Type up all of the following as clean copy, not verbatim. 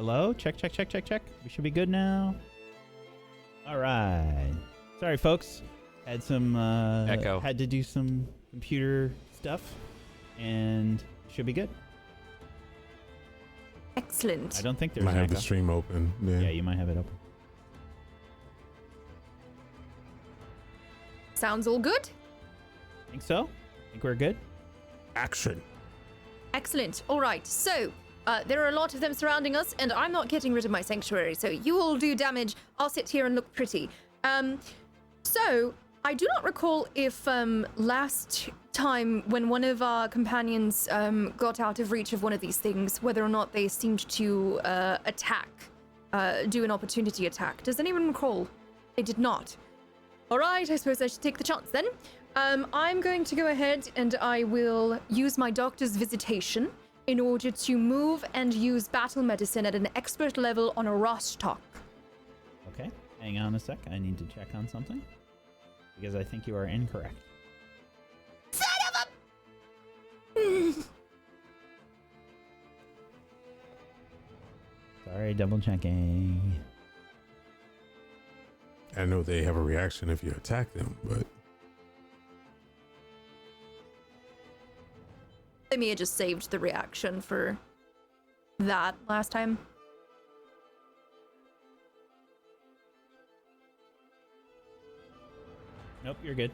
Hello? Check. We should be good now. All right. Sorry, folks. Had some Echo. Had to do some computer stuff, and should be good. Excellent. I don't think there's Might an have echo. the stream open. Yeah, you might have it open. Sounds all good. Think so? Think we're good? Action. Excellent. All right. So there are a lot of them surrounding us, and I'm not getting rid of my sanctuary. So you all do damage. I'll sit here and look pretty. So I do not recall if last time when one of our companions got out of reach of one of these things, whether or not they seemed to attack, do an opportunity attack. Does anyone recall? They did not. All right, I suppose I should take the chance then. I'm going to go ahead and I will use my doctor's visitation in order to move and use battle medicine at an expert level on a Rostok. Okay. Hang on a sec. I need to check on something. Because I think you are incorrect. Son of a... Sorry, double checking. I know they have a reaction if you attack them, but Mia just saved the reaction for that last time. Nope, you're good.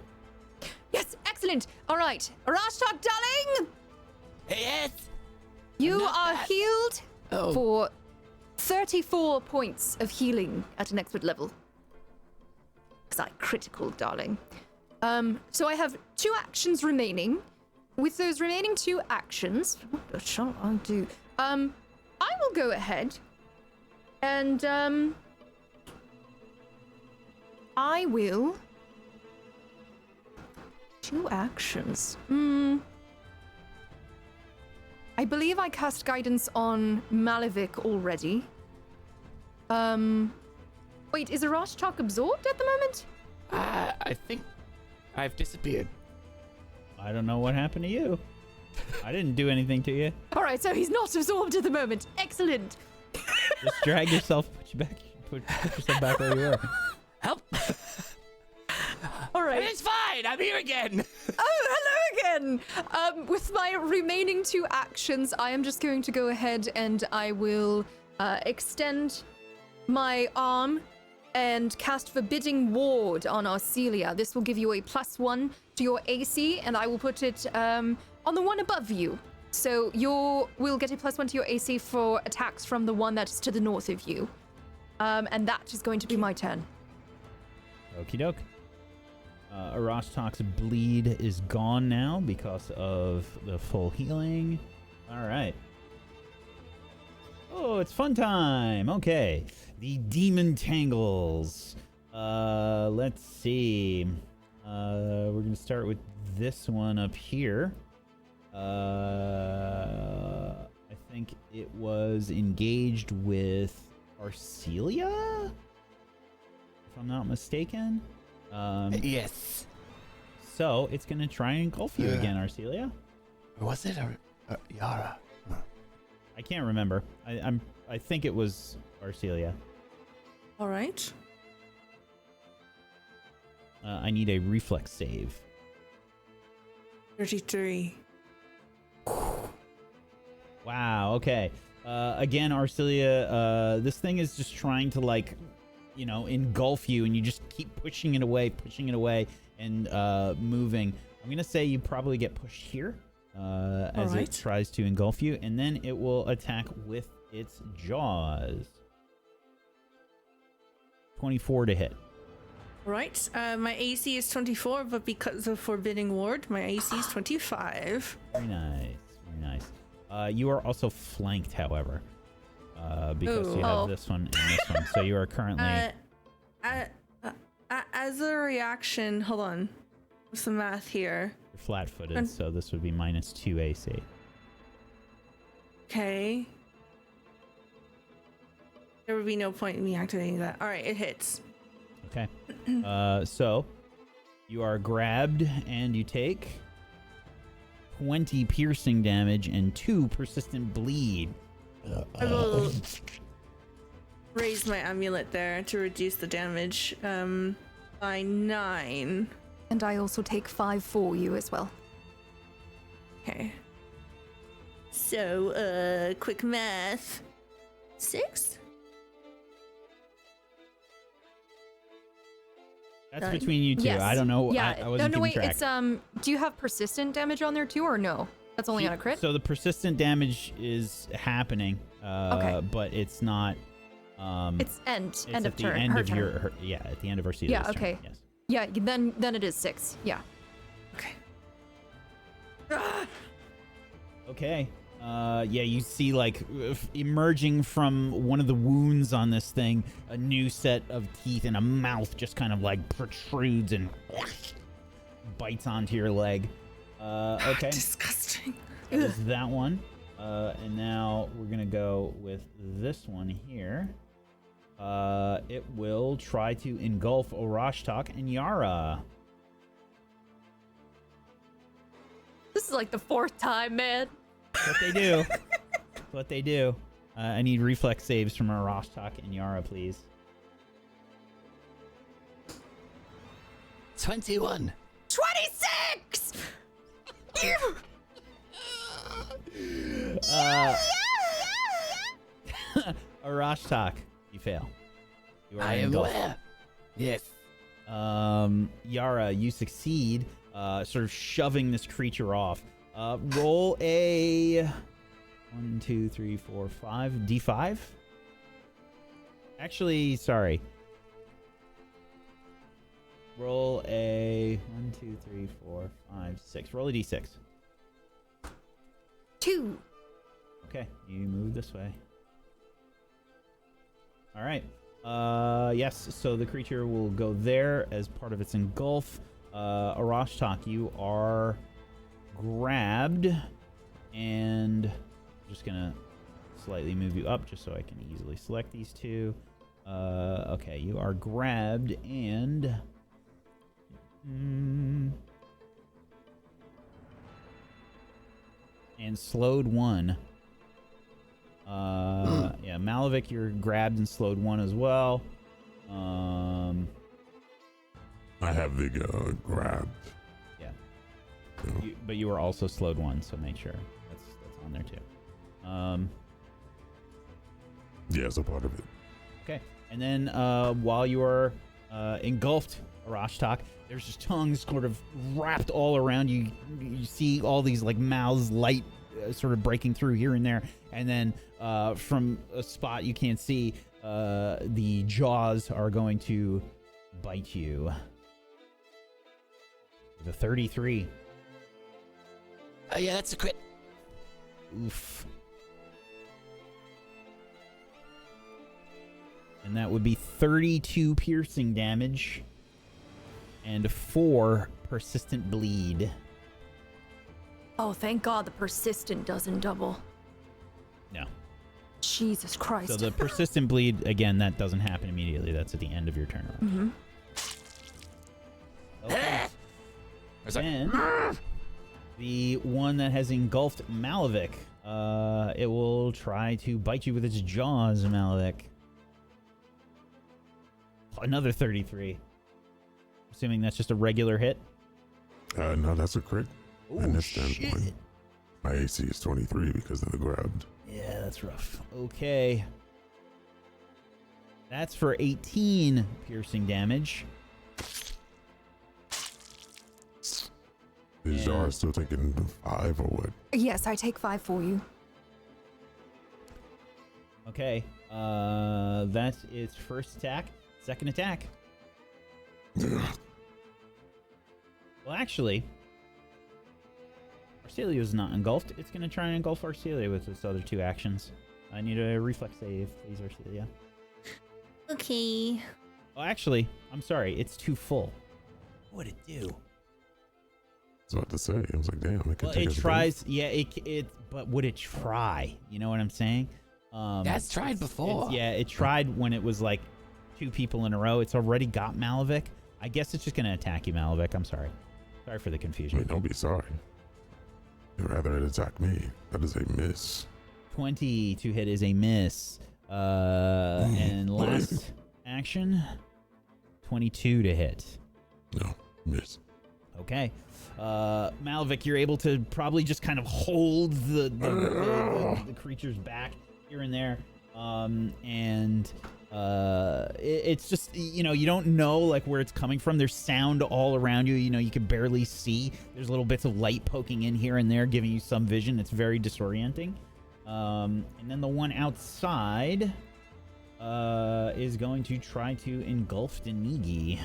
Yes, excellent. All right, Rostok, darling, Yes. you not are bad. healed Oh. for 34 points of healing at an expert level. Because I critical, darling. So I have 2 actions remaining. With those remaining 2 actions, what shall I do? I will go ahead and I will 2 actions. I believe I cast guidance on Malavik already. Wait, is Arashtok absorbed at the moment? I think I've disappeared. I don't know what happened to you. I didn't do anything to you. All right, so he's not absorbed at the moment. Excellent. Just drag yourself, put yourself back where you were. Help. All right. It's fine. I'm here again. Oh, hello again. With my remaining 2 actions, I am just going to go ahead and I will extend my arm and cast Forbidding Ward on Arcelia. This will give you a +1 to your AC, and I will put it on the one above you. So you will get a +1 to your AC for attacks from the one that's to the north of you. And that is going to be my turn. Okie doke. Arashtok's bleed is gone now because of the full healing. All right. Oh, it's fun time. Okay. The Demontangles. Let's see. We're going to start with this one up here. I think it was engaged with Arcelia, if I'm not mistaken. Yes. So it's going to try and engulf you again, Arcelia. Or was it Yara? I can't remember. I think it was Arcelia. All right. I need a reflex save. 33. Wow. Okay. Again, Arcelia, this thing is just trying to engulf you, and you just keep pushing it away, and moving. I'm gonna say you probably get pushed here as it tries to engulf you, and then it will attack with its jaws. 24 to hit. All right. My AC is 24, but because of Forbidding Ward, my AC is 25. Very nice. Very nice. You are also flanked, however, because you have this one and this one. So you are currently... As a reaction, hold on. What's the math here? You're flat-footed, so this would be -2 AC. Okay. There would be no point in me activating that. All right, it hits. Okay. So you are grabbed and you take 20 piercing damage and 2 persistent bleed. raise my amulet there to reduce the damage by 9. And I also take 5 for you as well. Okay. So, quick math. 6? That's between you two. Yes. I don't know. Yeah. I wasn't no, keeping wait. track. It's Do you have persistent damage on there too, or no? That's only on a crit. So the persistent damage is happening, Okay. but it's not. It's end It's of at the turn. end Her of turn. your at the end of our season. Yeah, okay. Yes. Yeah. Then it is 6. Yeah. Okay. Okay. Yeah, you see like emerging from one of the wounds on this thing, a new set of teeth and a mouth just kind of like protrudes and bites onto your leg. Okay. Disgusting. That was that one. And now we're gonna go with this one here. It will try to engulf Orashtak and Yara. This is like the 4th time, man. That's what they do. That's what they do. I need reflex saves from Orashtak and Yara, please. 21. 26. Orashtak, you fail. You I am engulfed. where? Yes. Yara, you succeed, sort of shoving this creature off. Roll a 1, 2, 3, 4, 5 D5. Actually, sorry. Roll a 1, 2, 3, 4, 5, 6. Roll a D6. 2. Okay, you move this way. All right. Yes, so the creature will go there as part of its engulf. Orashtak, you are grabbed, and I'm just gonna slightly move you up just so I can easily select these two. Okay, you are grabbed and slowed 1. Yeah, Malavik, you're grabbed and slowed 1 as well. I have the grabbed. Yeah. So, But you were also slowed 1, so make sure that's on there too. yeah, it's a part of it. Okay, and then while you are engulfed, Orashtak, there's just tongues sort of wrapped all around you. You see all these like mouths light sort of breaking through here and there, and then from a spot you can't see, the jaws are going to bite you. The 33. Yeah, that's a crit. Oof. And that would be 32 piercing damage and 4 persistent bleed. Oh, thank God the persistent doesn't double. No. Jesus Christ. So the persistent bleed, again, that doesn't happen immediately. That's at the end of your turn. Mm-hmm. Okay. It's like, Then the one that has engulfed Malavik, it will try to bite you with its jaws, Malavik. Another 33. Assuming that's just a regular hit. No, that's a crit. Ooh, And this shit. standpoint, my AC is 23 because of the grabbed. Yeah, that's rough. Okay. That's for 18 piercing damage. Is Yeah. Yara still taking 5 or what? Yes, I take 5 for you. Okay. That's its first attack. Second attack. Well, actually, Arcelia is not engulfed. It's going to try and engulf Arcelia with its other 2 actions. I need a reflex save, please, Arcelia. Okay. Well, actually, I'm sorry. It's too full. What would it do? I was about to say, I was like, damn, it can Well, take it us tries. Yeah, it. But would it try? You know what I'm saying? that's tried before. Yeah, it tried when it was like 2 people in a row. It's already got Malavik. I guess it's just gonna attack you, Malavik. I'm sorry. Sorry for the I confusion. mean, don't be sorry. You'd rather it attack me. That is a miss. 20 to hit is a miss. And last action, 22 to hit. No, miss. Okay. Malvik, you're able to probably just kind of hold the creatures back here and there. It's just, you know, you don't know like where it's coming from. There's sound all around you. You know, you can barely see. There's little bits of light poking in here and there, giving you some vision. It's very disorienting. And then the one outside is going to try to engulf Denigi.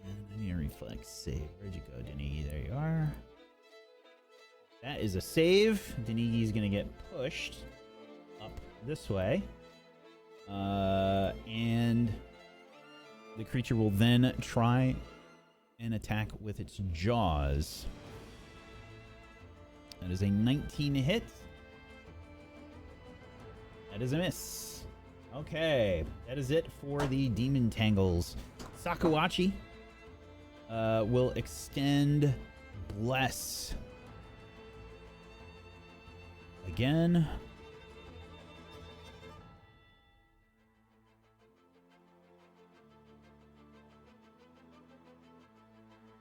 I need a reflex save. Where'd you go, Denigi? There you are. That is a save. Denigi's gonna get pushed up this way. And the creature will then try and attack with its jaws. That is a 19 hit. That is a miss. Okay, that is it for the Demontangles. Sakuachi will extend Bless. Again.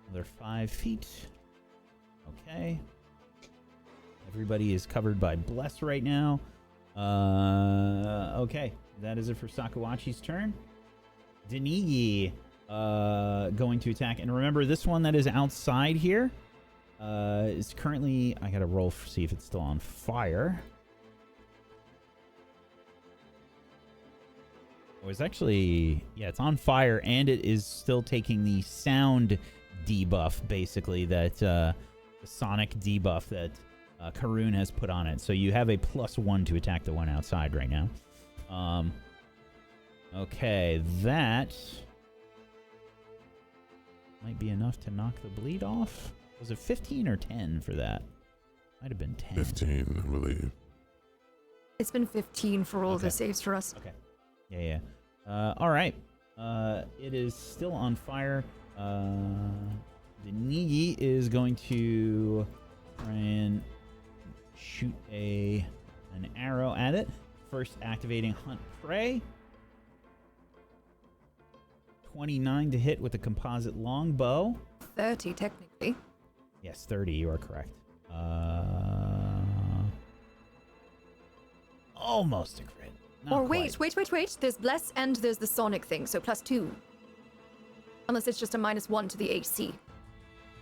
Another 5 feet. Okay. Everybody is covered by Bless right now. Okay. That is it for Sakuachi's turn. Denigi going to attack. And remember, this one that is outside here is currently... I gotta roll to see if it's still on fire. Oh, it's actually... Yeah, it's on fire, and it is still taking the sound debuff, basically, that the sonic debuff that Karun has put on it. So you have a +1 to attack the one outside right now. Okay, that might be enough to knock the bleed off. Was it 15 or 10 for that? Might have been 10. 15, I believe. It's been 15 for all the saves for us. Okay. Yeah. All right. It is still on fire. Denigi is going to try and shoot an arrow at it. First activating Hunt Prey. 29 to hit with a composite longbow. 30, technically. Yes, 30. You are correct. Almost a crit. Not Or quite. wait. There's Bless and there's the Sonic thing, so +2. Unless it's just a -1 to the AC.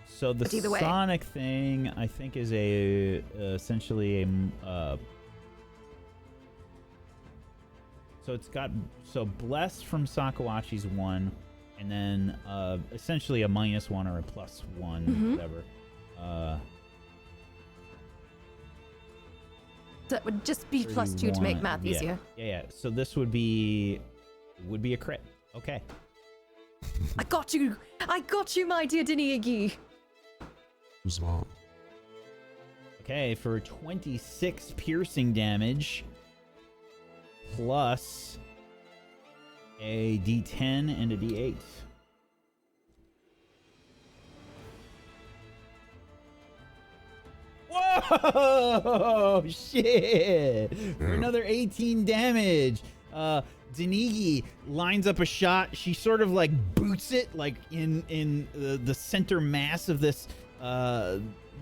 So the But either way. Sonic thing, I think, is essentially a... So it's got... So Bless from Sakuachi's 1, and then essentially a -1 or a +1, whatever. That would just be +2 to make math easier. Yeah. So this would be a crit. Okay. I got you, my dear Denigi. Too small. Okay, for 26 piercing damage, plus a D10 and a D8. Whoa! Shit! For another 18 damage. Denigi lines up a shot. She sort of like boots it like in the center mass of this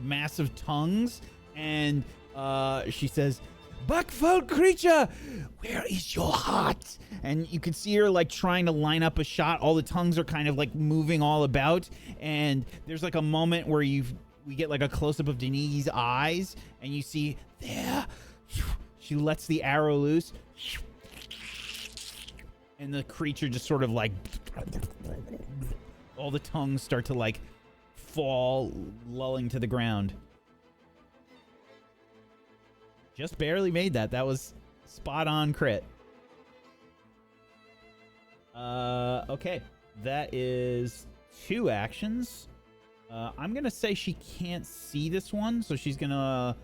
massive tongues, and she says, "Buckfold creature, where is your heart?" And you can see her like trying to line up a shot. All the tongues are kind of like moving all about, and there's like a moment where we get like a close-up of Denigi's eyes, and you see there, she lets the arrow loose, and the creature just sort of like, all the tongues start to like fall, lulling to the ground. Just barely made that. That was spot on crit. Okay. That is 2 actions. I'm going to say she can't see this one, so she's going to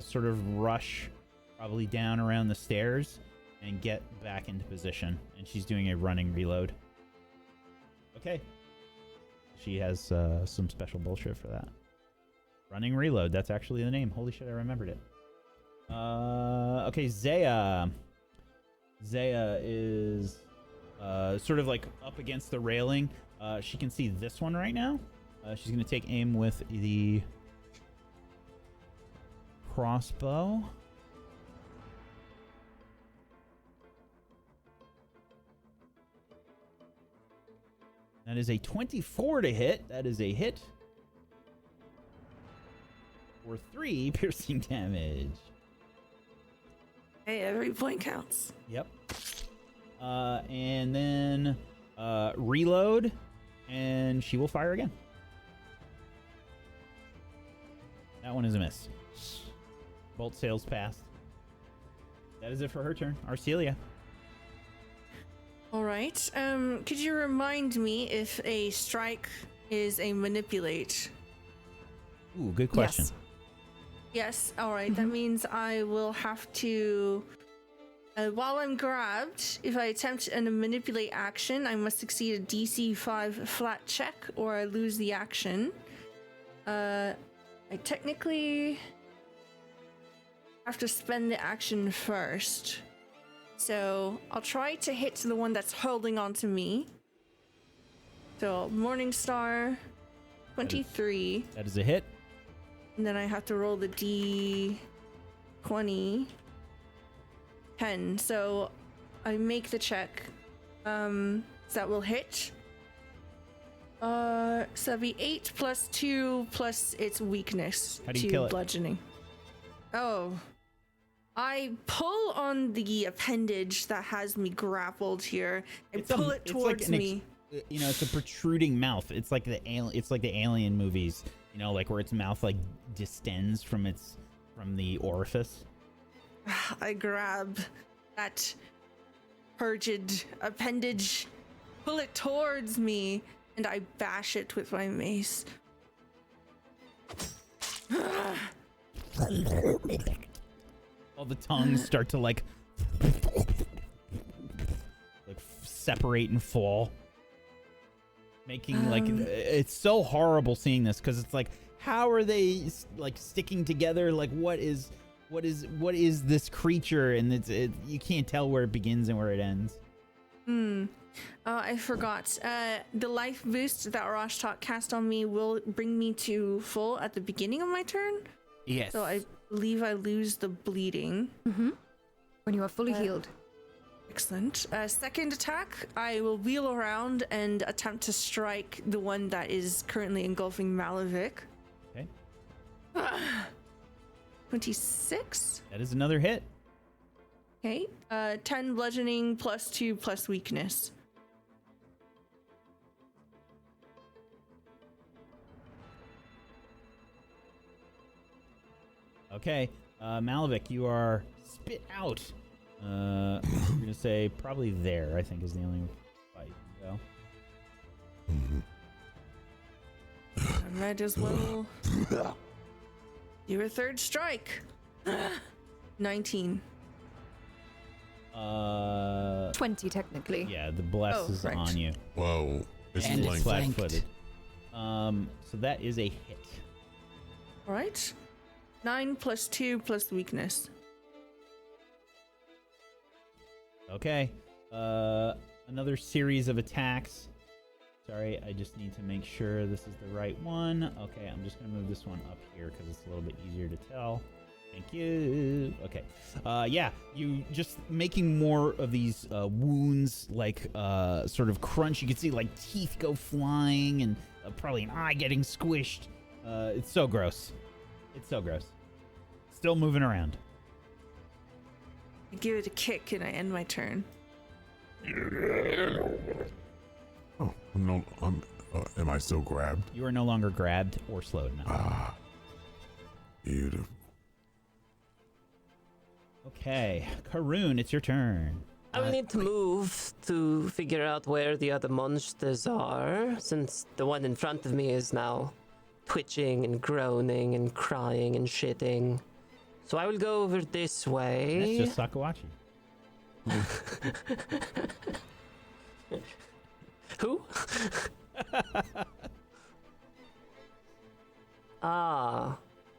sort of rush probably down around the stairs and get back into position. And she's doing a running reload. Okay. She has some special bullshit for that. Running reload. That's actually the name. Holy shit, I remembered it. Okay, Zaya. Zaya is sort of like up against the railing. She can see this one right now. She's going to take aim with the crossbow. That is a 24 to hit. That is a hit. For 3 piercing damage. Hey, every point counts. Yep. And then reload, and she will fire again. That one is a miss. Bolt sails past. That is it for her turn. Arcelia. All right. Could you remind me if a strike is a manipulate? Ooh, good question. Yes. Yes. All right. That means I will have to. While I'm grabbed, if I attempt a manipulate action, I must succeed a DC 5 flat check, or I lose the action. I technically have to spend the action first. So I'll try to hit the one that's holding on to me. So Morningstar, 23. That is a hit. And then I have to roll the D20. 10. So I make the check. So that will hit. So that'd be 8 plus 2 plus its weakness. How do you to kill it? Bludgeoning. Oh. I pull on the appendage that has me grappled here and pull it towards me. You know, it's a protruding mouth. It's like the alien movies. You know, like where its mouth like distends from the orifice. I grab that purged appendage, pull it towards me, and I bash it with my mace. All the tongues start to like separate and fall, making like it's so horrible seeing this because it's like, how are they like sticking together? Like what is this creature? And you can't tell where it begins and where it ends. I forgot. The life boost that Rashtok cast on me will bring me to full at the beginning of my turn. Yes. So I believe I lose the bleeding. When you are fully healed. Excellent. Second attack, I will wheel around and attempt to strike the one that is currently engulfing Malavik. Okay. 26. That is another hit. Okay. 10 bludgeoning plus 2 plus weakness. Okay. Malavik, you are spit out. We're gonna say probably there, I think, is the only spot you can go. I might as well do a third strike. 19. 20 technically. Yeah, the bless is right. on you. Whoa. It's And it's flanked. flanked. Flat-footed. So that is a hit. All right. 9 plus 2 plus weakness. Okay. Another series of attacks. Sorry, I just need to make sure this is the right one. Okay, I'm just going to move this one up here because it's a little bit easier to tell. Thank you. Okay. Yeah, you just making more of these wounds, like sort of crunch. You can see like teeth go flying and probably an eye getting squished. It's so gross. It's so gross. Still moving around. I give it a kick and I end my turn. Oh, no. Am I still grabbed? You are no longer grabbed or slowed now. Beautiful. Okay, Karoon, it's your turn. I will need to move to figure out where the other monsters are, since the one in front of me is now twitching and groaning and crying and shitting. So I will go over this way. That's just Sakawachi. Who? Ah,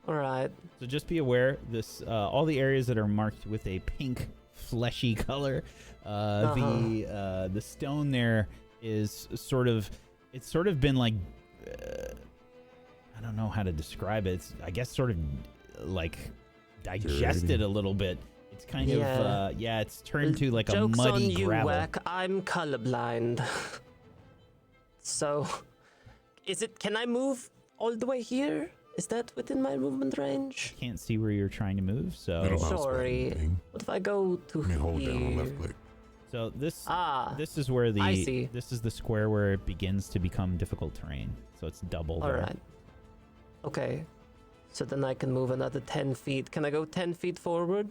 all right. So just be aware, this all the areas that are marked with a pink, fleshy color, the stone there is sort of been like, I don't know how to describe it. It's, I guess, sort of like digested a little bit. It's kind of it's turned to like Joke's a muddy on you, gravel. Wack. I'm colorblind. So, can I move all the way here? Is that within my movement range? Can't see where you're trying to move, so Middle mouse Sorry. button thing. What if I go to I mean, hold here? down on left click. so this I is where see. this is the square where it begins to become difficult terrain. So it's double. All there. right. Okay. So then I can move another 10 feet. Can I go 10 feet forward?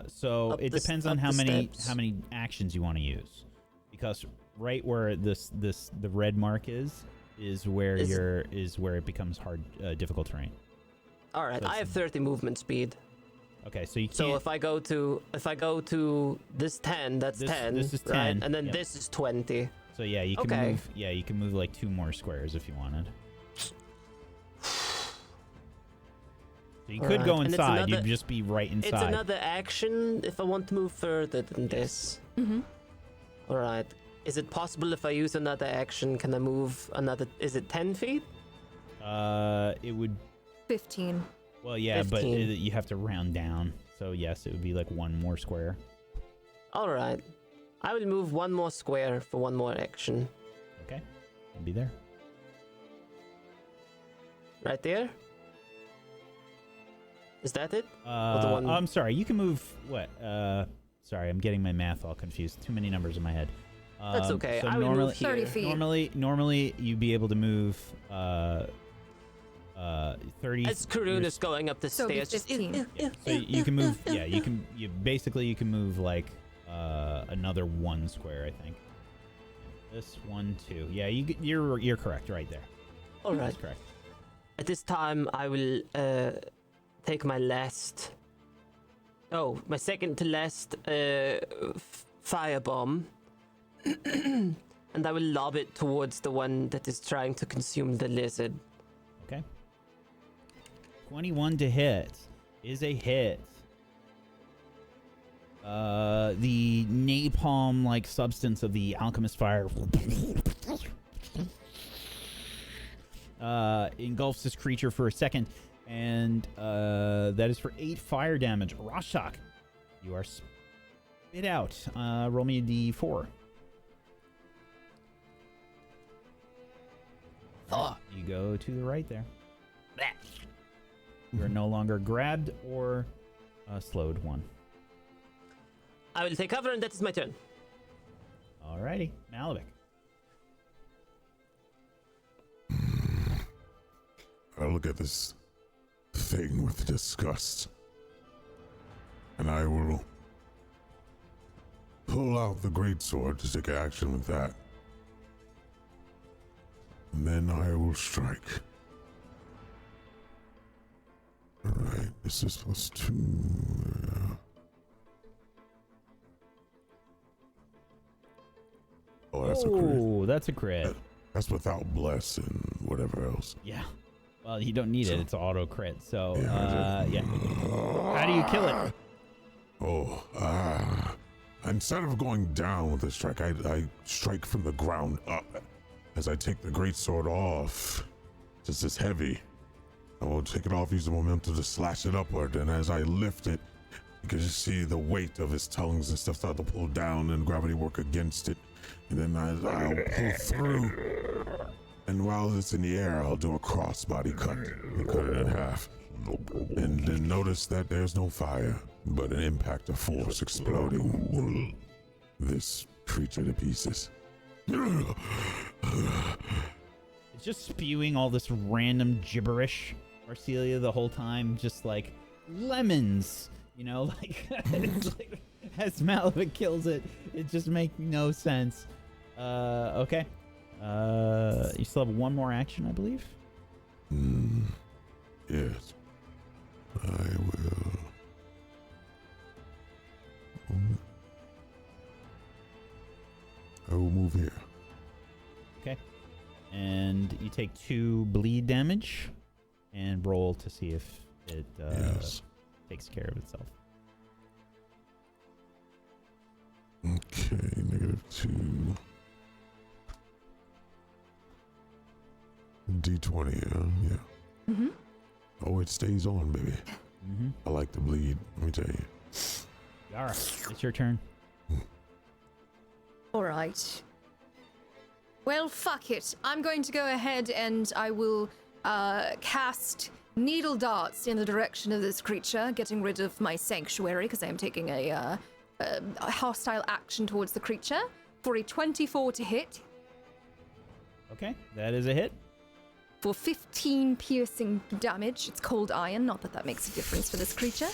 So Up it the- depends up on the how steps. many actions you want to use, because right where the red mark is where it becomes hard difficult terrain. All right. So I have 30 movement speed. Okay, so you can't. So if I go to this 10, that's This- 10. this is right? 10, And then yep. this is 20. So yeah, you can Okay. move. Yeah, you can move like 2 more squares if you wanted. So you could Alright, go and it's inside. another- You'd just be right inside. It's another action if I want to move further than this. Mm-hmm. All right. Is it possible if I use another action, can I move another? Is it 10 feet? It would. 15. Well, yeah, 15. but you have to round down. So yes, it would be like 1 more square. All right. I will move 1 more square for 1 more action. Okay, it'll be there. Right there? Is that it? the one- I'm sorry. You can move what? Sorry, I'm getting my math all confused. Too many numbers in my head. That's okay. So I will normally, move here. 30 feet. normally you'd be able to move 30. As Karun is going up the So it'd be stairs. 15. So you can move. Yeah, you can. You can move like another 1 square, I think. This 1, 2. Yeah, you're correct right there. All right. That's correct. At this time, I will take my last. Oh, my second to last firebomb, and I will lob it towards the one that is trying to consume the lizard. Okay. 21 to hit is a hit. The napalm-like substance of the alchemist fire engulfs this creature for a second, and that is for 8 fire damage. Rorschach, you are spit out. Roll me a d4. You go to the right there. You are no longer grabbed or slowed 1. I will take cover, and that is my turn. Alrighty, Malavik. I look at this thing with disgust, and I will pull out the greatsword to take action with that. And then I will strike. Alright, this is +2. Oh, that's a crit. Oh, that's a crit. That's without bless and whatever else. Yeah. Well, you don't need it. So- It's auto crit. So, Yeah, yeah. How do you kill it? Instead of going down with the strike, I strike from the ground up. As I take the greatsword off, just as heavy, I will take it off, use the momentum to slash it upward, and as I lift it, you can just see the weight of his tongues and stuff start to pull down and gravity work against it. And then I'll pull through, and while it's in the air, I'll do a crossbody cut and cut it in half. And then notice that there's no fire, but an impact of force exploding this creature to pieces. It's just spewing all this random gibberish, Arcelia, the whole time. Just like lemons, you know, like, it's like as Malavik kills it, it just makes no sense. Okay. You still have 1 more action, I believe. Yes. I will move here. Okay. And you take 2 bleed damage and roll to see if it Yes. takes care of itself. Okay, -2. D20, yeah. Mm-hmm. Oh, it stays on, baby. Mm-hmm. I like to bleed, let me tell you. Yara, it's your turn. All right. Well, fuck it. I'm going to go ahead and I will cast needle darts in the direction of this creature, getting rid of my sanctuary because I am taking a hostile action towards the creature for a 24 to hit. Okay, that is a hit. For 15 piercing damage. It's cold iron, not that that makes a difference for this creature.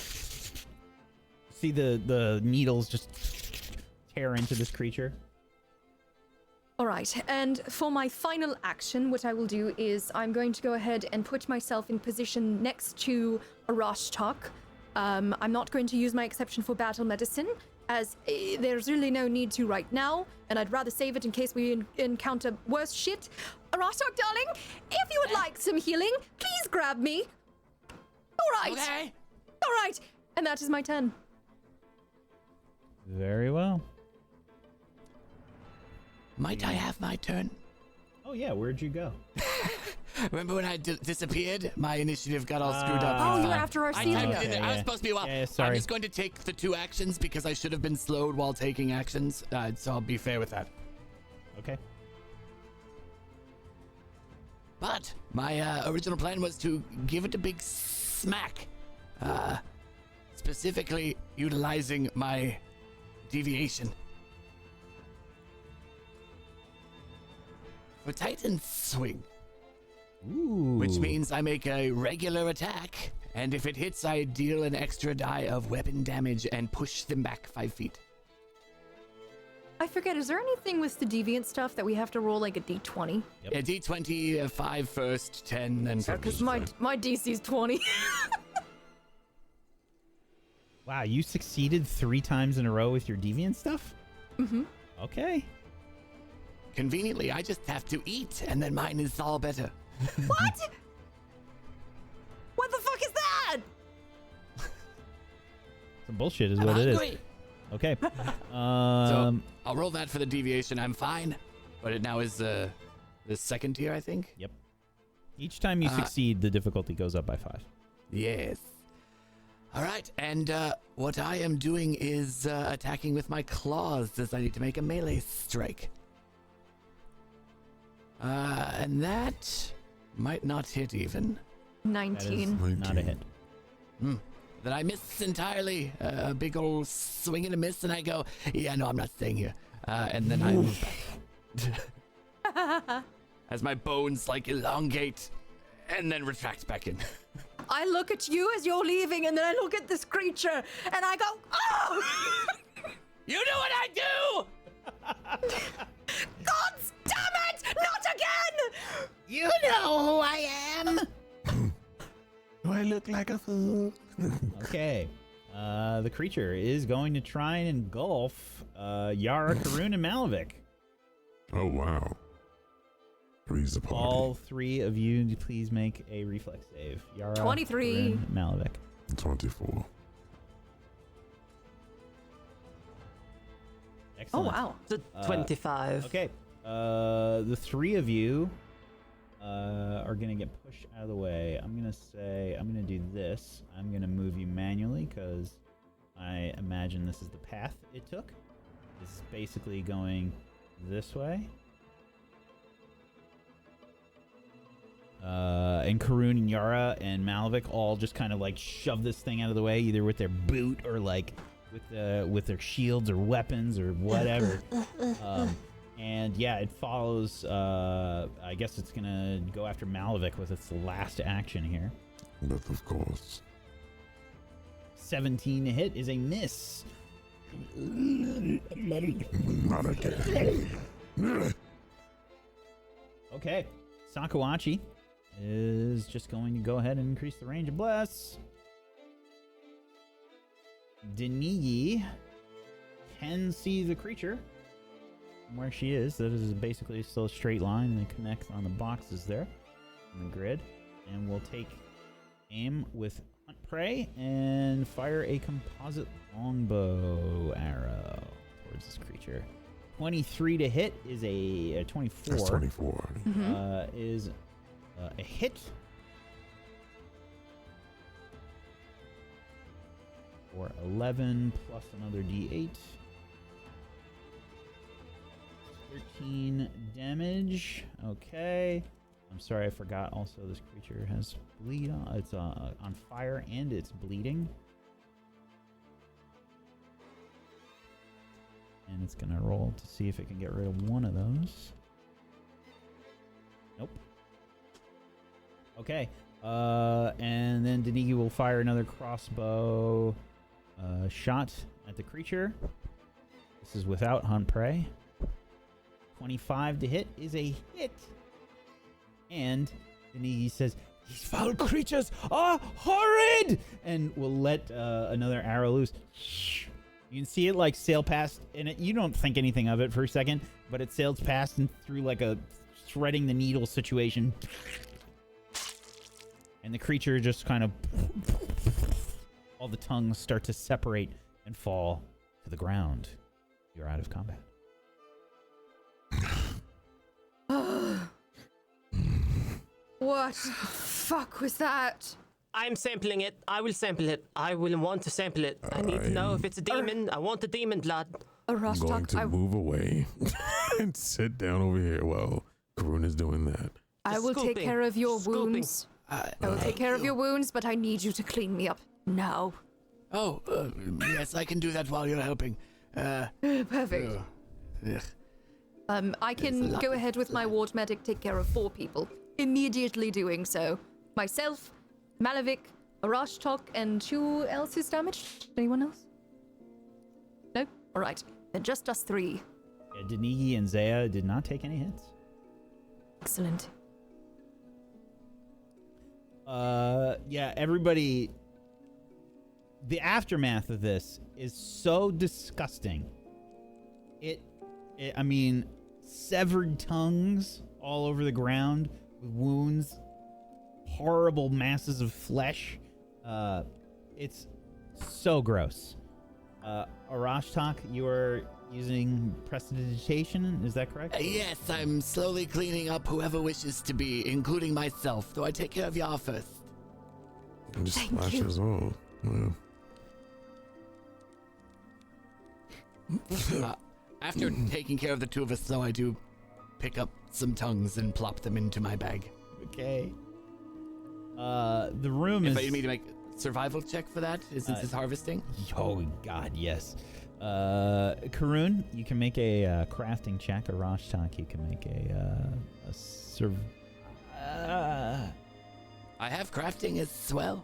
See the needles just tear into this creature. All right, and for my final action, what I will do is I'm going to go ahead and put myself in position next to Arashtok. I'm not going to use my exception for battle medicine, as there's really no need to right now, and I'd rather save it in case we encounter worse shit. Arashtok, darling, if you would like some healing, please grab me. All right. Okay. All right, and that is my turn. Very well. Might I have my turn? Oh yeah, where'd you go? Remember when I disappeared? My initiative got all screwed up. Oh, It's you're fine. after I typed Arcelia. in there. I was supposed to be a while. Yeah, sorry. I'm just going to take the 2 actions because I should have been slowed while taking actions. So I'll be fair with that. Okay. But my original plan was to give it a big smack. Specifically utilizing my deviation. For Titan Swing. Ooh. Which means I make a regular attack, and if it hits, I deal an extra die of weapon damage and push them back 5 feet. I forget, is there anything with the deviant stuff that we have to roll like a d20? Yep. Yeah, D20, 5 first, 10, then 50. Because my DC's 20. Wow, you succeeded 3 times in a row with your deviant stuff? Mm-hmm. Okay. Conveniently, I just have to eat, and then mine is all better. What? What the fuck is that? Some bullshit is I'm what hungry. it is. Okay. So I'll roll that for the deviation. I'm fine, but it now is the 2nd tier, I think. Yep. Each time you succeed, the difficulty goes up by 5. Yes. All right, and what I am doing is attacking with my claws, as I need to make a melee strike. And that might not hit even. 19. That is not a hit. Then I miss entirely. A big old swing and a miss, and I go, yeah, no, I'm not staying here. And then as my bones like elongate and then retract back in. I look at you as you're leaving, and then I look at this creature, and I go, oh! You know what I do? God damn it! Not again! You know who I am. Do I look like a fool? Okay. The creature is going to try and engulf Yara, Karun, and Malavik. Oh, wow. Three's the party. All 3 of you, please make a reflex save. Yara, 23. Karun, Malavik. 24. Oh, Excellent. wow. So 25. Okay. The 3 of you are going to get pushed out of the way. I'm going to do this. I'm going to move you manually because I imagine this is the path it took. It's basically going this way. And Karun and Yara and Malavik all just kind of like shove this thing out of the way, either with their boot or like with their shields or weapons or whatever. And yeah, it follows. I guess it's gonna go after Malavik with its last action here. But of course. 17 to hit is a miss. Not again. Okay, Sakawachi is just going to go ahead and increase the range of bless. Denigi can see the creature. from where she is. That is basically still a straight line, and it connects on the boxes there on the grid. And we'll take aim with hunt prey and fire a composite longbow arrow towards this creature. 23 to hit is a 24. That's 24. Is a hit. For 11 plus another d8. 13 damage. Okay. I'm sorry, I forgot also this creature has bleed on. It's on fire and it's bleeding. And it's gonna roll to see if it can get rid of one of those. Nope. Okay. And then Denigi will fire another crossbow shot at the creature. This is without hunt prey. 25 to hit is a hit. And Denigi says, "These foul creatures are horrid!" And we'll let another arrow loose. You can see it like sail past, and you don't think anything of it for a second, but it sails past and through like a threading the needle situation. And the creature just kind of... all the tongues start to separate and fall to the ground. You're out of combat. What the fuck was that? I'm sampling it. I will sample it. I will want to sample it. I need to know if it's a demon. I want the demon blood. I'm going to move away and sit down over here while Karun is doing that. I will take care of your wounds. I will take care of your wounds, but I need you to clean me up now. Oh, yes, I can do that while you're helping. Perfect. I can go ahead with my ward medic, take care of 4 people. Immediately doing so. Myself, Malavik, Arashtok, and who else is damaged? Anyone else? No? Alright. Then just us 3. Yeah, Denigi and Zaya did not take any hits. Excellent. Yeah, everybody... The aftermath of this is so disgusting. I mean, severed tongues all over the ground with wounds, horrible masses of flesh. It's so gross. Arashtak, you are using prestidigitation, is that correct? Yes, I'm slowly cleaning up whoever wishes to be, including myself, though I take care of y'all first. And just Thank splash you. as well. Yeah. After taking care of the 2 of us, though, I do pick up some tongues and plop them into my bag. Okay. The room If is... I need to make a survival check for that, since it's harvesting? Oh, God, yes. Karun, you can make a crafting check. Arashtak, you can make a I have crafting as well.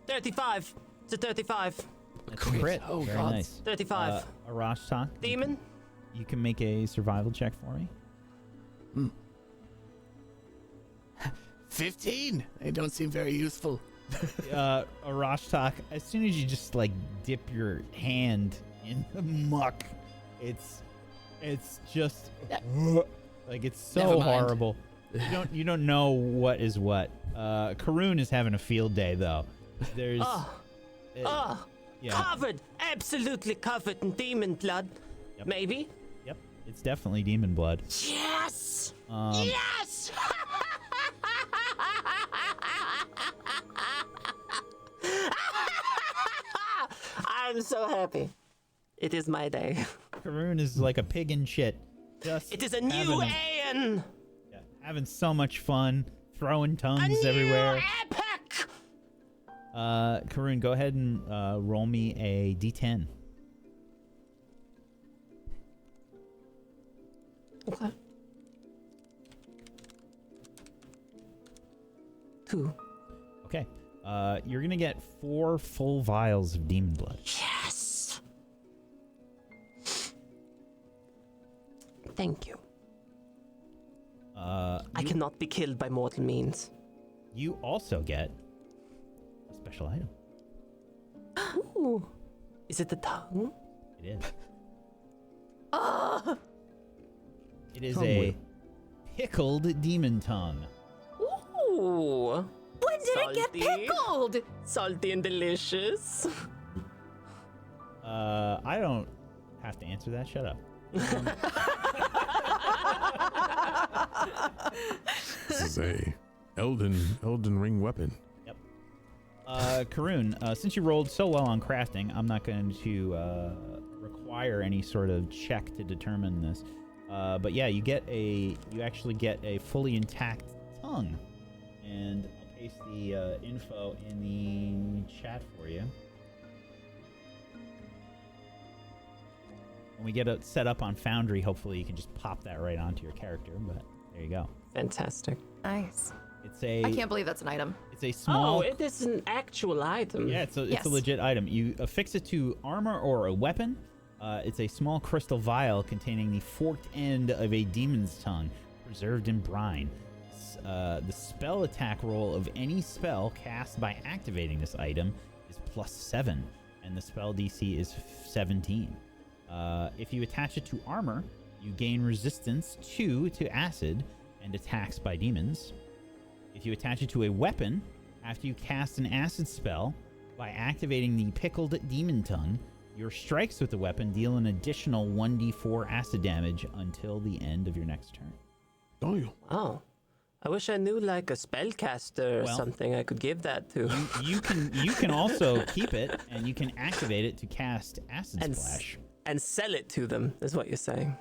35. It's a 35. That's a crit. Oh, Very God. nice. 35. Arashtak, Demon? you can make a survival check for me. 15? They don't seem very useful. Arashtak, as soon as you just like dip your hand in the muck, it's just like it's so Never mind. horrible. You don't know what is what. Karun is having a field day though. There's yeah. Covered, absolutely covered in demon blood. Yep. Maybe. Yep, it's definitely demon blood. Yes! Yes! I'm so happy. It is my day. Karun is like a pig in shit. Just It is a new Aeon! having so much fun, throwing A tongues new everywhere. epic! Karun, go ahead and roll me a d10. Okay. 2. Okay. You're gonna get 4 full vials of demon blood. Yes! Thank you. I cannot be killed by mortal means. You also get a special item. Ooh. Is it the tongue? It is. It is Tongue a whip. pickled demon tongue. Ooh. When did it get Salty. pickled? Salty and delicious. I don't have to answer that. Shut up. This is a Elden Ring weapon. Yep. Karun, since you rolled so well on crafting, I'm not going to require any sort of check to determine this. But yeah, you actually get a fully intact tongue, and I'll paste the info in the chat for you. When we get it set up on Foundry, hopefully you can just pop that right onto your character. But there you go. Fantastic. Nice. It's a. I can't believe that's an item. It's a small. Oh, it is an actual item. Yeah, it's Yes. a legit item. You affix it to armor or a weapon. It's a small crystal vial containing the forked end of a demon's tongue, preserved in brine. The spell attack roll of any spell cast by activating this item is +7, and the spell DC is 17. If you attach it to armor, you gain resistance 2 to acid and attacks by demons. If you attach it to a weapon, after you cast an acid spell, by activating the pickled demon tongue, your strikes with the weapon deal an additional 1d4 acid damage until the end of your next turn. Oh, you. Wow. I wish I knew like a spellcaster or Well- something I could give that to. You can also keep it, and you can activate it to cast acid And splash. And sell it to them, is what you're saying.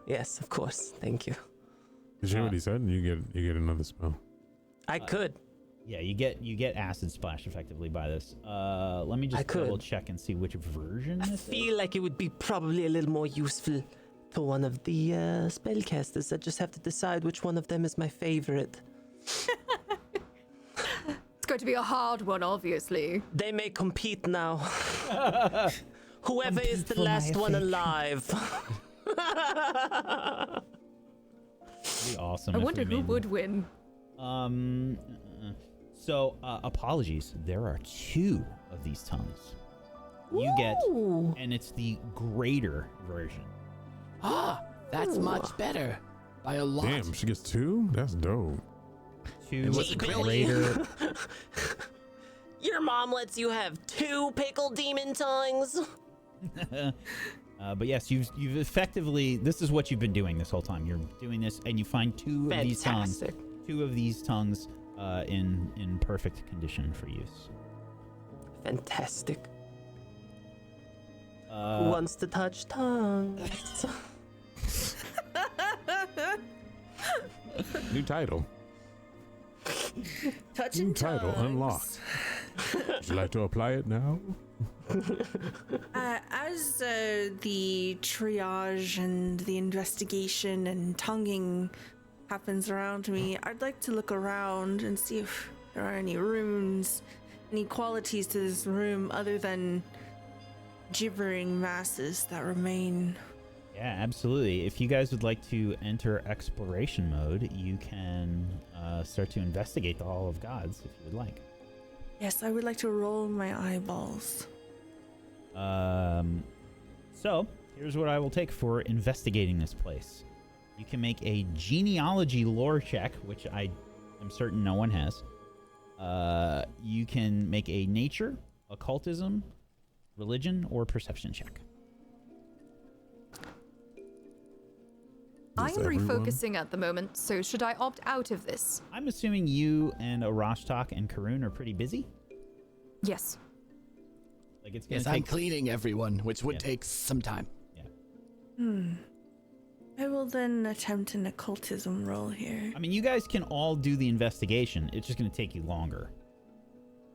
Yes, of course. Thank you. Did you hear what he said? You get another spell. I could. Yeah, you get acid splash effectively by this. Let me I just could. double check and see which version I this is. feel like it would be probably a little more useful to one of the spellcasters. I just have to decide which one of them is my favorite. It's going to be a hard one, obviously. They may compete now. Whoever is the for my last one affection. alive. It'd be awesome. I if wonder we who made- would win. So, apologies. There are 2 of these tongues. You get, Ooh. and it's the greater version. Ah, that's much better. By a lot. Damn, she gets 2? That's dope. 2 was greater. Your mom lets you have 2 pickled demon tongues. But yes, you've effectively. This is what you've been doing this whole time. You're doing this, and you find 2 of these tongues. Fantastic. 2 of these tongues in perfect condition for use. Fantastic. Who Uh, wants to touch tongues? New title. Touching New title tongues. unlocked. Would you like to apply it now? As the triage and the investigation and tonguing happens around me, I'd like to look around and see if there are any runes, any qualities to this room other than gibbering masses that remain. yeah, absolutely. If you guys would like to enter exploration mode, you can start to investigate the Hall of Gods if you would like. Yes, I would like to roll my eyeballs. So here's what I will take for investigating this place. You can make a genealogy lore check, which I am certain no one has. You can make a nature, occultism, religion, or perception check. I'm everyone? refocusing at the moment, so should I opt out of this? I'm assuming you and Arashtak and Karun are pretty busy. Yes. Like it's gonna Yes, I'm take. cleaning everyone, which would Yeah. take some time. I will then attempt an occultism roll here. I mean, you guys can all do the investigation. It's just going to take you longer.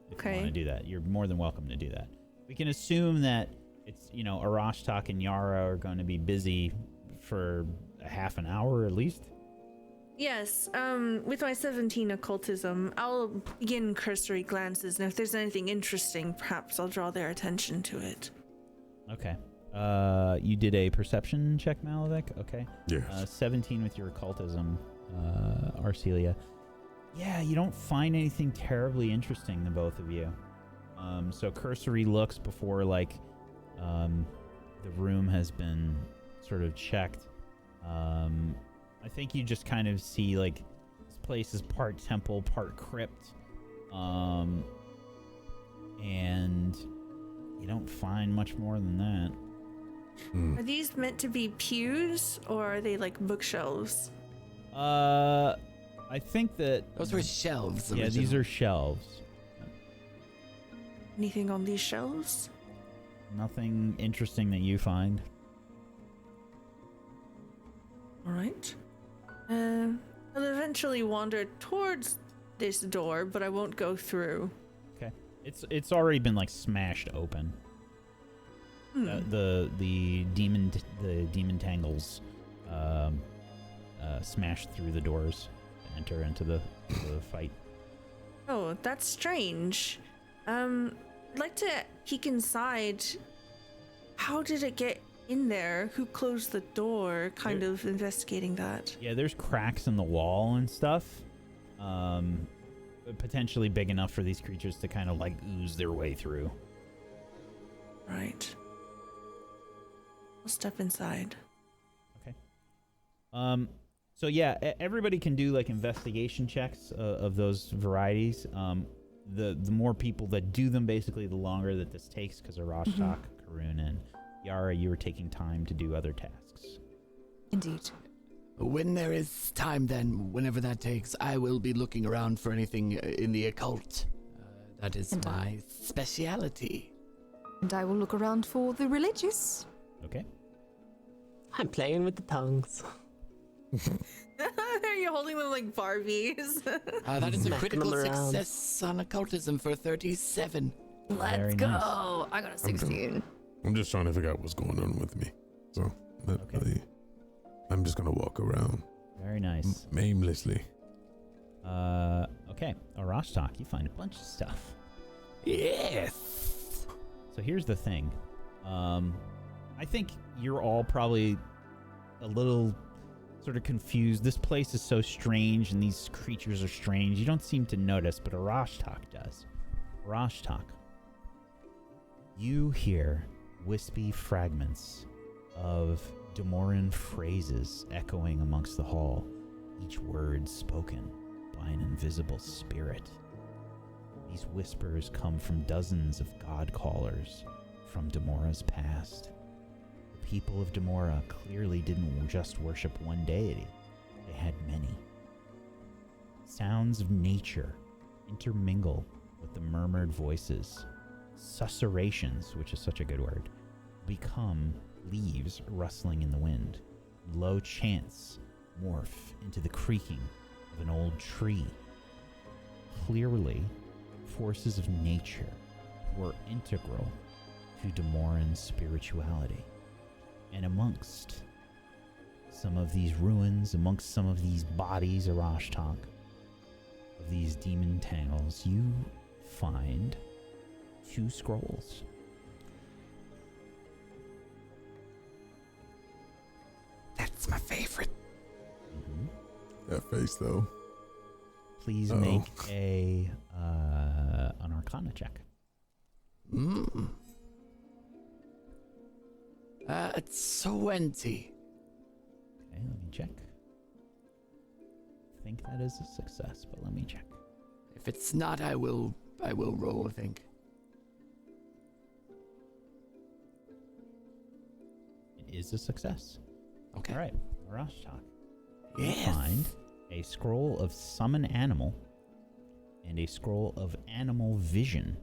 If you Okay. want to do that, you're more than welcome to do that. We can assume that it's, Arashtak and Yara are going to be busy for a half an hour at least. Yes, with my 17 occultism, I'll begin cursory glances, and if there's anything interesting, perhaps I'll draw their attention to it. Okay. You did a perception check, Malavik? Okay. Yes. 17 with your occultism, Arcelia. Yeah, you don't find anything terribly interesting, the both of you. So cursory looks before, the room has been sort of checked. I think you just kind of see like this place is part temple, part crypt, and you don't find much more than that. Are these meant to be pews or are they like bookshelves? I think that Those were shelves. yeah, these are shelves. Anything on these shelves? Nothing interesting that you find. All right. I'll eventually wander towards this door, but I won't go through. Okay, it's already been like smashed open. The Demontangles smashed through the doors to enter into the fight. Oh, that's strange. I'd like to peek inside. How did it get in there? Who closed the door? Kind of investigating that. Yeah, there's cracks in the wall and stuff. Potentially big enough for these creatures to kind of like ooze their way through. Right. I'll step inside. Okay. So yeah, everybody can do like investigation checks of those varieties. The more people that do them, basically, the longer that this takes, because Arashtak, Karun, and Yara, you were taking time to do other tasks. Indeed. When there is time, then, whenever that takes, I will be looking around for anything in the occult. That is my speciality. And I will look around for the religious. Okay. I'm playing with the tongues. You're holding them like Barbies. That is a Smack critical them around. success on occultism for 37. Let's go. nice. I got a 16. I'm just trying to figure out what's going on with me. So, I'm just gonna walk around Very nice. aimlessly. Okay. Arashtak, you find a bunch of stuff. Yes! So here's the thing. I think you're all probably a little sort of confused. This place is so strange and these creatures are strange. You don't seem to notice, but Arashtak does. Arashtak, you hear wispy fragments of Demoran phrases echoing amongst the hall, each word spoken by an invisible spirit. These whispers come from dozens of god callers from Demora's past. The people of Demora clearly didn't just worship one deity, they had many. Sounds of nature intermingle with the murmured voices. Susurrations, which is such a good word, become leaves rustling in the wind. Low chants morph into the creaking of an old tree. Clearly, forces of nature were integral to Demoran's spirituality. And amongst some of these ruins, amongst some of these bodies, Arashtak, of these Demontangles, you find 2 scrolls. That's my favorite. That face, though. Please Uh-oh. make an Arcana check. It's 20. Okay, let me check. I think that is a success, but let me check. If it's not, I will roll, I think. It is a success. Okay. All right, Arashtak. Yes. You find a scroll of summon animal and a scroll of animal vision.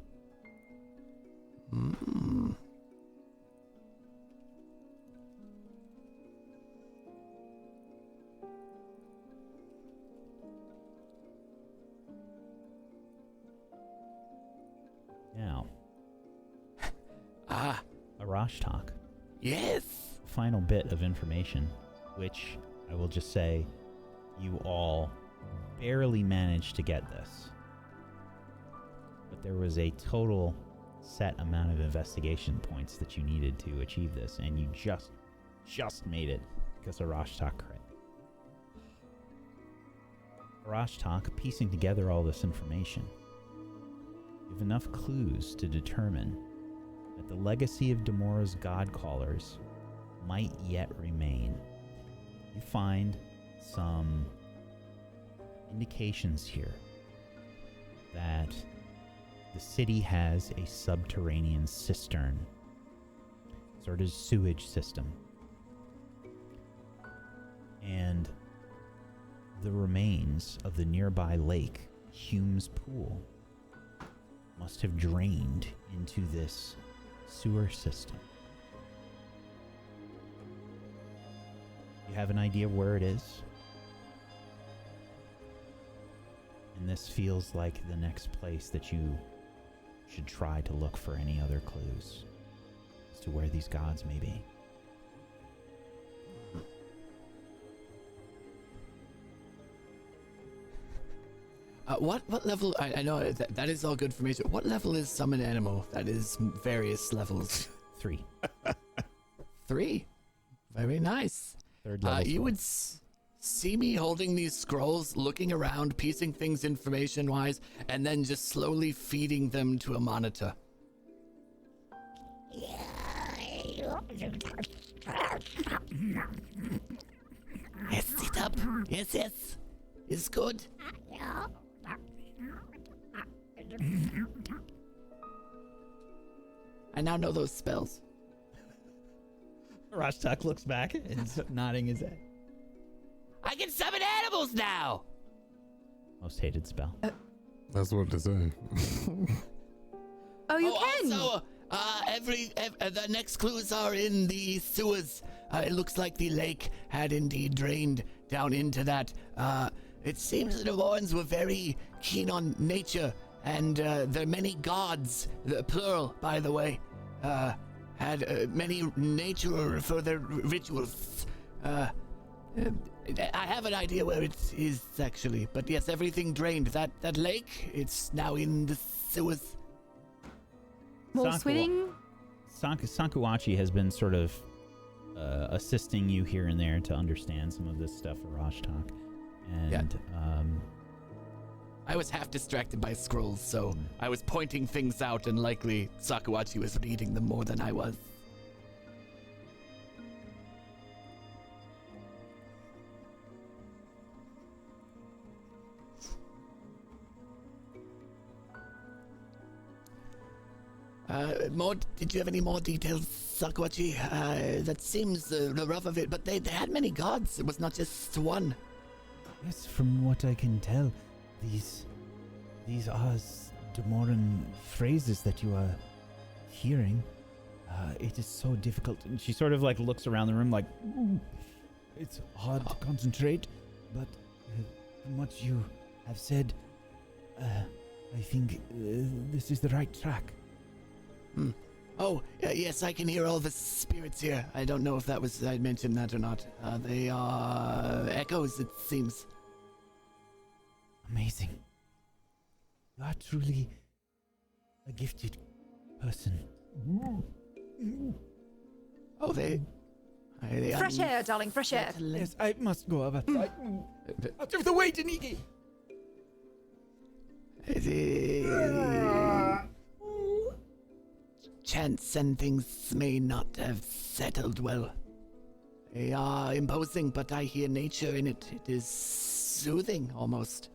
Now, Arashtak. Yes. Final bit of information, which I will just say you all barely managed to get this. But there was a total set amount of investigation points that you needed to achieve this, and you just made it because Arashtak crit. Arashtak, piecing together all this information, you have enough clues to determine that the legacy of Demora's god callers might yet remain. you find some indications here that the city has a subterranean cistern, sort of sewage system. And the remains of the nearby lake, Hume's Pool, must have drained into this sewer system. You have an idea of where it is? And this feels like the next place that you should try to look for any other clues as to where these gods may be. What level? I know that is all good for me. What level is summon animal? That is various levels. 3. 3. Very nice. Third level. You would see me holding these scrolls, looking around, piecing things information-wise, and then just slowly feeding them to a monitor. Yes, sit up. Yes. It's good. I now know those spells. Rashtak looks back and is nodding his head. I can summon animals now! Most hated spell. That's what they say. Oh, you can. Also, the next clues are in the sewers. It looks like the lake had indeed drained down into that. It seems the Warrens were very keen on nature, and the many gods, the plural, by the way, had many nature for their rituals. I have an idea where it is, actually. But yes, everything drained. That lake, it's now in the sewers. More swimming? Sankuachi has been sort of assisting you here and there to understand some of this stuff for Rashtak. And, I was half distracted by scrolls, so I was pointing things out, and likely Sakuachi was reading them more than I was. Did you have any more details, Sakuachi? That seems the rough of it, but they had many gods. It was not just one. Yes, from what I can tell, these are Demoran phrases that you are hearing. It is so difficult. And she sort of like looks around the room like, it's hard to concentrate, but from what you have said, I think this is the right track. Oh, yes, I can hear all the spirits here. I don't know if I mentioned that or not. They are echoes, it seems. Amazing. You are truly a gifted person. Oh, they Fresh air, darling, fresh air. Yes, I must go outside. Out of the way, Daniki! Chance and things may not have settled well. They are imposing, but I hear nature in it. It is soothing, almost.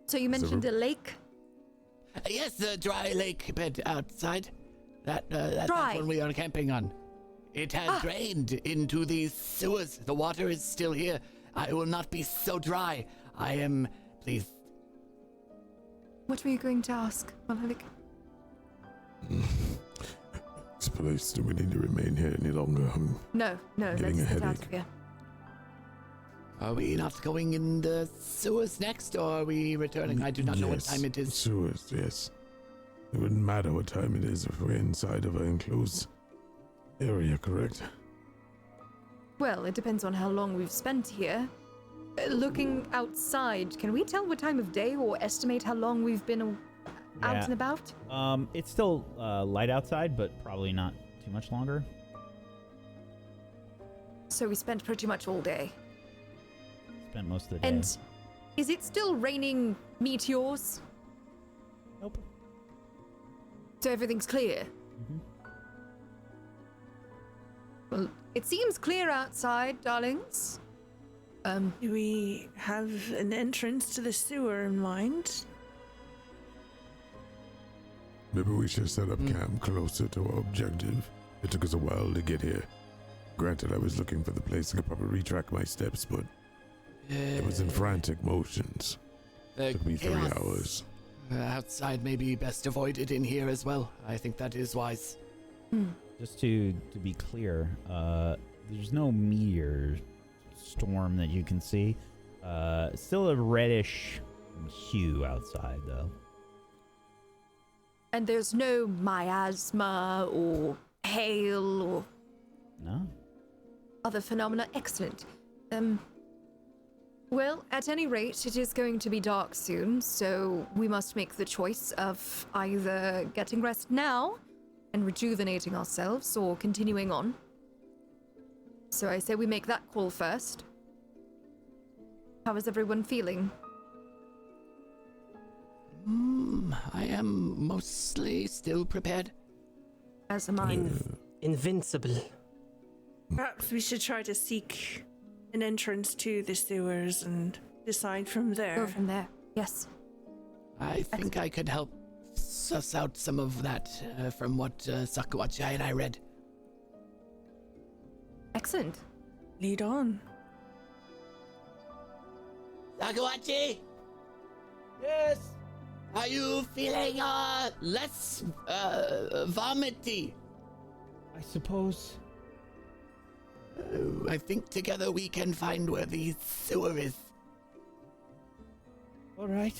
So you mentioned a lake? Yes, the dry lake bed outside. That's Dry. one we are camping on. It has drained into these sewers. The water is still here. I will not be so dry. I am pleased. What were you going to ask, Malalik? This place, do we need to remain here any longer? No, Getting let's a get out headache. of here. Are we not going in the sewers next, or are we returning? I do not know what Yes, time it is. Sewers, yes. It wouldn't matter what time it is if we're inside of an enclosed area, correct? Well, it depends on how long we've spent here. Looking outside, can we tell what time of day or estimate how long we've been out Yeah. and about? It's still light outside, but probably not too much longer. So we spent pretty much all day. Spent most of the day. And is it still raining meteors? Nope. So everything's clear? Well, it seems clear outside, darlings. Do we have an entrance to the sewer in mind? Maybe we should set up camp closer to our objective. It took us a while to get here. Granted, I was looking for the place I could probably retrack my steps, but it was in frantic motions. The Took me 3 chaos, hours. Outside may be best avoided in here as well. I think that is wise. Just to be clear, there's no meteor storm that you can see. Still a reddish hue outside, though. And there's no miasma or hail or No? other phenomena. Excellent. Well, at any rate, it is going to be dark soon, so we must make the choice of either getting rest now and rejuvenating ourselves or continuing on. So I say we make that call first. How is everyone feeling? I am mostly still prepared. As am I. Invincible. Perhaps we should try to seek an entrance to the sewers and decide from there. Go from there. Yes. I think I could help suss out some of that from what Sakawachi and I read. Excellent. Lead on. Sakawachi! Yes! Are you feeling less vomity? I suppose. I think together we can find where the sewer is. All right.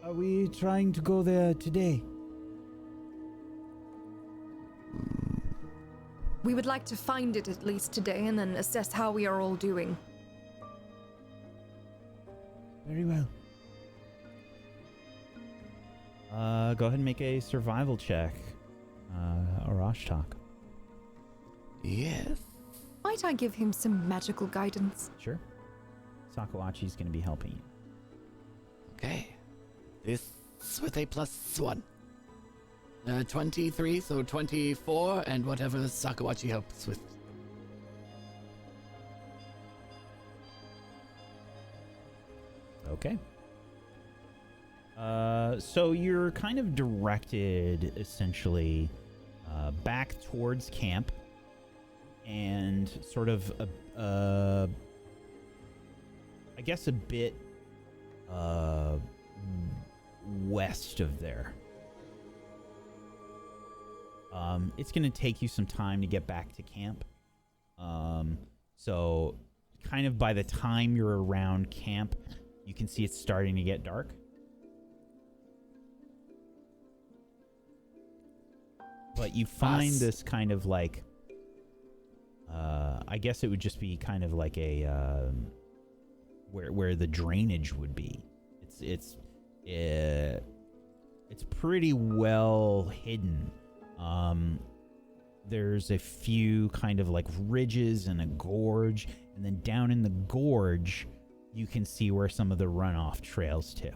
Are we trying to go there today? We would like to find it at least today and then assess how we are all doing. Very well. Go ahead and make a survival check. Arashtak. Yes. Might I give him some magical guidance? Sure. Sakawachi's going to be helping you. Okay. This with a +1. 23, so 24, and whatever Sakawachi helps with. Okay. So you're kind of directed, essentially, back towards camp, and sort of, I guess a bit, west of there. It's going to take you some time to get back to camp. So kind of by the time you're around camp, you can see it's starting to get dark. But you find this kind of like, I guess it would just be kind of like a, where the drainage would be. It's pretty well hidden. There's a few kind of like ridges and a gorge, and then down in the gorge, you can see where some of the runoff trails to.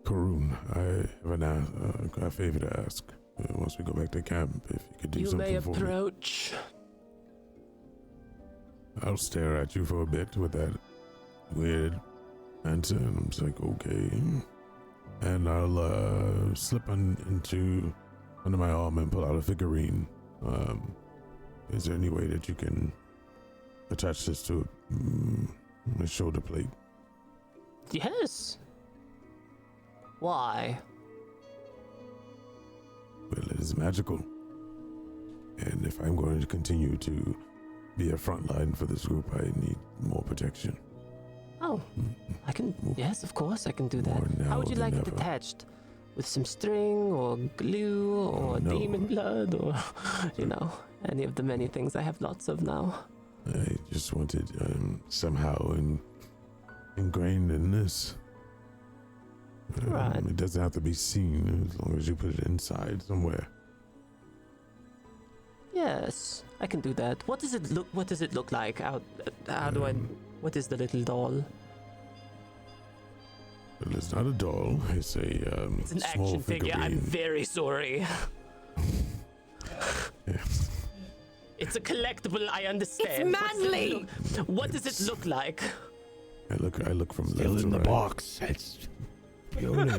Karun, I have a favor to ask. Once we go back to camp, if you could do You something may for me. approach. I'll stare at you for a bit with that weird answer, and I'm just like, okay. And I'll slip into under my arm and pull out a figurine. Is there any way that you can attach this to a shoulder plate? Yes. Why? Well, it is magical. And if I'm going to continue to be a front line for this group, I need more protection. Oh, I can. Yes, of course, I can do that. More now How would you than like it ever. attached? With some string, or glue, or no. demon blood, or any of the many things I have lots of now. I just wanted somehow ingrained in this. Right. It doesn't have to be seen as long as you put it inside somewhere. Yes, I can do that. What does it look? What does it look like? How do I? What is the little doll? Well, it's not a doll. It's a It's an small action figure. I'm figurine. very sorry. Yes. It's a collectible, I understand. It's manly. What does it look like? I look from Still left to in the right. box. It's purely.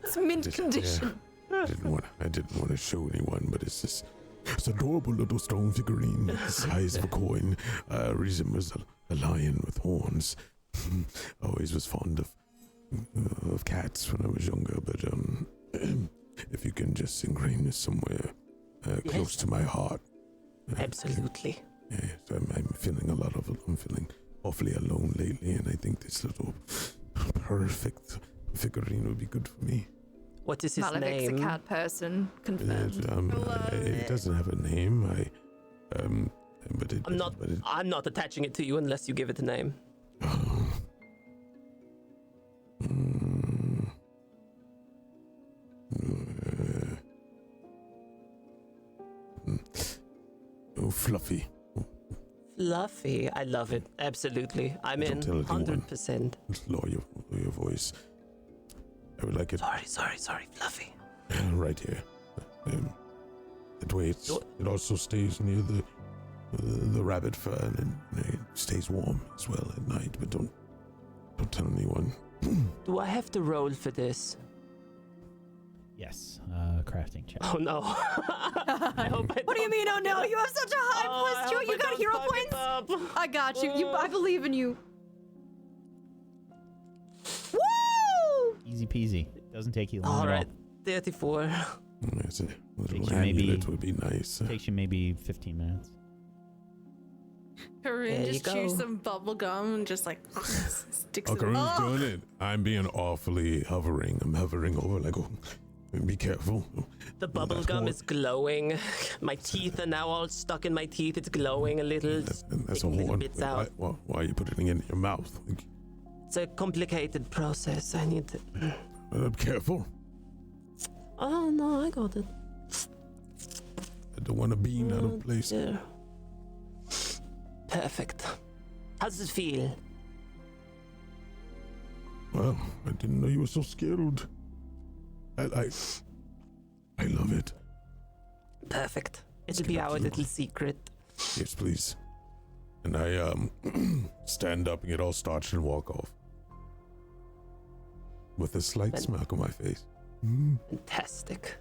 It's mint condition. I didn't want to show anyone, but it's this adorable little stone figurine the size of a coin. Resembles a lion with horns. Always was fond of cats when I was younger, but if you can just engrave this somewhere close to my heart. Absolutely. Yes, I'm feeling I'm feeling awfully alone lately, and I think this little perfect figurine would be good for me. What is his Malavic's name? a cat person. Confirmed. It doesn't have a name. I'm not attaching it to you unless you give it a name. Fluffy. Fluffy. I love it. Absolutely. I'm in. Don't tell anyone. 100%. Lower your voice. I would like it Sorry, Fluffy. right here. That way it also stays near the rabbit fur, and it stays warm as well at night. But don't tell anyone. Do I have to roll for this? Yes. Crafting check. Oh no. I hope I What do you mean? Oh no! You have such a high plus 2. You got hero points. I got you. I believe in you. Woo! Easy peasy. Doesn't take you long All at right. 34. Yes, a little Takes you amulet would be nice. all. Takes you maybe 15 minutes. Corinne There you just chews go. some bubble gum and just like sticks Oh, it. Kareem's doing it. I'm being awfully hovering. I'm hovering over like, oh, be careful. The bubble That's gum more- is glowing. My teeth are now all stuck in my teeth. It's glowing a little. That's a Taking little horn. bits out. Why are you putting it in your mouth? It's a complicated process. I need to. Careful. Oh no, I got it. I don't want to bean out of place. There. Perfect. How does it feel? Well, I didn't know you were so skilled. I love it. Perfect. It'll be our little secret. Yes, please. And I stand up and get all starched and walk off. With a slight Then- smirk on my face. Fantastic.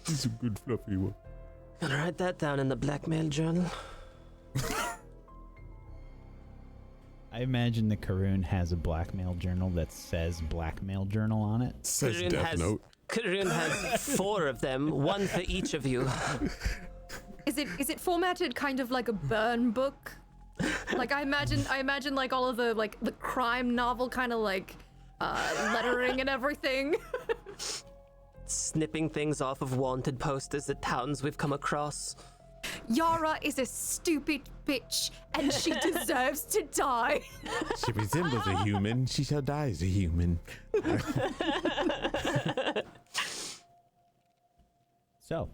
He's a good fluffy one. Gonna write that down in the blackmail journal. I imagine the Karoon has a blackmail journal that says blackmail journal on it. Says Karoon Death has- Note. Karoon has 4 of them, one for each of you. Is it formatted kind of like a burn book? Like I imagine like all of the crime novel kind of like lettering and everything. Snipping things off of wanted posters at towns we've come across. Yara is a stupid bitch and she deserves to die. She resembles a human. She shall die as a human. So,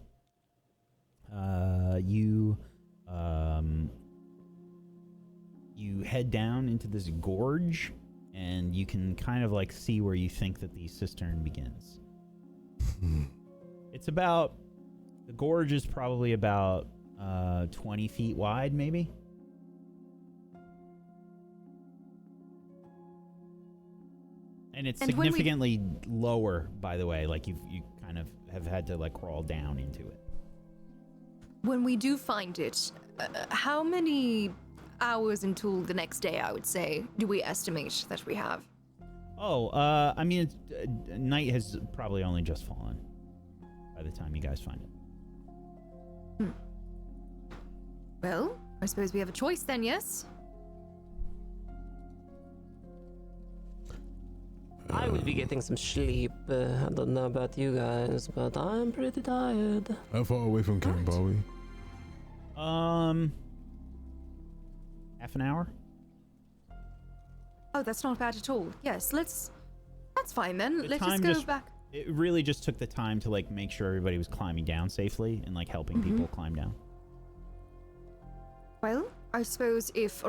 you head down into this gorge, and you can kind of like see where you think that the cistern begins. It's about, the gorge is probably about 20 feet wide, maybe. And it's And when we- significantly lower, by the way. Like you kind of have had to like crawl down into it. When we do find it, how many hours until the next day, I would say, do we estimate that we have? Oh, I mean, night has probably only just fallen by the time you guys find it. Well, I suppose we have a choice then, yes? I will be getting some sleep. I don't know about you guys, but I'm pretty tired. How far away from camp are we? Half an hour? Oh, that's not bad at all. Yes, that's fine then. The Let's just time go just- back. It really just took the time to like make sure everybody was climbing down safely and like helping people climb down. Well, I suppose if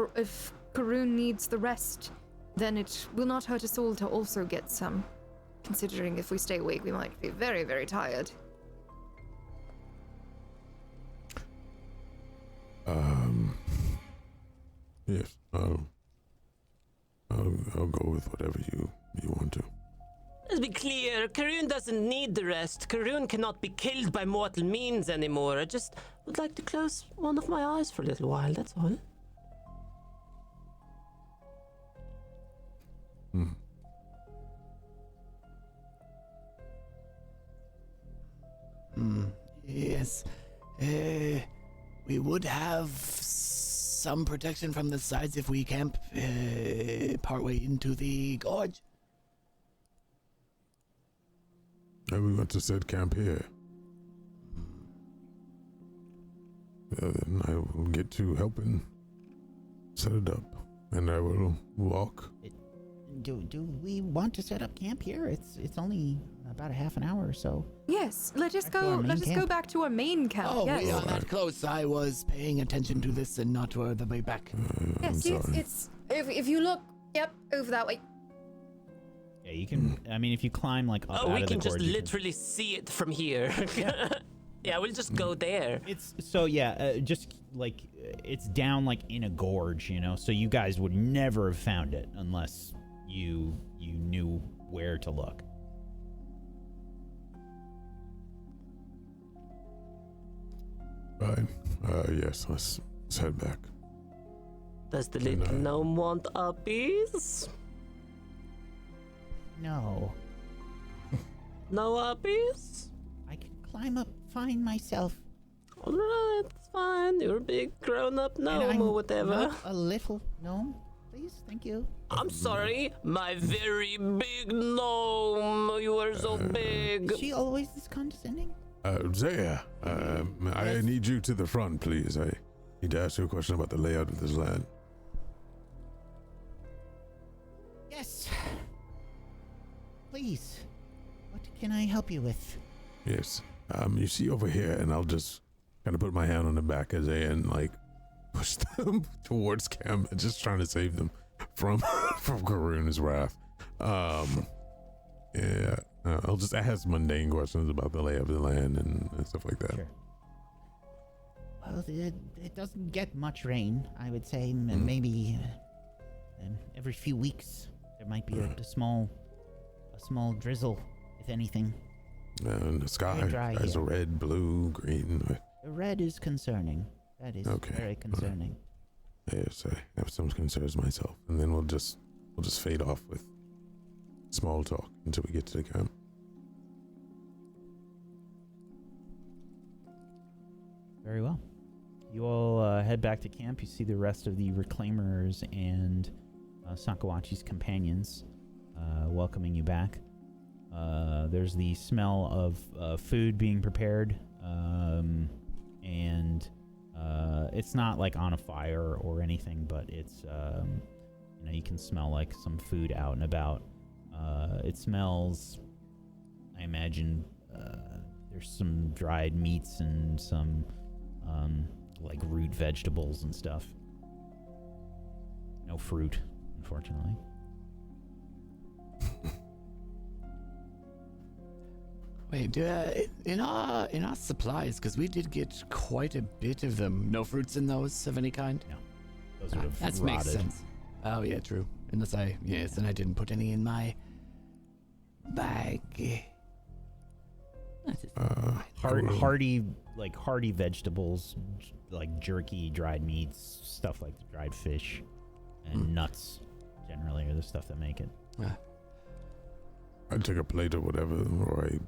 Karoon needs the rest, then it will not hurt us all to also get some. Considering if we stay awake, we might be very, very tired. Yes. I'll go with whatever you want to. Let's be clear, Karun doesn't need the rest. Karun cannot be killed by mortal means anymore. I just would like to close one of my eyes for a little while, that's all. Yes. We would have some protection from the sides if we camp partway into the gorge. We want to set camp here. Then I will get to helping set it up, and I will walk. Do we want to set up camp here? It's only about a half an hour or so. Yes, let us Back to our go. main Let us go camp. back to our main camp. Oh, yes. we are that close. I was paying attention to this and not to the way back. I'm Yes, sorry. it's if you look, yep, over that way. Yeah, you can. I mean, if you climb like up Oh, out we of the can just gorge, you literally see it from here. Yeah, we'll just go there. It's so yeah, just like it's down like in a gorge, you know. So you guys would never have found it unless you knew where to look. Fine. Yes, let's head back. Does the little gnome want a piece? No, No uppies? I can climb up fine myself. Alright, it's fine. You're a big grown-up And gnome I'm or whatever. not a little gnome. Please, thank you. I'm sorry, my very big gnome. You are so big. Is she always this condescending? Zaya, I Yes? need you to the front, please. I need to ask you a question about the layout of this land. Yes. Please. What can I help you with? Yes. You see over here, and I'll just kind of put my hand on the back of Zaya and like push them towards Cam, just trying to save them from Karun's wrath. Yeah. I'll just ask mundane questions about the layout of the land and stuff like that. Sure. Well, it doesn't get much rain. I would say maybe every few weeks there might be a small drizzle, if anything. And the sky dry is here. red, blue, green. The red is concerning. That is Okay. very concerning. Yes, I have some concerns myself, and then we'll just fade off with small talk until we get to the camp. Very well. You all head back to camp. You see the rest of the reclaimers and Sakawachi's companions welcoming you back. There's the smell of food being prepared, and it's not like on a fire or anything, but it's you can smell like some food out and about. It smells, I imagine, there's some dried meats and some like root vegetables and stuff. No fruit, unfortunately. Wait, in our supplies, because we did get quite a bit of them. No fruits in those of any kind. No, those would have That rotted. makes sense. Oh yeah, true. Unless and I didn't put any in my bag. That is fine. Hardy vegetables, like jerky, dried meats, stuff like dried fish, and nuts. Generally, are the stuff that make it. I'd take a plate of whatever, or a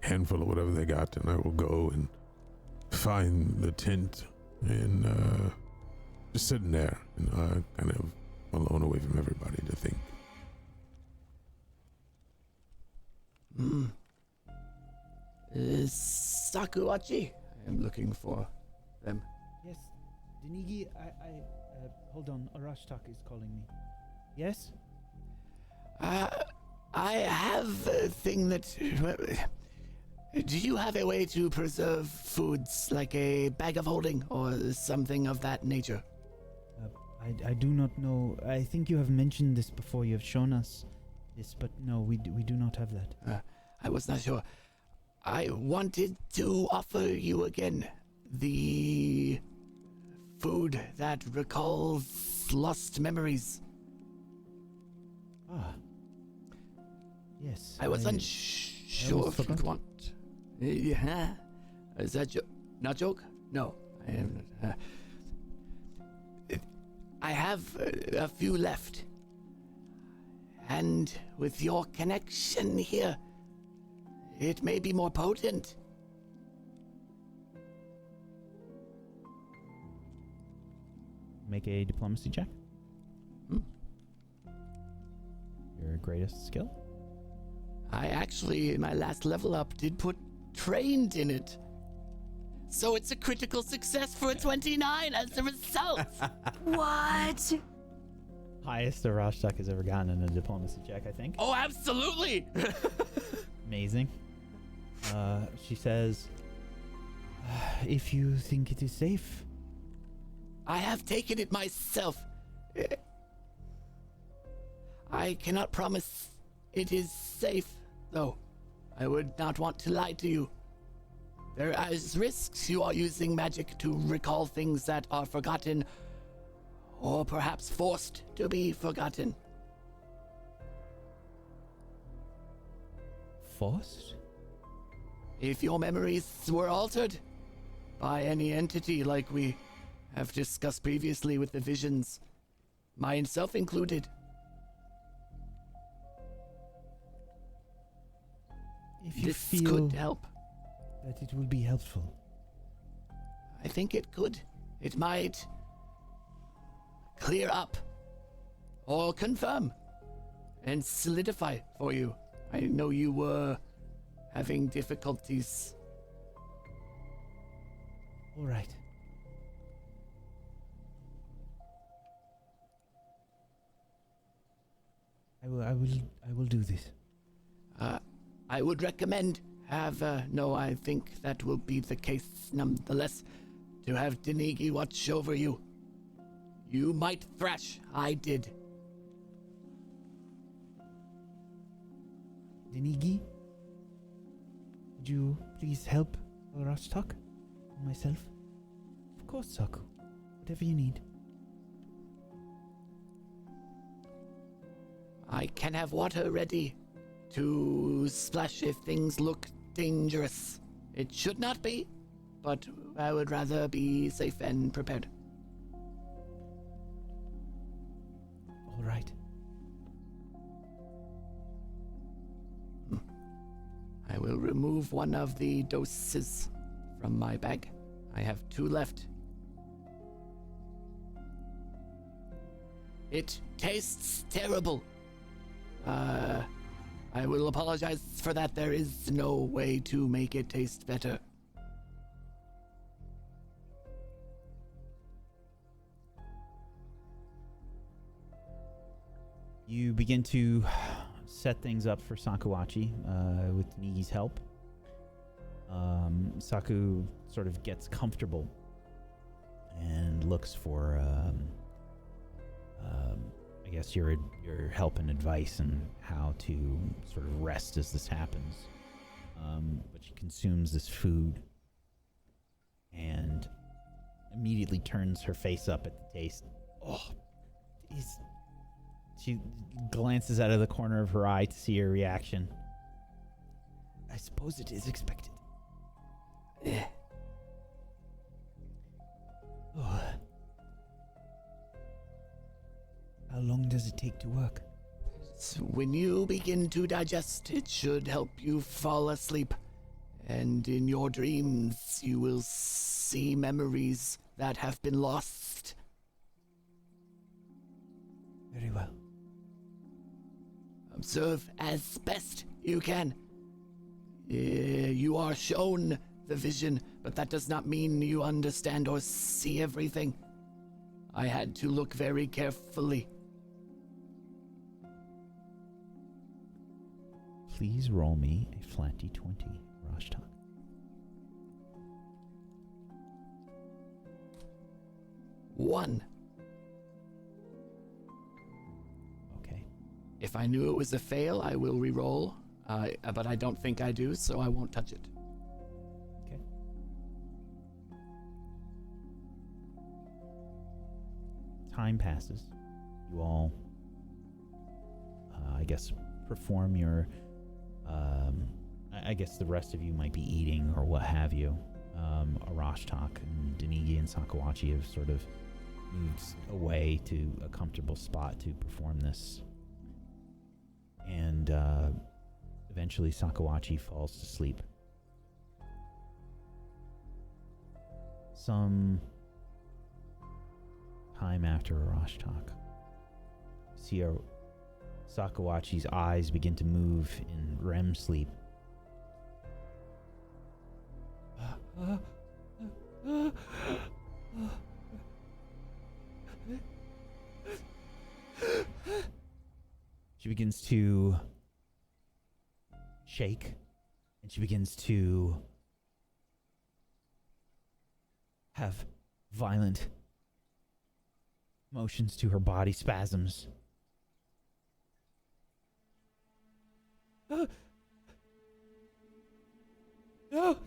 handful of whatever they got, and I will go and find the tent and just sitting there and kind of alone away from everybody to think. Sakuachi. I am looking for them. Yes, Denigi, I hold on. Arashtak is calling me. Yes? I have a thing that. Do you have a way to preserve foods, like a bag of holding or something of that nature? I do not know. I think you have mentioned this before. You have shown us this, but no, we do not have that. I was not sure. I wanted to offer you again the food that recalls lost memories. Ah. Yes. I was unsure if you'd want. Yeah. Is that not joke? No. I am not. I have a few left. And with your connection here, it may be more potent. Make a diplomacy check. Hmm. Your greatest skill? I actually, in my last level up, did put trained in it. So it's a critical success for a 29 as a result. What? Highest a Rashtak has ever gotten in a diplomacy check, I think. Oh, absolutely. Amazing. She says, if you think it is safe. I have taken it myself. I cannot promise it is safe, though. I would not want to lie to you. There is risks you are using magic to recall things that are forgotten, or perhaps forced to be forgotten. Forced? If your memories were altered by any entity like we have discussed previously with the visions, myself included. If you This feel could help. that it will be helpful. I think it could. It might clear up or confirm and solidify for you. I know you were having difficulties. All right. I will do this. I would recommend I think that will be the case nonetheless, to have Denigi watch over you. You might thrash. I did. Denigi? Would you please help Rashtak and myself? Of course, Saku. Whatever you need. I can have water ready to splash if things look dangerous. It should not be, but I would rather be safe and prepared. All right. I will remove one of the doses from my bag. I have 2 left. It tastes terrible. I will apologize for that. There is no way to make it taste better. You begin to set things up for Sakuachi with Nigi's help. Saku sort of gets comfortable and looks for, I guess, your help and advice on how to sort of rest as this happens. But she consumes this food and immediately turns her face up at the taste. Oh, she glances out of the corner of her eye to see her reaction. I suppose it is expected. Oh. How long does it take to work? So when you begin to digest, it should help you fall asleep. And in your dreams, you will see memories that have been lost. Very well. Observe as best you can. You are shown the vision, but that does not mean you understand or see everything. I had to look very carefully. Please roll me a flat d20, Rashtak. One. If I knew it was a fail, I will re-roll. But I don't think I do, so I won't touch it. Okay. Time passes. You all, I guess, perform your. I guess the rest of you might be eating or what have you. Arashtak and Denigi and Sakawachi have sort of moved away to a comfortable spot to perform this. And eventually Sakawachi falls to sleep. Some time after Arashtak, see Sakawachi's eyes begin to move in REM sleep. She begins to shake, and she begins to have violent motions to her body, spasms. No!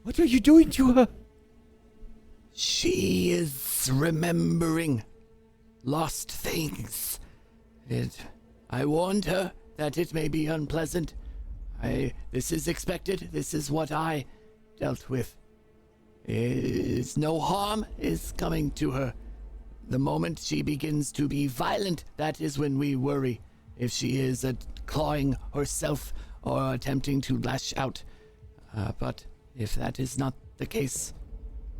What are you doing to her? She is remembering lost things. I warned her that it may be unpleasant. This is expected. This is what I dealt with. No harm is coming to her. The moment she begins to be violent, that is when we worry. If she is clawing herself or attempting to lash out. But if that is not the case,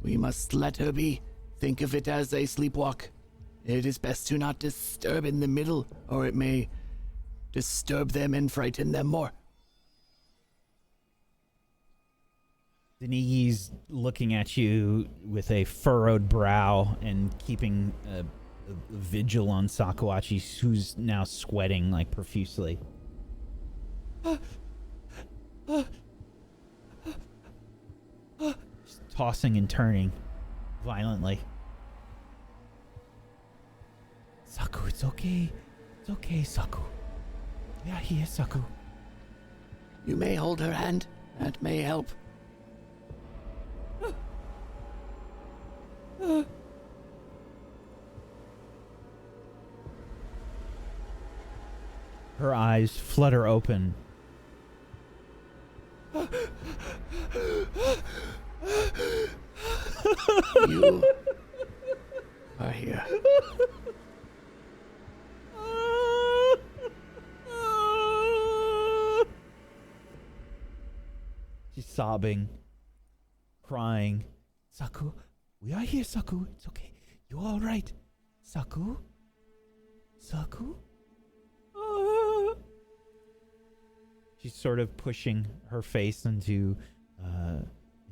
we must let her be. Think of it as a sleepwalk. It is best to not disturb in the middle, or it may disturb them and frighten them more. Denigi's looking at you with a furrowed brow and keeping a vigil on Sakawachi, who's now sweating like profusely. She's tossing and turning violently. Saku, it's okay. It's okay, Saku. We are here, Saku. You may hold her hand. That may help. Her eyes flutter open. You are here. She's sobbing, crying. Saku, we are here, Saku. It's okay. You're all right. Saku? Saku? She's sort of pushing her face into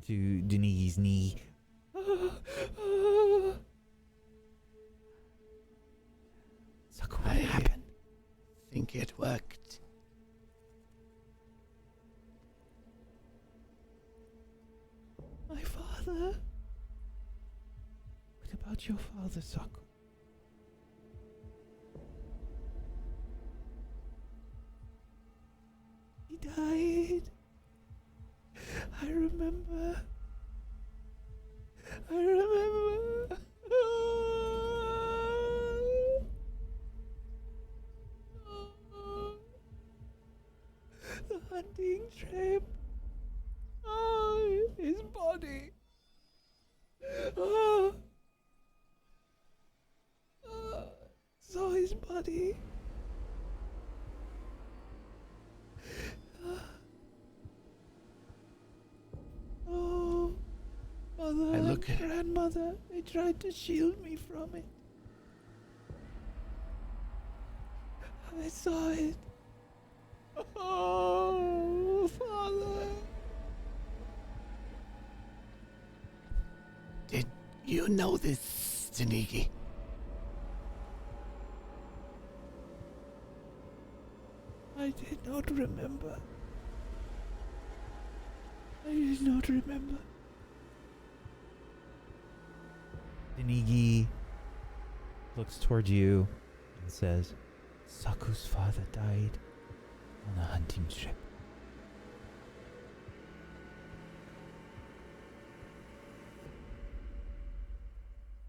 Denigi's knee. Saku, what happened? I think it worked. My father? What about your father, Saku? He died. I remember. The hunting trip. Oh, his body. Saw his body. Oh, mother and grandmother, they tried to shield me from it. I saw it. Oh, Father. Did you know this, Denigi? I did not remember. did not remember. Denigi looks toward you and says, Saku's father died on a hunting trip.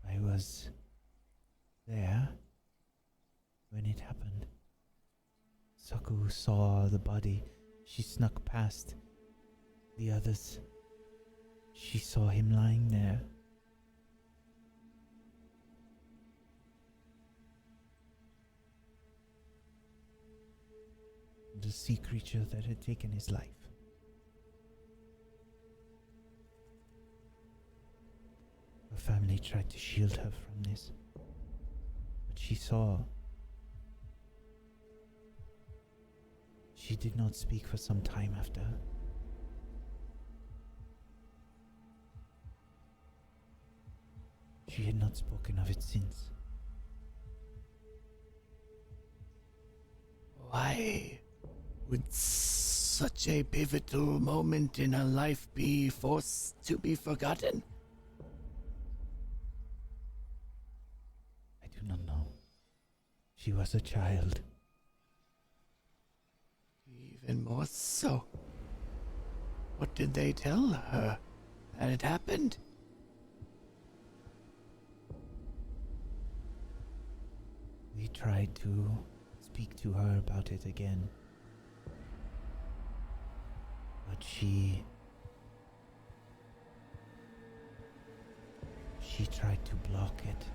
I was there when it happened. Saku saw the body. She snuck past the others. She saw him lying there. The sea creature that had taken his life. Her family tried to shield her from this, but she saw. She did not speak for some time after. She had not spoken of it since. Why would such a pivotal moment in her life be forced to be forgotten? I do not know. She was a child. Even more so. What did they tell her that had happened? We tried to speak to her about it again. But she tried to block it.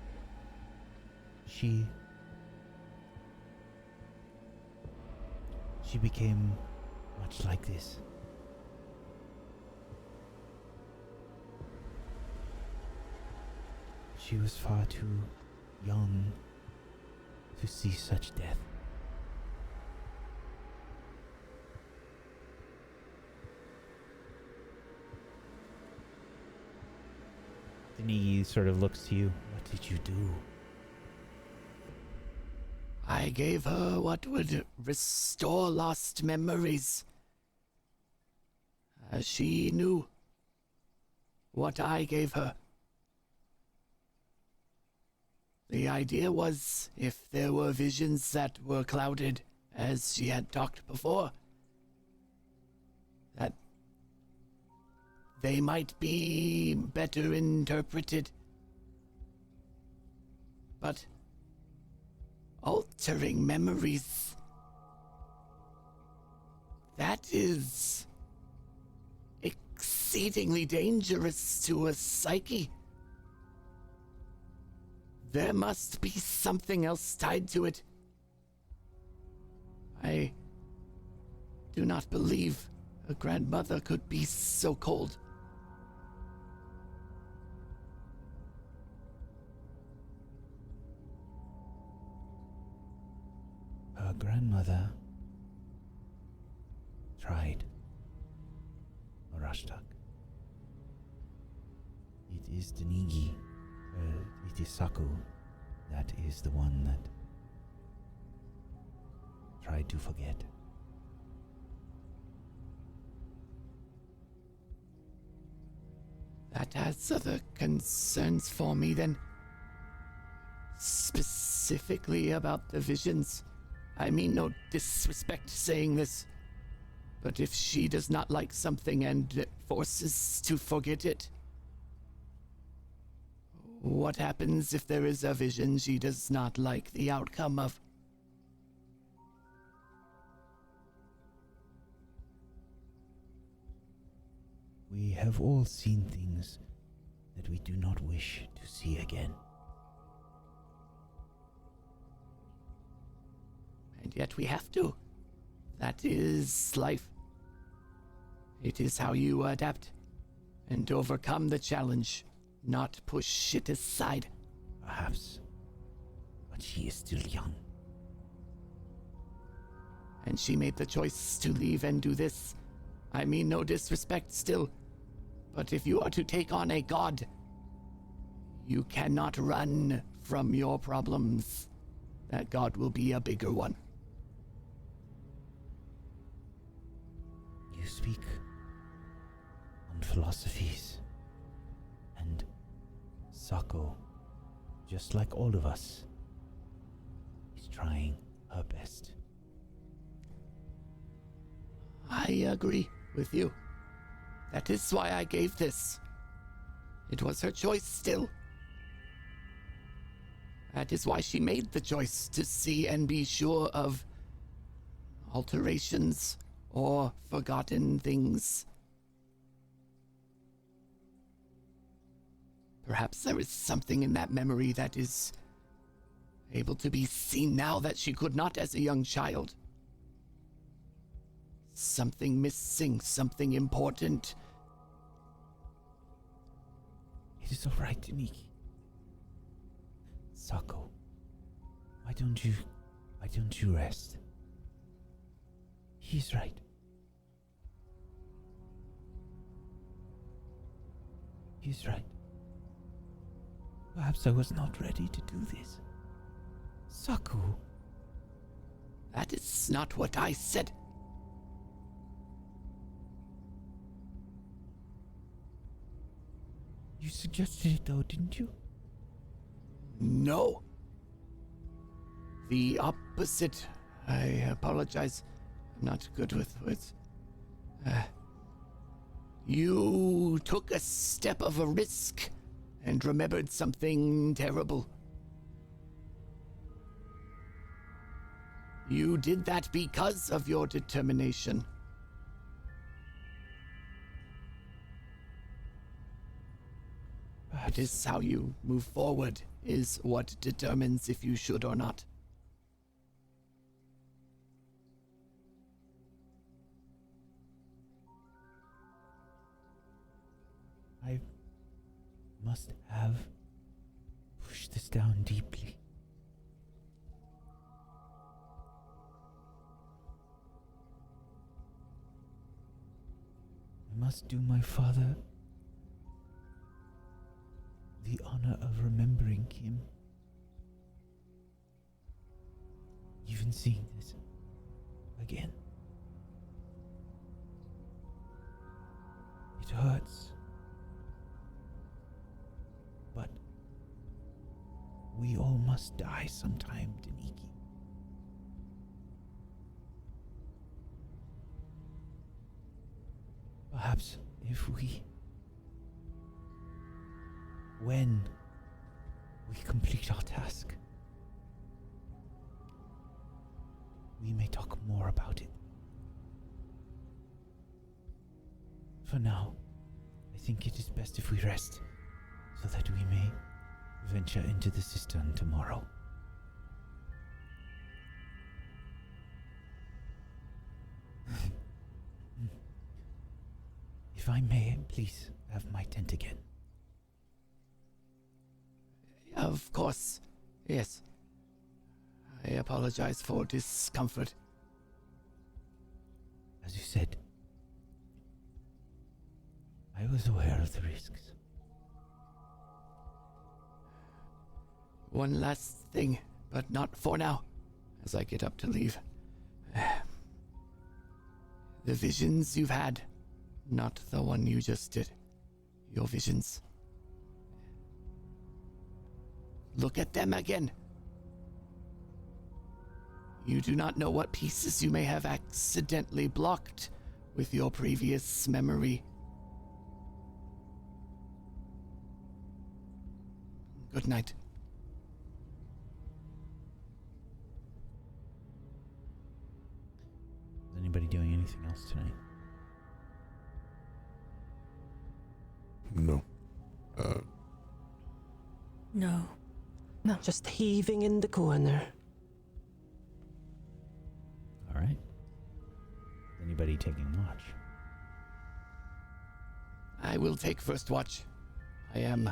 She became much like this. She was far too young to see such death. Denigi sort of looks to you. What did you do? I gave her what would restore lost memories. She knew what I gave her. The idea was, if there were visions that were clouded, as she had talked before, that they might be better interpreted. But altering memories, that is exceedingly dangerous to a psyche. There must be something else tied to it. I do not believe a grandmother could be so cold. Her grandmother tried. Arashtak. It is Denigi. It is Saku. That is the one that tried to forget. That has other concerns for me then. Specifically about the visions. I mean no disrespect saying this, but if she does not like something and forces to forget it, what happens if there is a vision she does not like the outcome of? We have all seen things that we do not wish to see again. And yet we have to. That is life. It is how you adapt and overcome the challenge, not push it aside. Perhaps. But she is still young. And she made the choice to leave and do this. I mean no disrespect still. But if you are to take on a god, you cannot run from your problems. That god will be a bigger one. You speak philosophies. And Sako, just like all of us, is trying her best. I agree with you. That is why I gave this. It was her choice still. That is why she made the choice to see and be sure of alterations or forgotten things. Perhaps there is something in that memory that is able to be seen now that she could not as a young child. Something missing, something important. It is all right, Deniki. Sako, why don't you rest? He's right. He's right. Perhaps I was not ready to do this. Sako. That is not what I said. You suggested it though, didn't you? No. The opposite. I apologize. I'm not good with words. You took a step of a risk and remembered something terrible. You did that because of your determination. It is how you move forward is what determines if you should or not. I must have pushed this down deeply. I must do my father the honor of remembering him. Even seeing this again. It hurts. But we all must die sometime, Deniki. Perhaps if when we complete our task, we may talk more about it. For now, I think it is best if we rest, so that we may venture into the cistern tomorrow. If I may, please have my tent again. Of course. Yes. I apologize for discomfort. As you said, I was aware of the risks. One last thing, but not for now, as I get up to leave. The visions you've had, not the one you just did. Your visions. Look at them again. You do not know what pieces you may have accidentally blocked with your previous memory. Good night. Is anybody doing anything else tonight? No. No. No, just heaving in the corner. All right. Is anybody taking watch? I will take first watch. I am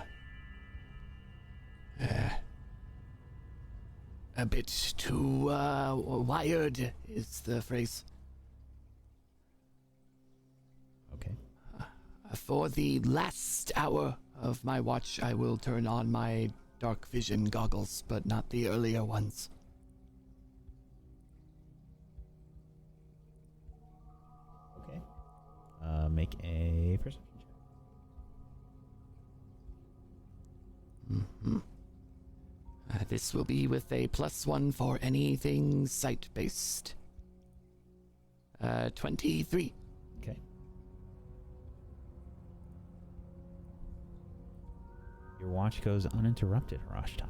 a bit too wired is the phrase. Okay. For the last hour of my watch, I will turn on my dark vision goggles, but not the earlier ones. Okay. Make a perception check. Mm-hmm. This will be with a +1 for anything sight-based. 23. Okay. Your watch goes uninterrupted, Rashtak.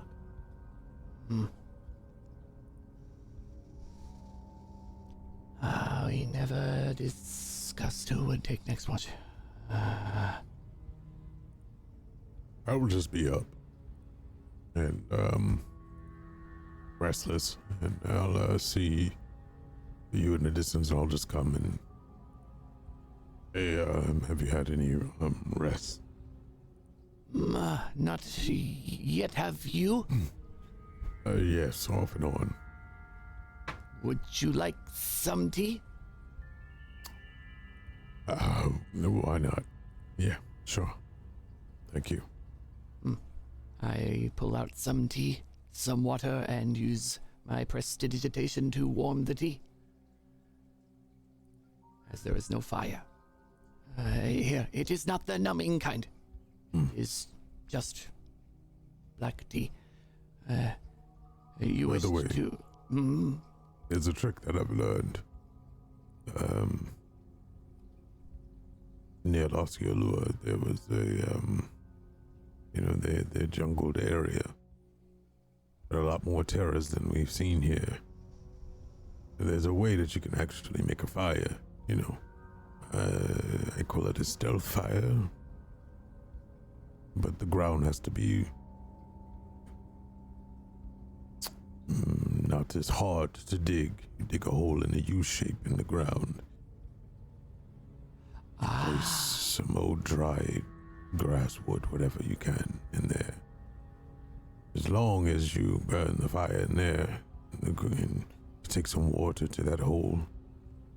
We never discussed who would take next watch. I will just be up and restless, and I'll see you in the distance, and I'll just come and hey, have you had any rest? Not yet. Have you? Yes, off and on. Would you like some tea? No, why not? Yeah, sure. Thank you. I pull out some tea, some water, and use my prestidigitation to warm the tea. As there is no fire. Here, it is not the numbing kind. It is just black tea. You By wish the way, to... It's a trick that I've learned. Near Osceola, there was a, their jungled area. There are a lot more terrors than we've seen here. There's a way that you can actually make a fire, I call it a stealth fire. But the ground has to be not as hard to dig. You dig a hole in a U shape in the ground. Place some old dry grass, wood, whatever you can in there. As long as you burn the fire in there, and take some water to that hole,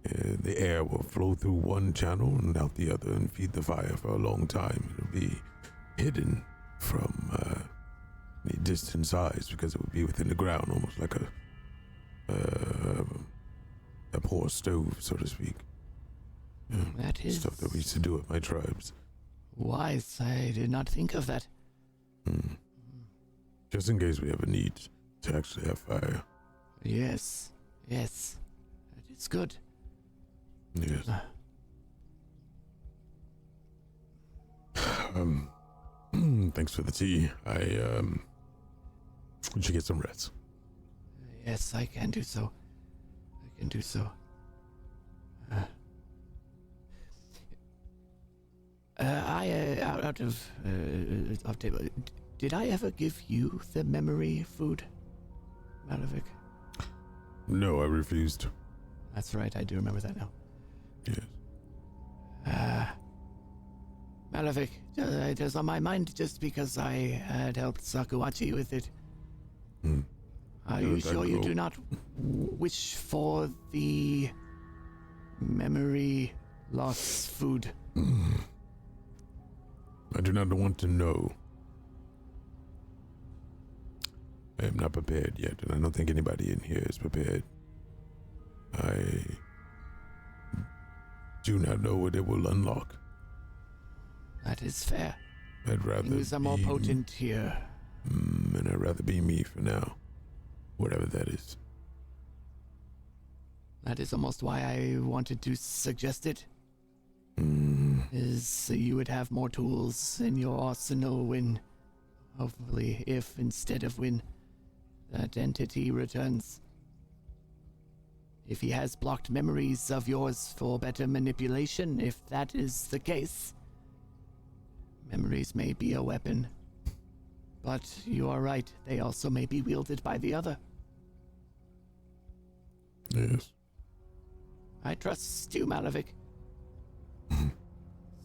the air will flow through one channel and out the other and feed the fire for a long time. It'll be hidden from any distant eyes because it would be within the ground, almost like a poor stove, so to speak. That is stuff that we used to do at my tribes. wise. I did not think of that. Just in case we ever need to actually have fire. Yes. That is good. Yes. Thanks for the tea. We should get some rest. Yes, I can do so. Out of table. Did I ever give you the memory food, Malavik? No, I refused. That's right, I do remember that now. Yes. Malavik, it was on my mind just because I had helped Sakuachi with it. Are you sure you do not wish for the memory loss food? I do not want to know. I am not prepared yet, and I don't think anybody in here is prepared. I do not know what it will unlock. That is fair. I'd rather Things are more potent here. And I'd rather be me for now. Whatever that is. That is almost why I wanted to suggest it. Is so you would have more tools in your arsenal when, hopefully, if instead of when that entity returns. If he has blocked memories of yours for better manipulation, if that is the case, memories may be a weapon. But you are right, they also may be wielded by the other. Yes. I trust you, Malavik.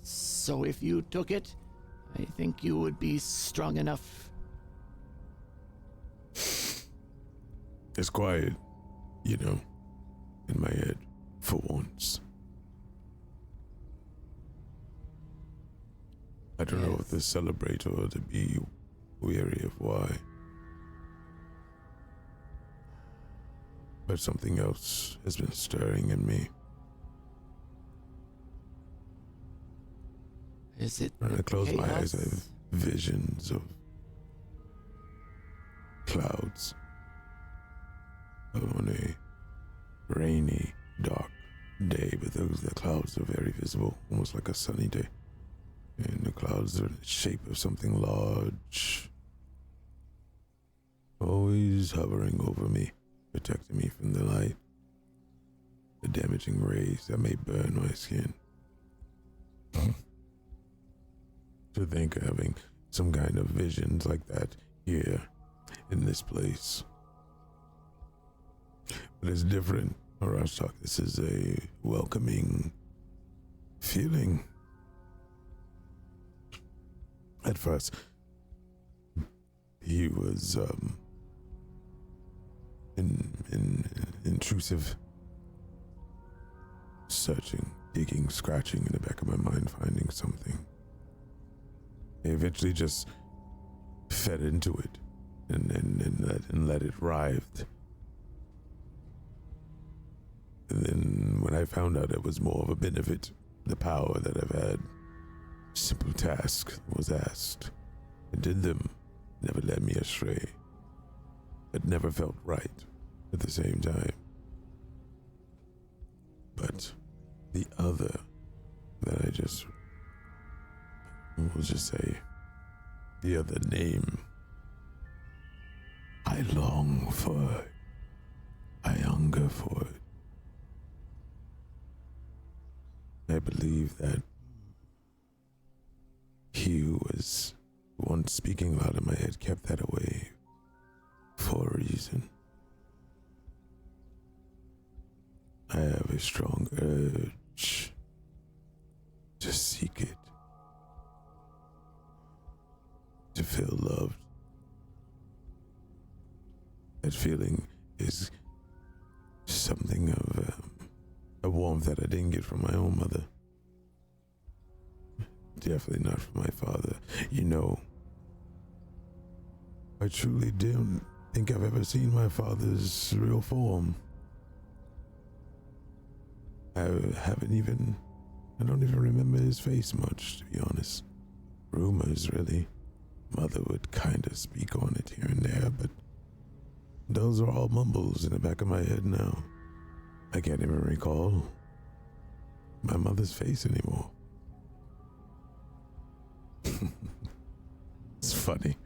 So if you took it, I think you would be strong enough. It's quiet, in my head, for once. I don't know if to celebrate or to be weary of why. But something else has been stirring in me. Is it When I close my eyes, I chaos? have visions of on a rainy, dark day, but the clouds are very visible, almost like a sunny day. And the clouds are in the shape of something large, always hovering over me, protecting me from the light, the damaging rays that may burn my skin. To think of having some kind of visions like that here in this place. But it's different, Arashtak. This is a welcoming feeling. At first, he was intrusive, searching, digging, scratching in the back of my mind, finding something. I eventually just fed into it and let it writhe. And then when I found out it was more of a benefit, the power that I've had, simple task was asked. I did them, never led me astray, but never felt right at the same time. But the other that we'll just say, the other name, I long for it. I hunger for it. I believe that he who was once speaking loud in my head kept that away for a reason. I have a strong urge to seek it, to feel loved. That feeling is something of a warmth that I didn't get from my own mother. Definitely not from my father. You know, I truly don't think I've ever seen my father's real form. I don't even remember his face much, to be honest. Rumors, really. Mother would kind of speak on it here and there, but those are all mumbles in the back of my head now. I can't even recall my mother's face anymore. It's funny.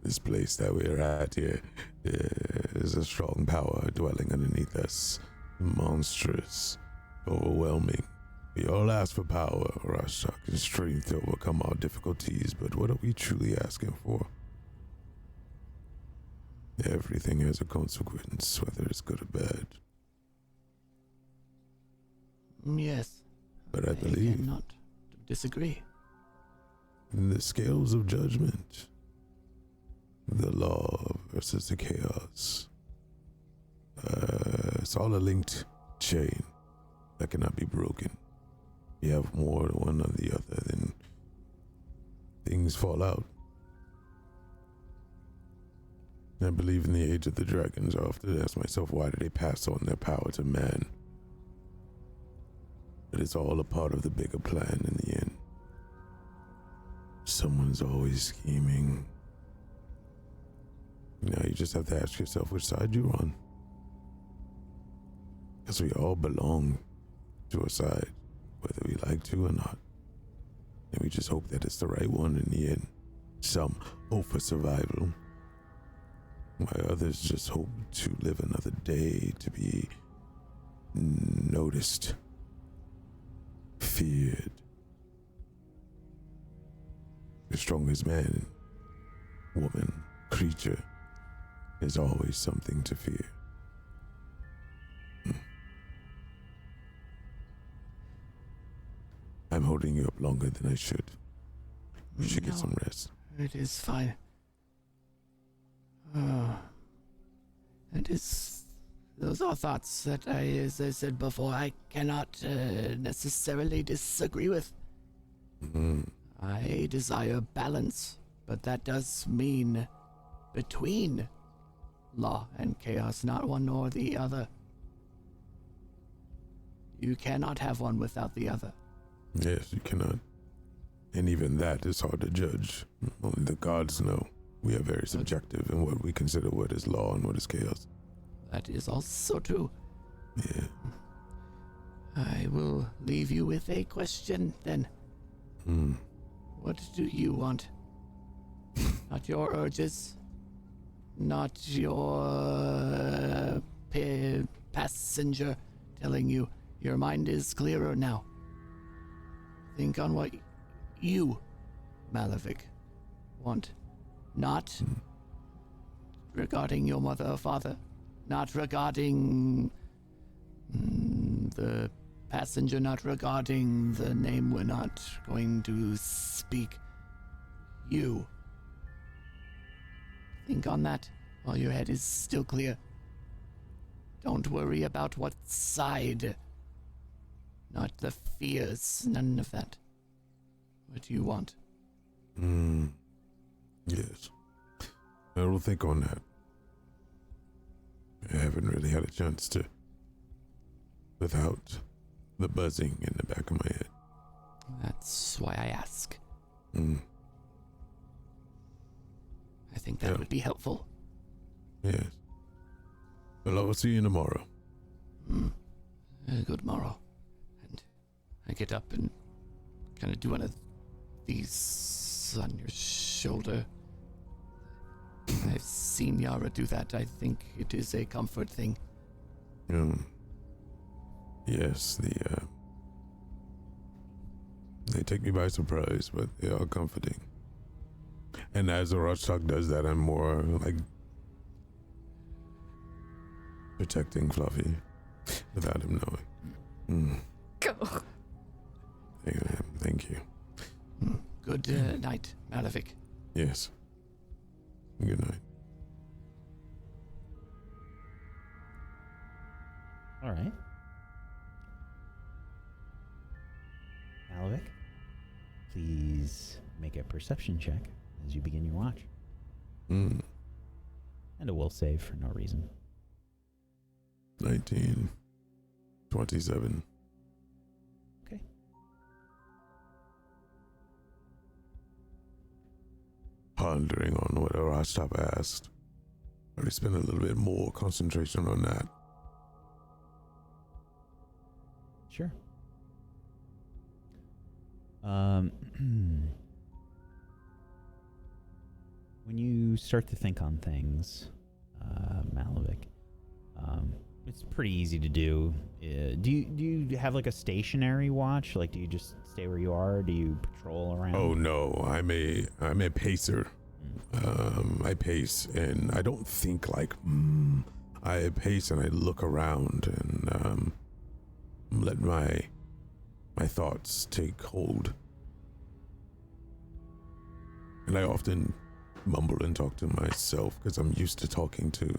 This place that we're at here is a strong power dwelling underneath us. Monstrous, overwhelming. We all ask for power, Rashtak, and strength to overcome our difficulties, but what are we truly asking for? Everything has a consequence, whether it's good or bad. Yes. But I believe cannot disagree. in the scales of judgment, the law versus the chaos. It's all a linked chain that cannot be broken. You have more one or the other, then things fall out. I believe in the age of the dragons. I often ask myself, why do they pass on their power to man? But it's all a part of the bigger plan in the end. Someone's always scheming. Now you just have to ask yourself which side you're on. Because we all belong to a side, whether we like to or not. And we just hope that it's the right one in the end. Some hope for survival, while others just hope to live another day, to be noticed, feared. The strongest man, woman, creature is always something to fear. I'm holding you up longer than I should. You should get some rest. It is fine. Those are thoughts that as I said before, I cannot necessarily disagree with. I desire balance, but that does mean between law and chaos, not one nor the other. You cannot have one without the other. Yes, you cannot. And even that is hard to judge. Only the gods know. We are very subjective in what we consider what is law and what is chaos. That is also true. Yeah. I will leave you with a question then. What do you want? Not your urges. Not your passenger telling you your mind is clearer now. Think on what you, Malefic, want. Not regarding your mother or father. Not regarding the passenger, not regarding the name we're not going to speak. You. Think on that while your head is still clear. Don't worry about what side. Not the fears, none of that. What do you want? Yes. I will think on that. I haven't really had a chance to without the buzzing in the back of my head. That's why I ask. Mm. I think that would be helpful. Yes. Well, I will see you tomorrow. Good morrow. And I get up and kind of do one of these on your shoulder. I've seen Yara do that. I think it is a comfort thing. Yes, they take me by surprise, but they are comforting. And as the Rothschild does that, I'm more like protecting Fluffy without him knowing. Go. Thank you. Good night, Malefic. Yes. Good night. All right. Malevich, please make a perception check as you begin your watch. And a will save for no reason. 19. 27. Okay. Pondering on what Rostov asked. I spend a little bit more concentration on that. Sure. When you start to think on things, Malevich, it's pretty easy to do. Do you have like a stationary watch? Like, do you just stay where you are? Or do you patrol around? Oh no, I'm a pacer. I pace and I don't think like I pace and I look around and let my thoughts take hold. And I often mumble and talk to myself because I'm used to talking to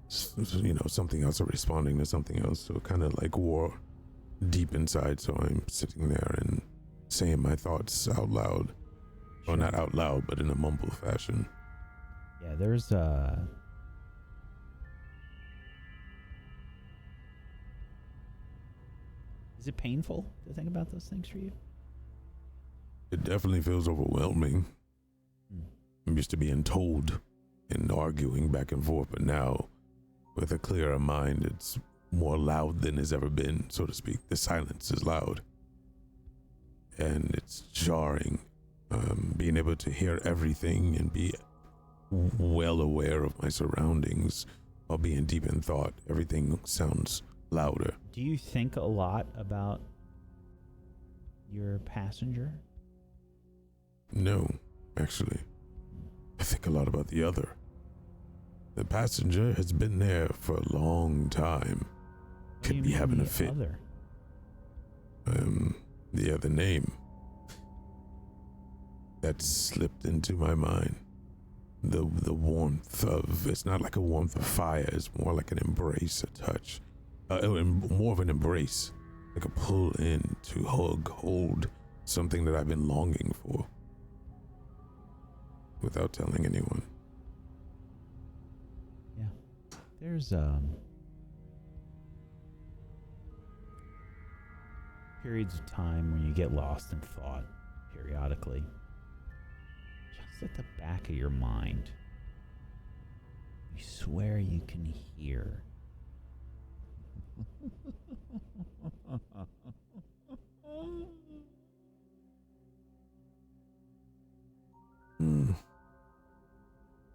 something else or responding to something else, so kind of like war deep inside. So I'm sitting there and saying my thoughts out loud. Well, not out loud, but in a mumble fashion. Yeah, there's Is it painful to think about those things for you? It definitely feels overwhelming. I'm used to being told and arguing back and forth, but now, with a clearer mind, it's more loud than it's ever been, so to speak. The silence is loud. And it's jarring. Being able to hear everything and be well aware of my surroundings while being deep in thought, everything sounds louder. Do you think a lot about your passenger? No, actually. I think a lot about the other. The passenger has been there for a long time. Could be having a fit. Other? The other name that slipped into my mind. The warmth of, it's not like a warmth of fire, it's more like an embrace, a touch. More of an embrace, like a pull in to hug, hold something that I've been longing for without telling anyone. Yeah. There's periods of time when you get lost in thought periodically. Just at the back of your mind, You swear you can hear.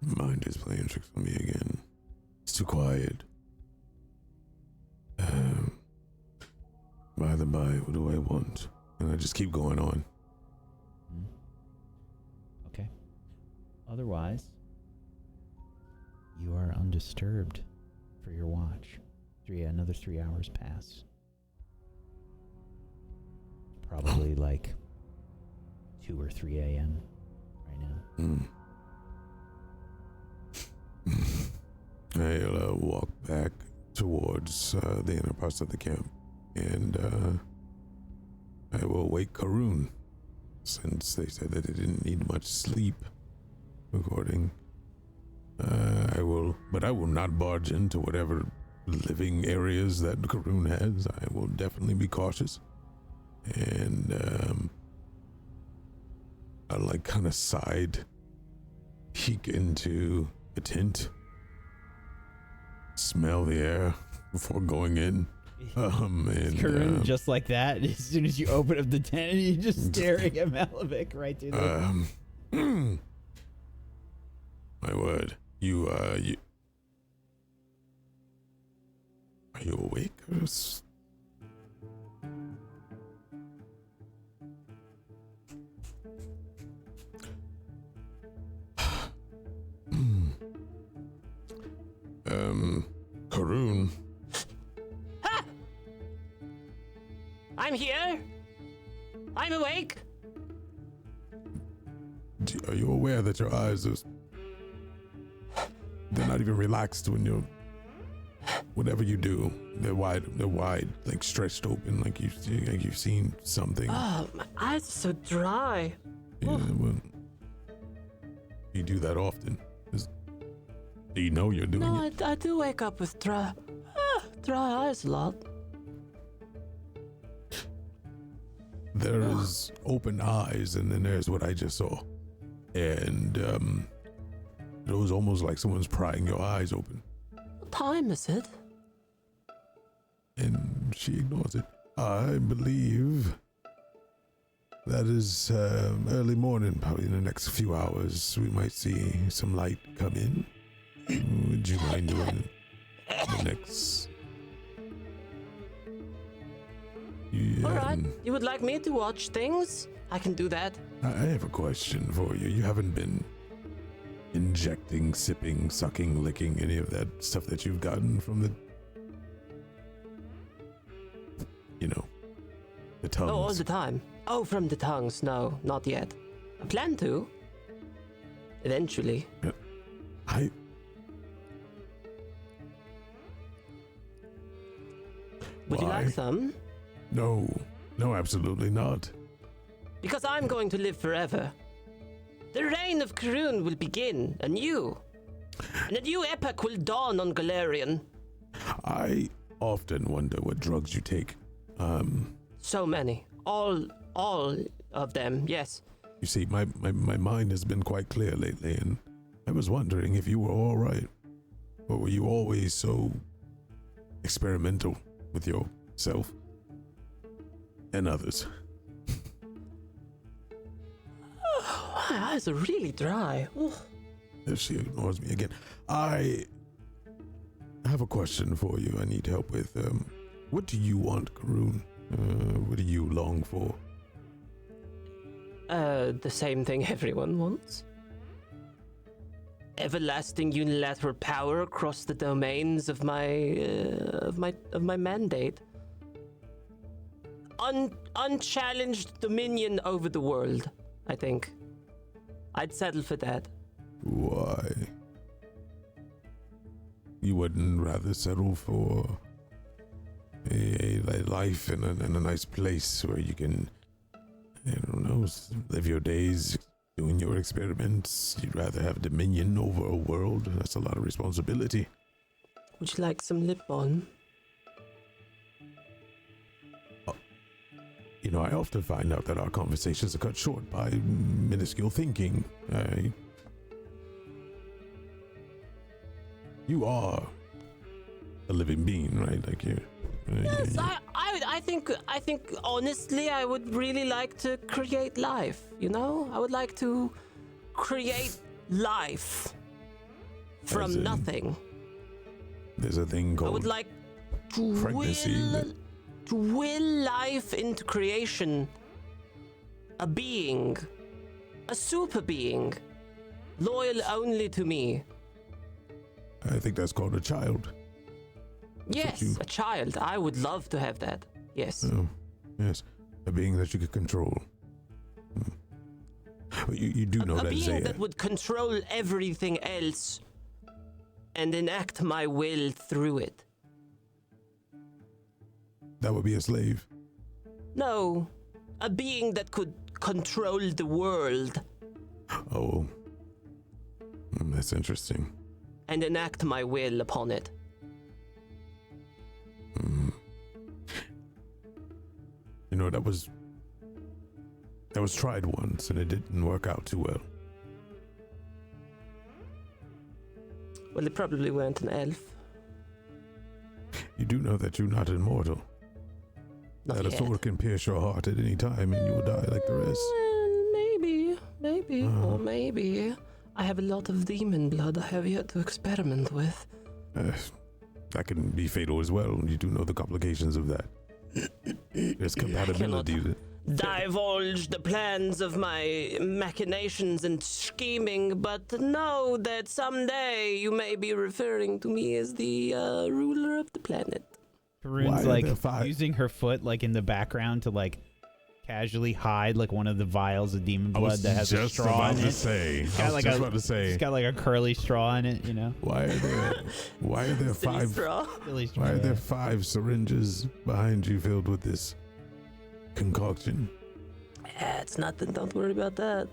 Mind is playing tricks on me again. It's too quiet. By the by, what do I want? And I just keep going on. Okay. Otherwise, you are undisturbed for your watch. Another 3 hours pass. Probably like 2 or 3 a.m. right now. I'll walk back towards the inner parts of the camp, and I will wake Karun, since they said that it didn't need much sleep. According, I will not barge into whatever living areas that Karun has. I will definitely be cautious, and I'll like kind of side peek into a tent, smell the air before going in. And Karun, just like that, as soon as you open up the tent, you're just staring at Malavik right through the... My word, you are you awake? Karun. Ha! I'm here. I'm awake. Are you aware that your eyes are... They're not even relaxed when you're... Whatever you do, they're wide, like stretched open, like you've seen something. Oh, my eyes are so dry. Yeah, well, you do that often. Do you know you're doing it? I do wake up with dry eyes a lot. There's open eyes, and then there's what I just saw. And it was almost like someone's prying your eyes open. What time is it? And she ignores it. I believe that is early morning, probably in the next few hours. We might see some light come in. Would you mind doing the next? All right. You would like me to watch things? I can do that. I have a question for you. You haven't been injecting, sipping, sucking, licking any of that stuff that you've gotten from the, the tongues? Oh, all the time. Oh, from the tongues. No, not yet. I plan to. Eventually. Would you like some? No, absolutely not. Because I'm going to live forever. The reign of Karun will begin anew. And a new epoch will dawn on Galarian. I often wonder what drugs you take. So many. All of them, yes. You see, my mind has been quite clear lately, and I was wondering if you were all right. Or were you always so experimental with yourself and others? My eyes are really dry. Ooh. If she ignores me again. I have a question for you I need help with. What do you want, Karun? What do you long for? The same thing everyone wants. Everlasting unilateral power across the domains of my mandate. Unchallenged dominion over the world, I think. I'd settle for that. Why? You wouldn't rather settle for a life in a nice place where you can, I don't know, live your days doing your experiments? You'd rather have dominion over a world? That's a lot of responsibility. Would you like some lip balm? I often find out that our conversations are cut short by minuscule thinking. You are a living being, right? Like you. Yes, I think honestly, I would really like to create life. You know, I would like to create life from nothing. There's a thing called. I would like to will life into creation. A being, a super being, loyal only to me. I think that's called a child. Yes, a child. I would love to have that. Yes. Oh, yes, a being that you could control. But you do know that a being that would control everything else and enact my will through it. That would be a slave. No, a being that could control the world. Oh, that's interesting. And enact my will upon it. You know, that was tried once and it didn't work out too well. Well, it probably weren't an elf. You do know that you're not immortal. Not that yet. a sword can pierce your heart at any time and you will die like the rest. Maybe, or maybe. I have a lot of demon blood I have yet to experiment with. That can be fatal as well. You do know the complications of that. There's compatibility. Divulge the plans of my machinations and scheming, but know that someday you may be referring to me as the ruler of the planet. Karun's like using her foot like in the background to like casually hide like one of the vials of demon blood that has a straw in it. It's got like a curly straw in it, you know. Why are there five syringes behind you filled with this concoction? It's nothing, don't worry about that.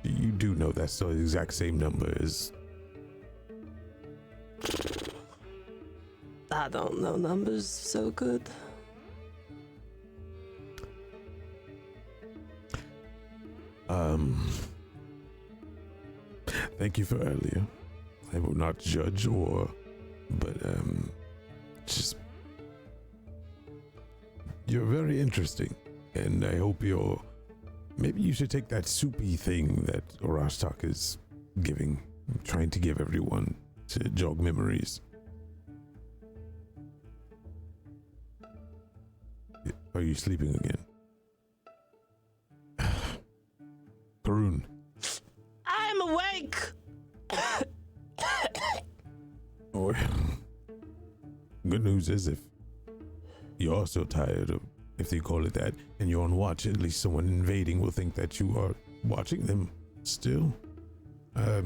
You do know that's the exact same number as... I don't know numbers so good. Thank you for earlier. I will not judge but just... You're very interesting, and I hope maybe you should take that soupy thing that Orastak is trying to give everyone to jog memories. Are you sleeping again? Karun. I'm awake! Oh, good news is if you're so tired of, if they call it that, and you're on watch, at least someone invading will think that you are watching them still. I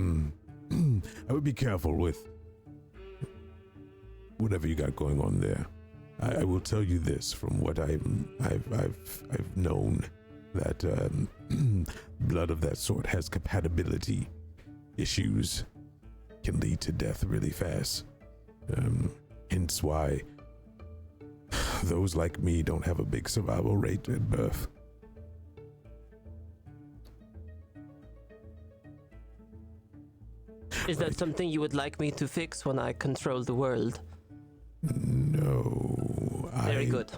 would be careful with whatever you got going on there. I will tell you this from what I've known, that blood of that sort has compatibility issues, can lead to death really fast. Hence why those like me don't have a big survival rate at birth. Is that something you would like me to fix when I control the world? No. Very good.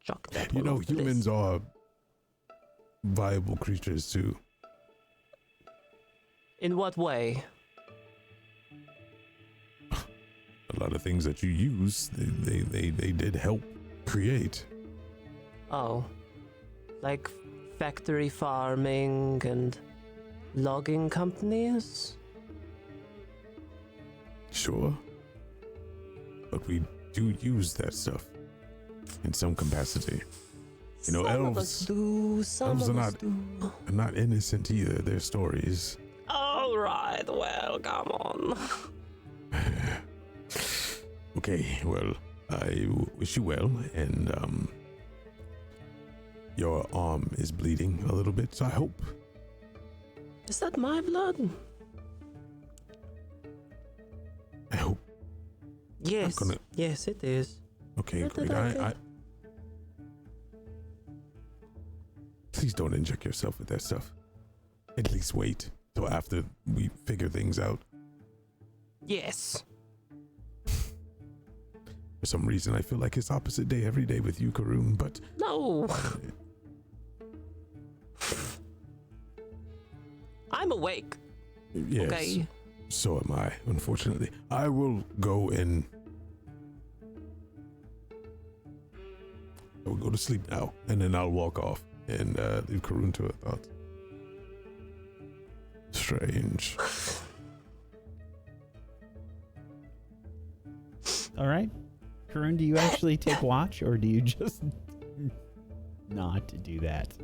Chuck that one off the humans list. are viable creatures too. In what way? A lot of things that you use, they did help create. Oh. Like factory farming and logging companies? Sure. But we do use that stuff in some capacity. You know, Some of us do. elves are not innocent either. Their stories. All right, well, come on. Okay, well, I wish you well, and your arm is bleeding a little bit, so I hope. Is that my blood? I hope. Yes. Yes, it is. Okay, Not great. that I please don't inject yourself with that stuff. At least wait till after we figure things out. Yes. For some reason, I feel like it's opposite day every day with you, Karun, but No. I'm awake. yes, Okay. so am I, unfortunately. I will go and... I will go to sleep now, and then I'll walk off and leave Karun to her thoughts. Strange. All right. Karun, do you actually take watch, or do you just not do that?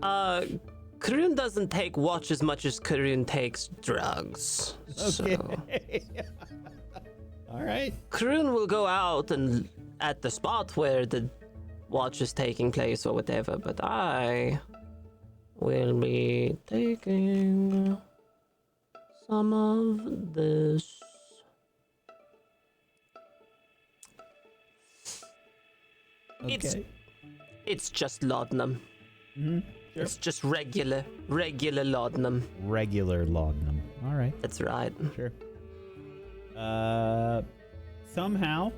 Karun doesn't take watch as much as Karun takes drugs. Okay. So All right. Karun will go out and at the spot where the watch is taking place or whatever, but I will be taking some of this. Okay. It's just laudanum. Mm-hmm. Sure. It's just regular laudanum. Regular laudanum. All right. That's right. Sure. Somehow,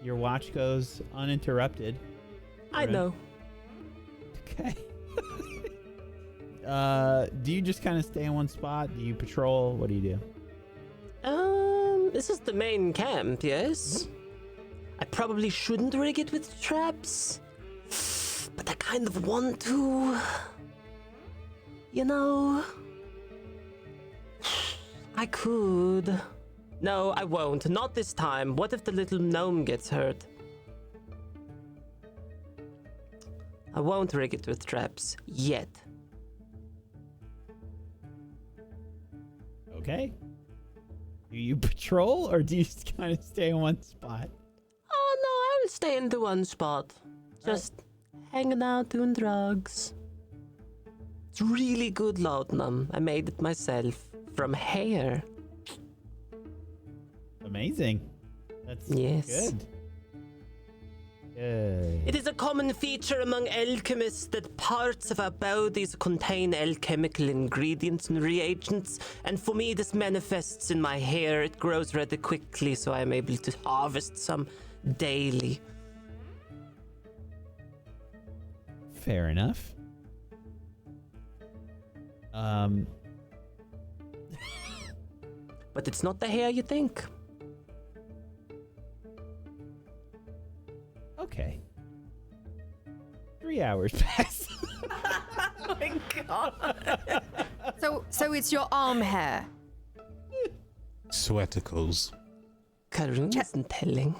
your watch goes uninterrupted. I know. Okay. Do you just kind of stay in one spot? Do you patrol? What do you do? This is the main camp, yes? I probably shouldn't rig it with traps, but I kind of want to. You know? I could. No, I won't. Not this time. What if the little gnome gets hurt? I won't rig it with traps. Yet. Okay. Do you patrol, or do you just kind of stay in one spot? Oh no, I will stay in the one spot. Just hanging out doing drugs. It's really good laudanum. I made it myself from hair. Amazing. That's Yes. good. Good. It is a common feature among alchemists that parts of our bodies contain alchemical ingredients and reagents, and for me this manifests in my hair. It grows rather quickly, so I am able to harvest some daily. Fair enough. But it's not the hair you think. Okay. 3 hours pass. Oh my god. So it's your arm hair. Sweaticles. Karun isn't telling.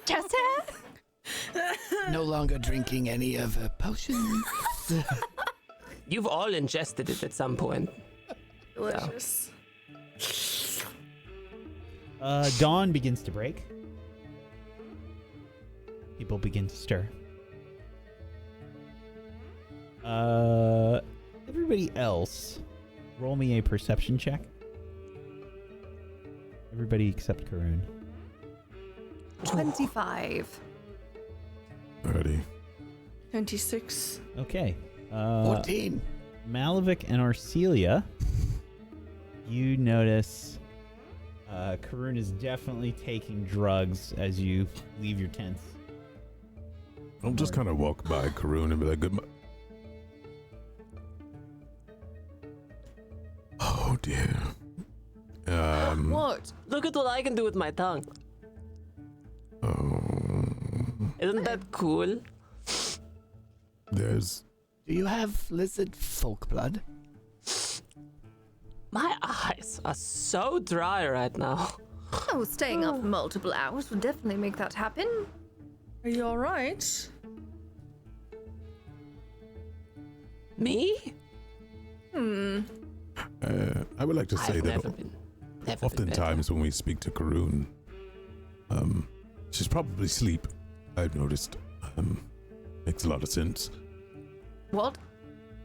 Chest hair? No longer drinking any of her potions. You've all ingested it at some point. Delicious. Dawn begins to break. People begin to stir. Everybody else, roll me a perception check. Everybody except Karun. 25. 30. 26. Okay. 14. Malavik and Arcelia, you notice Karun is definitely taking drugs as you leave your tents. I'll just kind of walk by Karun and be like, "Good." Oh dear. What? Look at what I can do with my tongue. Isn't that cool? There's. Do you have lizard folk blood? My eyes are so dry right now. Oh, staying up for multiple hours would definitely make that happen. Are you alright? Me? I would like to say I've that never been better. oftentimes when we speak to Karun, she's probably asleep. I've noticed. Makes a lot of sense. What?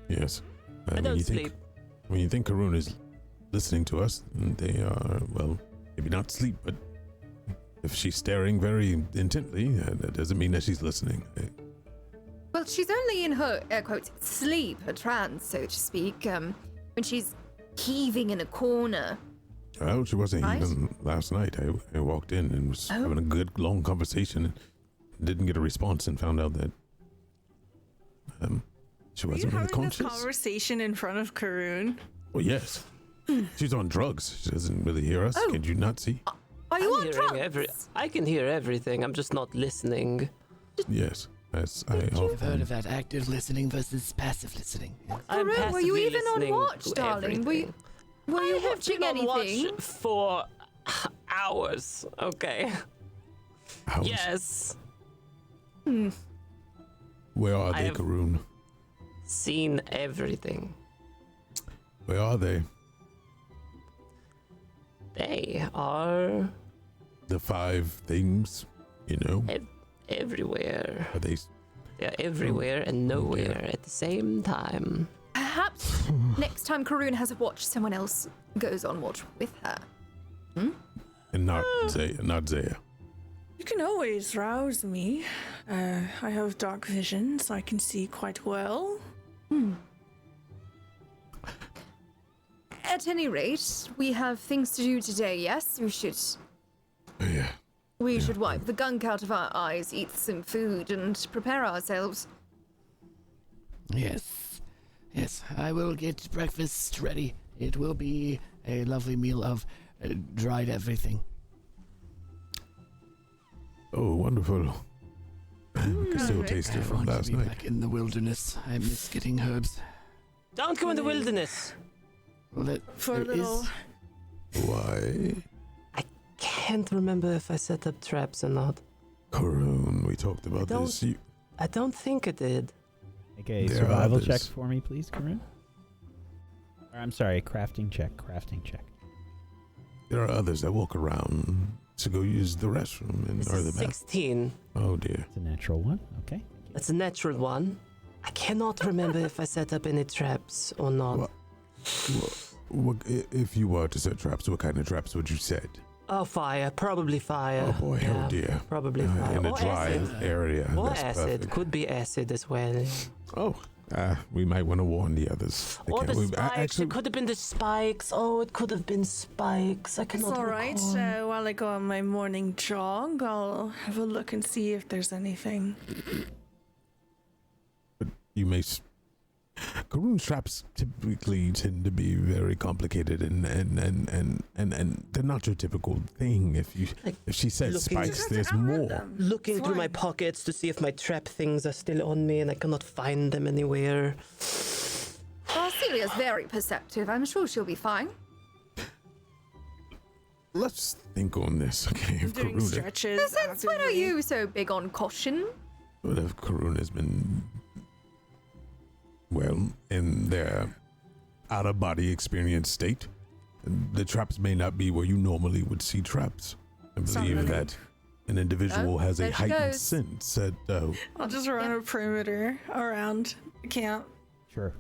Yes. I don't sleep. When you think Karun is listening to us, they are, well, maybe not asleep, but if she's staring very intently, that doesn't mean that she's listening. Well, she's only in her, air quotes, sleep, her trance, so to speak, when she's heaving in a corner. Well, she wasn't Right. even last night. I walked in and was having a good long conversation and didn't get a response and found out that she Are you wasn't really having this conscious. conversation in front of Karun? Well, yes. She's on drugs. She doesn't really hear us. Oh. Can you not see? Are you I'm on hearing drugs? I can hear everything. I'm just not listening. Yes. That's I I've heard often. of that active listening versus passive listening. I'm Karun, were you passively even on listening watch, to darling? Were you everything. I have watching been on anything? watch for hours. Okay. House. Yes. Where are I they, have- Karun? Seen everything. Where are they? They are The 5 things, you know? everywhere. Are they? They're everywhere and nowhere at the same time. Perhaps next time Karun has a watch, someone else goes on watch with her. And not Zaya. You can always rouse me. I have dark vision, so I can see quite well. At any rate, we have things to do today, yes? Yeah. We should wipe the gunk out of our eyes, eat some food, and prepare ourselves. Yes. Yes, I will get breakfast ready. It will be a lovely meal of dried everything. Oh, wonderful. I can still taste I it from want to last be night. back in the wilderness. I miss getting herbs. Don't go in the wilderness. Well, For a there little. is- Why? Can't remember if I set up traps or not. Karun, we talked about don't- this. I don't think I did. Make a There are survival others. check for me, please, Karun. Or, I'm sorry, crafting check. There are others that walk around to go use the restroom and This or the is bathroom. 16. Oh dear. It's a natural one. Okay. That's a natural one. I cannot remember if I set up any traps or not. What, if you were to set traps, what kind of traps would you set? Oh, fire. Probably fire. Oh boy, Yeah, oh dear. Probably fire. In a Or dry acid. area. Or That's acid. perfect. Could be acid as well. Oh, we might want to warn the others. They Or can't- the we- spikes. actually, It could have been the spikes. Oh, it could have been spikes. I It's cannot alright. recall. So while I go on my morning jog, I'll have a look and see if there's anything. you may. Karun's traps typically tend to be very complicated and they're not your typical thing. If she says looking- spikes, there's more. Looking It's through my fine. pockets to see if my trap things are still on me and I cannot find them anywhere. Well, Celia's very perceptive. I'm sure she'll be fine. Let's think on this, okay? If Doing Karun, stretches. Since when are actively. you so big on caution? what if Karun has been, well, in their out-of-body experience state? The traps may not be where you normally would see traps. I believe Somebody- that an individual Oh, has a there she heightened goes. sense that I'll just run a perimeter around the camp. Sure.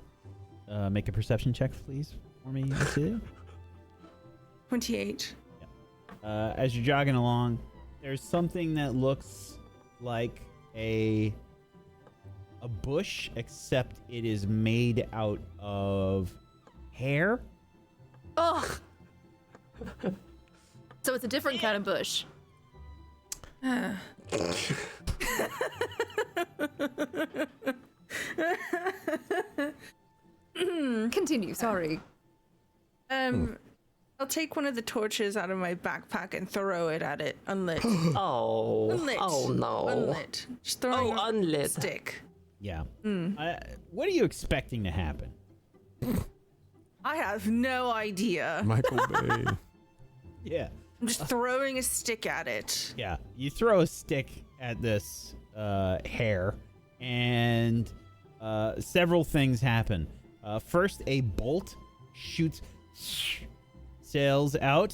Make a perception check, please, for me, Celia. 28. As you're jogging along, there's something that looks like a bush, except it is made out of hair. Ugh. So it's a different kind of bush. Continue, sorry. I'll take one of the torches out of my backpack and throw it at it, unlit. Oh. Unlit. Oh no. Unlit. Just throwing Oh, a unlit. stick. Yeah. What are you expecting to happen? I have no idea. Michael Bay. Yeah. I'm just throwing a stick at it. Yeah. You throw a stick at this hair, and several things happen. First, a bolt shoots, sails out.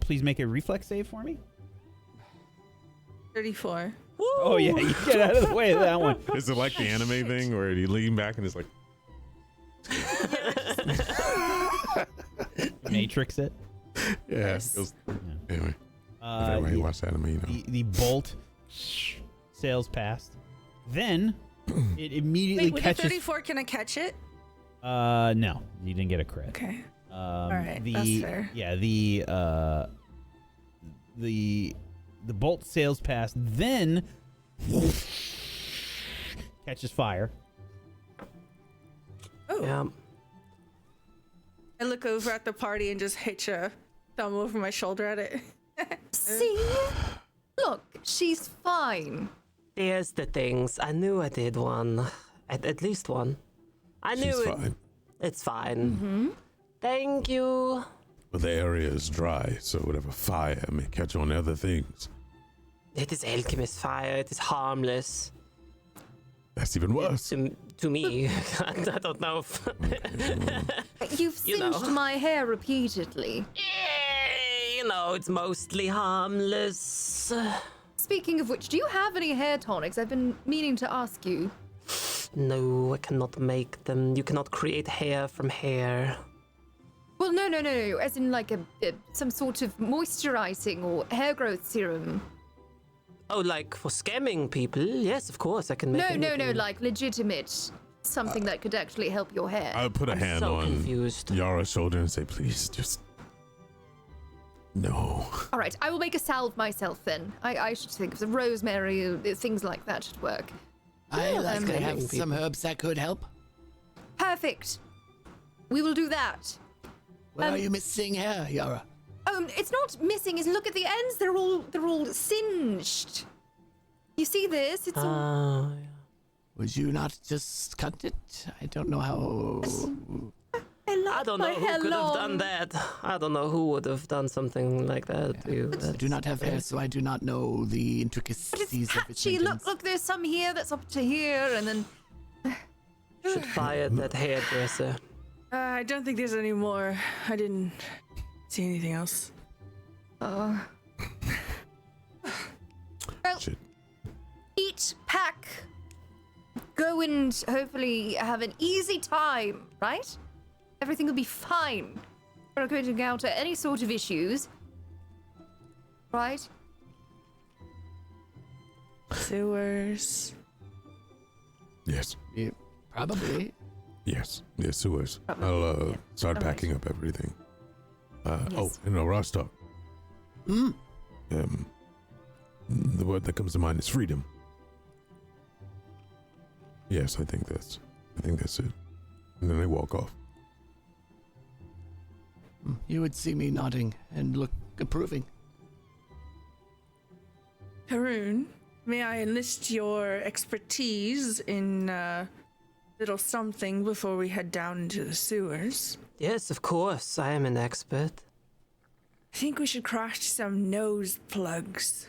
Please make a reflex save for me. 34. Oh yeah, you get out of the way of that one. Is it like the anime thing where you lean back and it's like, Matrix it. Yeah. Yes. it was- anyway, if everybody The, watched anime, you know. the bolt sails past. Then it immediately Wait, with the catches. 34, can I catch it? No, you didn't get a crit. Okay. right, that's fair. Yeah, the bolt sails past, then catches fire. Oh. Yeah. I look over at the party and just hitch a thumb over my shoulder at it. See? Look, she's fine. There's the things. I knew I did one. At least one. I knew She's it. fine. It's fine. Thank you. But the area is dry, so whatever fire may catch on other things. It is alchemist fire. It is harmless. That's even worse. To me. I don't know if... You've You know. singed my hair repeatedly. You know, it's mostly harmless. Speaking of which, do you have any hair tonics? I've been meaning to ask you. No, I cannot make them. You cannot create hair from hair. Well, no. As in like some sort of moisturizing or hair growth serum. Oh, like for scamming people? Yes, of course, I can make No, anything. like legitimate. Something that could actually help your hair. I'll put a I'm hand so on confused. Yara's shoulder and say, please, just... No. All right, I will make a salve myself then. I should think of some rosemary, things like that should work. I like to okay. have some herbs that could help. Perfect. We will do that. Where are you missing hair, Yara? It's not missing. Is look at the ends. They're all singed. You see this? It's all. Would you not just cut it? I don't know how. I love I don't my know who hair could have long. done that. I don't know who would have done something like that to you. I do not have hair, so I do not know the But intricacies it's of its patchy. maintenance. Look. There's some here that's up to here, and then. Should fire that hairdresser. I don't think there's any more. I didn't see anything else. Well, Shit. eat, pack, go and hopefully have an easy time, right? Everything will be fine. We're not going to encounter any sort of issues, right? Sewers. Yes. Yeah, probably. Yes. Yes, sewers. Probably, I'll yeah. start Alright. packing up everything. Yes. Oh, and Rostov. The word that comes to mind is freedom. Yes, I think that's it. And then they walk off. You would see me nodding and look approving. Haroon, may I enlist your expertise in little something before we head down into the sewers? Yes, of course, I am an expert. I think we should craft some nose plugs.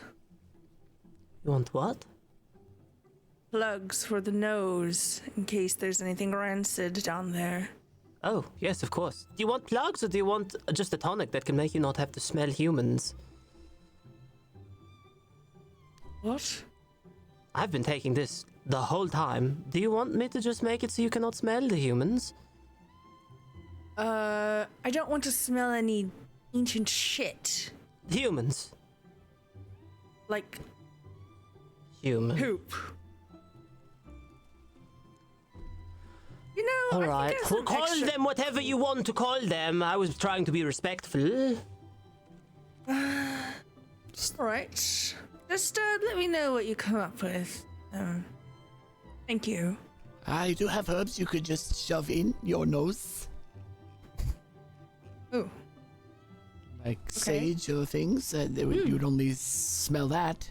You want what? Plugs for the nose, in case there's anything rancid down there. Oh, yes, of course. Do you want plugs or do you want just a tonic that can make you not have to smell humans? What? I've been taking this the whole time. Do you want me to just make it so you cannot smell the humans? I don't want to smell any ancient shit. Humans. Like Human. poop. You know, All I right, think there's well, some call extra- them whatever you want to call them. I was trying to be respectful. Alright. Just let me know what you come up with. Thank you. I do have herbs you could just shove in your nose, Oh. like Okay. sage or things. You'd only smell that.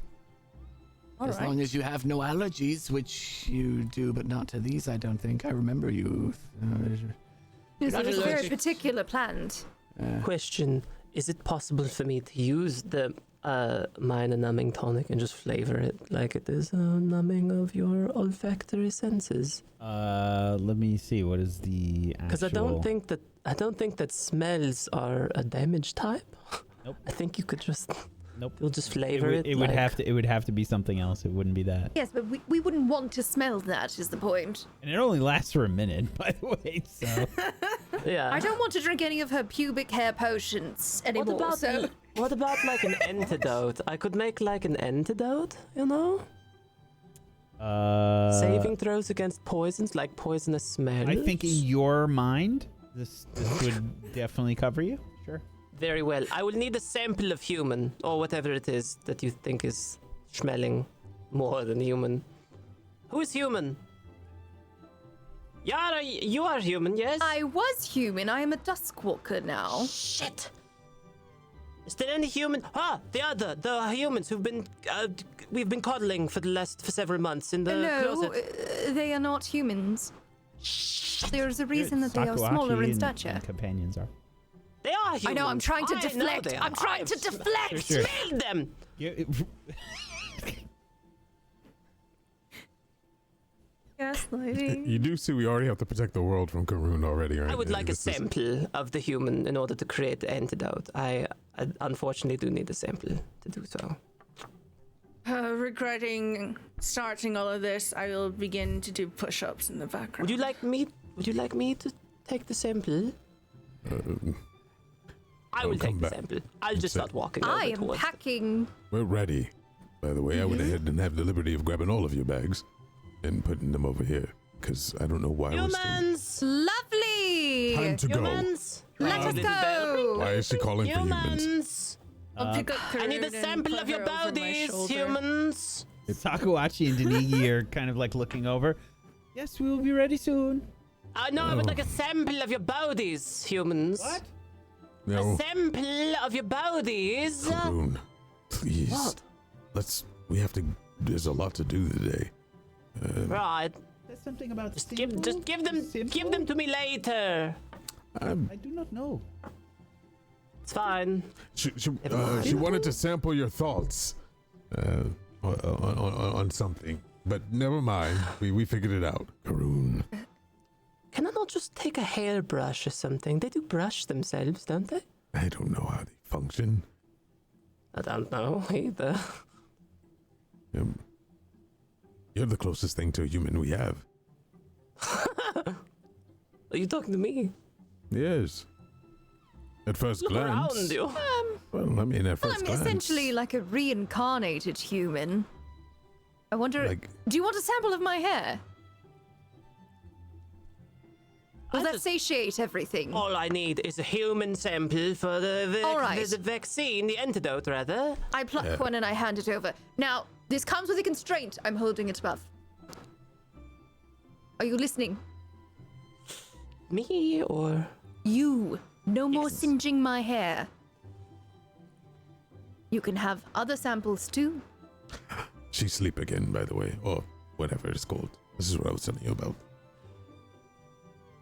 As long as you have no allergies, which you do, but not to these, I don't think. I remember you. Yes, not it was very allergic. particular plant. Question: is it possible for me to use the minor numbing tonic and just flavor it like it is a numbing of your olfactory senses? Let me see. What is the actual? Because I don't think that smells are a damage type. Nope. I think you could just. Nope. You'll just flavor it. It would like- have to. It would have to be something else. It wouldn't be that. Yes, but we wouldn't want to smell that, is the point. And it only lasts for a minute, by the way. So Yeah. I don't want to drink any of her pubic hair potions anymore. What about like an antidote? I could make like an antidote, you know? Saving throws against poisons, like poisonous smell. I think in your mind, This would definitely cover you. Sure. Very well. I will need a sample of human, or whatever it is that you think is smelling more than human. Who is human? Yara, you are human, yes? I was human. I am a Duskwalker now. Shit! Is there any human? The humans who've been, we've been coddling for several months in the closet. They are not humans. There's a reason that they are Sakuachi smaller in and stature. companions are. They are humans. I know, I'm trying to deflect. I'm trying to deflect. Sure. Smell them! Gaslighting. You do see we already have to protect the world from Karun already, right? I would like a This is- sample of the human in order to create the antidote. I unfortunately do need a sample to do so. Regretting starting all of this, I will begin to do push-ups in the background. Would you like me to take the sample? I will come take the back. sample. I'll just it. start walking I over am towards packing. We're ready. By the way, I went ahead and have the liberty of grabbing all of your bags and putting them over here because I don't know why we're still. humans. Lovely. Time to go. Humans. Let us go. Why is she calling for humans? Humans. I'll pick up I need a Karun and sample put of your her over my bodies, shoulder. humans. Sakuachi and Denigi are kind of like looking over. Yes, we will be ready soon. No, I would Oh. like a sample of your bodies, humans. What? A No, sample of your bodies. Karun, please. What? We have to. There's a lot to do today. Right. There's something about Just simple. give them Simple? to me later. I do not know. It's fine. She wanted to sample your thoughts on something, but never mind. We figured it out. Karun. Can I not just take a hairbrush or something? They do brush themselves, don't they? I don't know how they function. I don't know either. You're the closest thing to a human we have. Are you talking to me? Yes. At first Look glance. around you. Well, I mean, at 1st I'm glance. essentially like a reincarnated human. I wonder. Like- Do you want a sample of my hair? Will I that just- satiate everything? All I need is a human sample for All right. the vaccine, the antidote, rather. I pluck one and I hand it over. Now, this comes with a constraint. I'm holding it above. Are you listening? Me or You. No more Yes. singeing my hair. You can have other samples too. She's asleep again, by the way, or whatever it's called. This is what I was telling you about.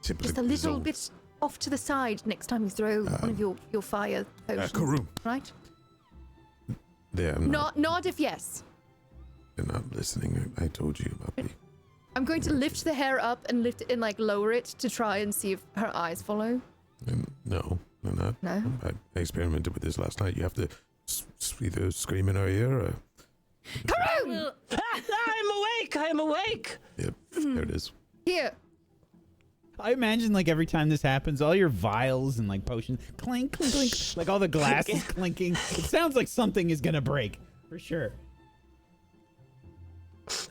Simply Just a little dissolved. bit off to the side next time you throw one of your fire potions. Karun. Right? They're not, Nod if yes. they're not listening. I told you about the. I'm going to lift the hair up and lift it and like lower it to try and see if her eyes follow. No, they're not. No? I experimented with this last night. You have to either scream in her ear or. Karun! I'm awake. Yep, there it is. Here. I imagine like every time this happens, all your vials and like potions clink, clink, clink, like all the glass is clinking. It sounds like something is gonna break for sure.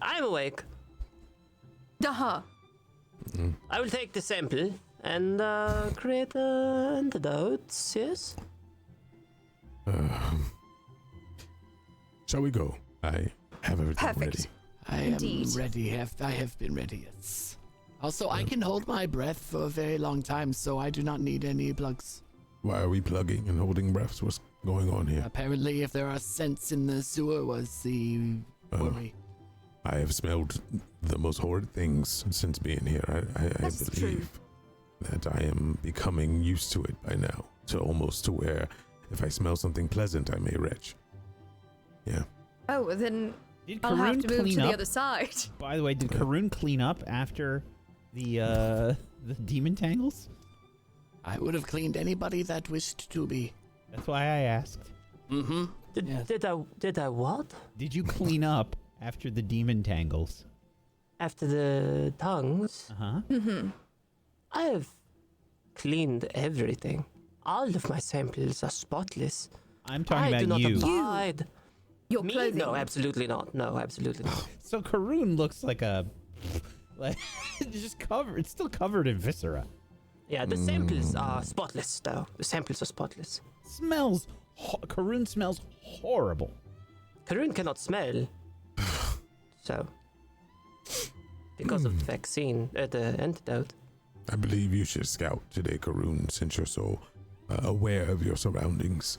I'm awake. Daha. I will take the sample and create antidotes, yes? Shall we go? I have everything Perfect. ready. I Indeed. am ready. I have been ready. Yes. Also, I can hold my breath for a very long time, so I do not need any plugs. Why are we plugging and holding breaths? What's going on here? Apparently, if there are scents in the sewer, was the worry. I have smelled the most horrid things since being here. I That's believe that I am becoming used to it by now, to almost to where if I smell something pleasant, I may retch. Yeah. Oh, then Did I'll have Karun to move clean to up? the other side. By the way, did Karun clean up after the Demontangles? I would have cleaned anybody that wished to be. That's why I asked. Mm-hmm. Did, Yeah. did I what? Did you clean up after the Demontangles? After the tongues? Uh-huh. I have cleaned everything. All of my samples are spotless. I'm talking I do about not you. abide. Your Me? clothing. No, absolutely not. No, absolutely not. So Karun looks like a like just covered. It's still covered in viscera. Yeah, the samples are spotless, though. The samples are spotless. Smells. Karun smells horrible. Karun cannot smell. So, because of the vaccine, the antidote. I believe you should scout today, Karun, since you're so aware of your surroundings.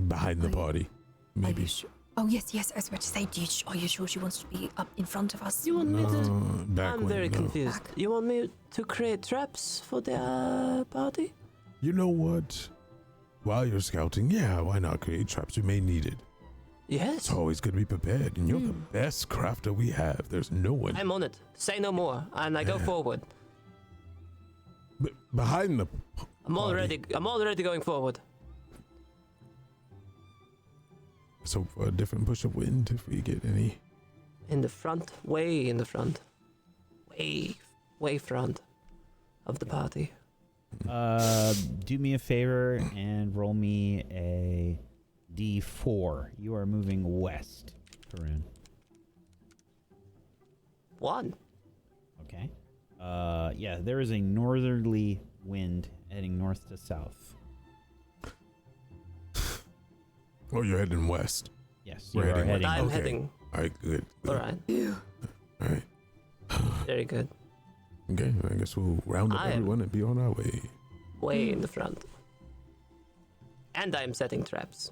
Behind the party, maybe. Oh, yes, I was about to say, are you sure she wants to be up in front of us? You want me to... Back I'm very confused. Back. You want me to create traps for the party? You know what? While you're scouting, yeah, why not create traps? You may need it. Yes. It's always good to be prepared, and you're the best crafter we have. There's no one. I'm on it. Say no more, and I go forward. Behind the I'm already going forward. So for a different push of wind, if we get any. In the front, way in the front. Way front of the party. Do me a favor and roll me a D4. You are moving west, Karun. 1. Okay. Yeah, there is a northerly wind heading north to south. Oh, you're heading west. Yes, We're you are heading heading. I'm Okay. heading. All right, good. All right. All right. Very good. Okay, I guess we'll round up I am- everyone and be on our way. Way in the front. And I'm setting traps.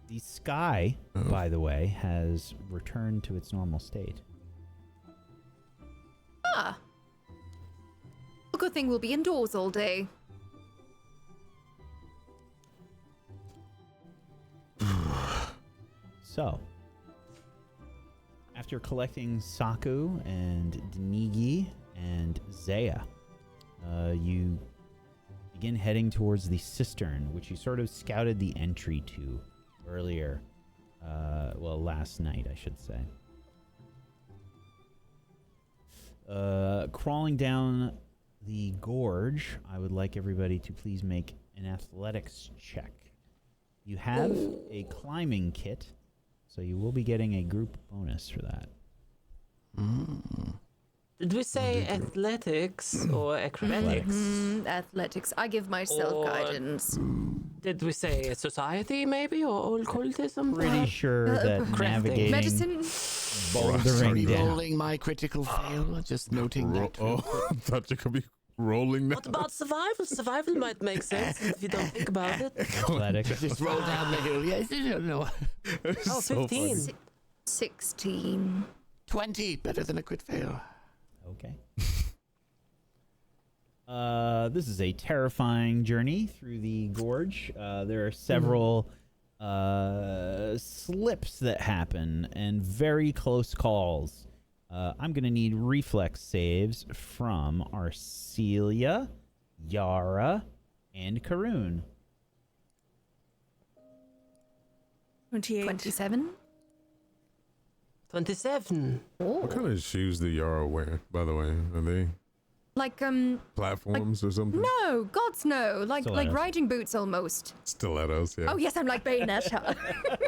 The sky, by the way, has returned to its normal state. Ah. A good thing we'll be indoors all day. So, after collecting Saku and Denigi and Zaya, you begin heading towards the cistern, which you sort of scouted the entry to earlier. Last night, I should say. Crawling down the gorge, I would like everybody to please make an athletics check. You have a climbing kit, so you will be getting a group bonus for that. Did we say athletics or acrobatics? Athletics. I give myself Or- guidance. Did we say society maybe or occultism? Pretty sure that crafting. navigating Medicine. bouldering down. Rolling my critical fail, just noting that. Oh, I thought you could be rolling now. What about survival? Survival might make sense if you don't think about it. Athletics. Just roll down the hill. Yes, no. Oh, 15. 16. 20, better than a crit fail. Okay. This is a terrifying journey through the gorge. There are several slips that happen and very close calls. I'm going to need reflex saves from Arcelia, Yara, and Karun. 28. 27. 27. What kind of shoes do Yara wear, by the way? Are they Like, platforms or something? no, gods no. Like Stilettos. riding boots almost. Stilettos, yeah. Oh, yes, I'm like Bayonetta.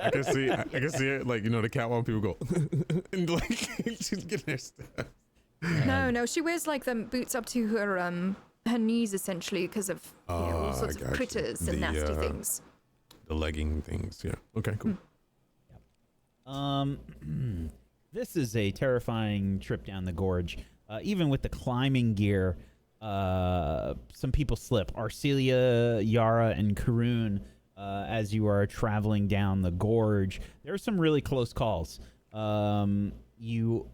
I can see it, like, you know, the catwalk people go, and like, she's getting her stuff. No, she wears like them boots up to her knees essentially because of all sorts I of got you. critters and The, nasty things. The legging things, yeah. Okay, cool. This is a terrifying trip down the gorge. Even with the climbing gear, some people slip. Arcelia, Yara, and Karun, as you are traveling down the gorge, there are some really close calls. You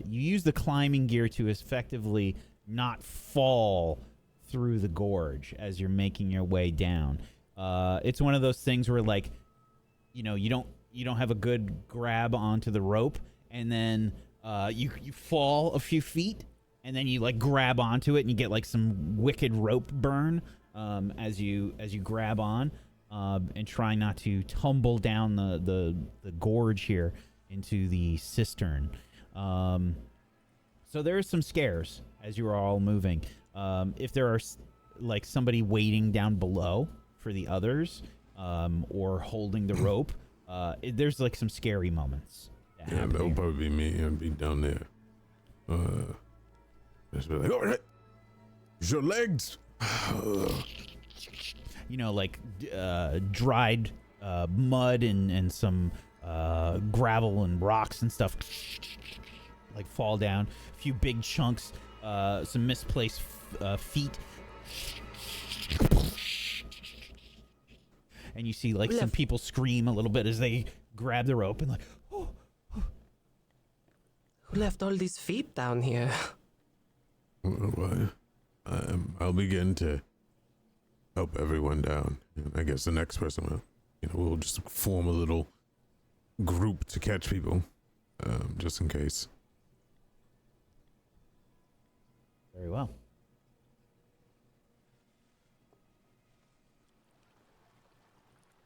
use the climbing gear to effectively not fall through the gorge as you're making your way down. It's one of those things where, like, you know, you don't have a good grab onto the rope, and then you fall a few feet, and then you like grab onto it, and you get like some wicked rope burn as you grab on, and try not to tumble down the gorge here into the cistern. So there are some scares as you are all moving. If there are like somebody waiting down below for the others, or holding the rope, there's like some scary moments. Yeah, that would probably be me. I'd be down there. Just be like, all right. Your legs. You know, like dried mud and some gravel and rocks and stuff like fall down. A few big chunks, some misplaced feet. And you see like some people scream a little bit as they grab the rope and like, oh. Who left all these feet down here? Well, I'll begin to help everyone down. And I guess the next person will, we'll just form a little group to catch people, just in case. Very well.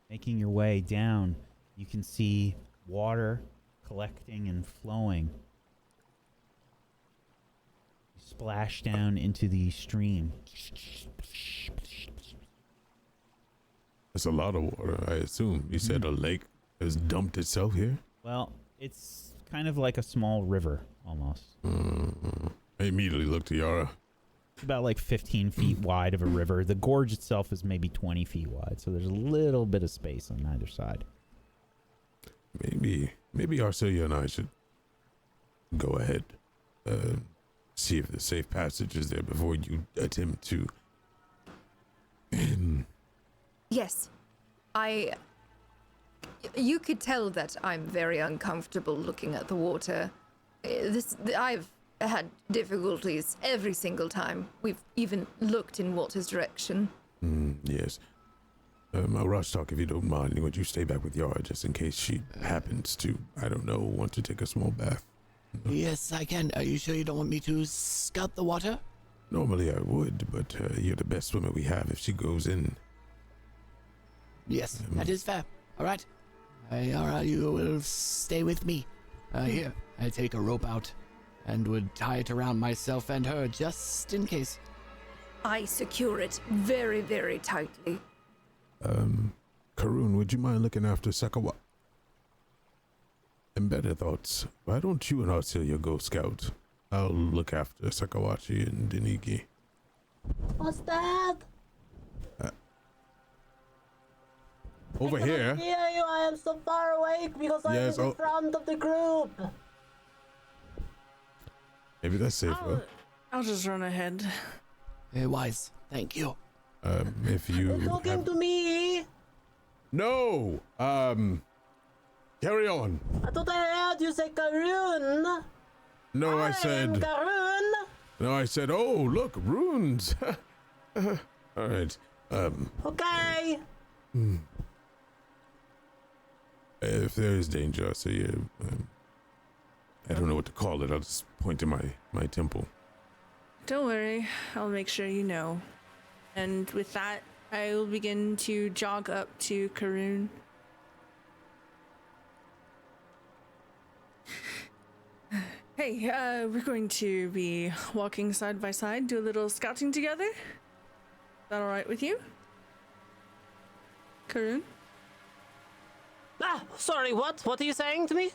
Making your way down, you can see water collecting and flowing. You splash down into the stream. That's a lot of water, I assume. You said a lake has dumped itself here? Well, it's kind of like a small river, almost. I immediately looked to Yara. It's about like 15 feet wide of a river. The gorge itself is maybe 20 feet wide, so there's a little bit of space on either side. Maybe Arcelia and I should go ahead, see if the safe passage is there before you attempt to. Yes. You could tell that I'm very uncomfortable looking at the water. I've had difficulties every single time we've even looked in water's direction. Yes. I'll rush talk if you don't mind. Would you stay back with Yara just in case she happens to, I don't know, want to take a small bath? Yes, I can. Are you sure you don't want me to scout the water? Normally I would, but you're the best swimmer we have if she goes in. Yes, that is fair. All right. Yara, you will stay with me. Here, I take a rope out and would tie it around myself and her just in case. I secure it very, very tightly. Karun, would you mind looking after Sakawa? And better thoughts. Why don't you and Arcelia go scout? I'll look after Sakawachi and Deniki. What's that? Over here. I hear you. I am so far away because I am in the front of the group. Maybe that's safer. I'll just run ahead. Wise. Thank you. If you You're talking to me. No. Carry on. I thought I heard you say Karun. No, I said. Karun. No, I said. Oh, look, runes. All right. Okay. If there is danger, so you, I don't know what to call it. I'll just point to my temple. Don't worry, I'll make sure you know. And with that, I will begin to jog up to Karun. Hey, we're going to be walking side by side, do a little scouting together. Is that alright with you? Karun? Ah, sorry, what? What are you saying to me?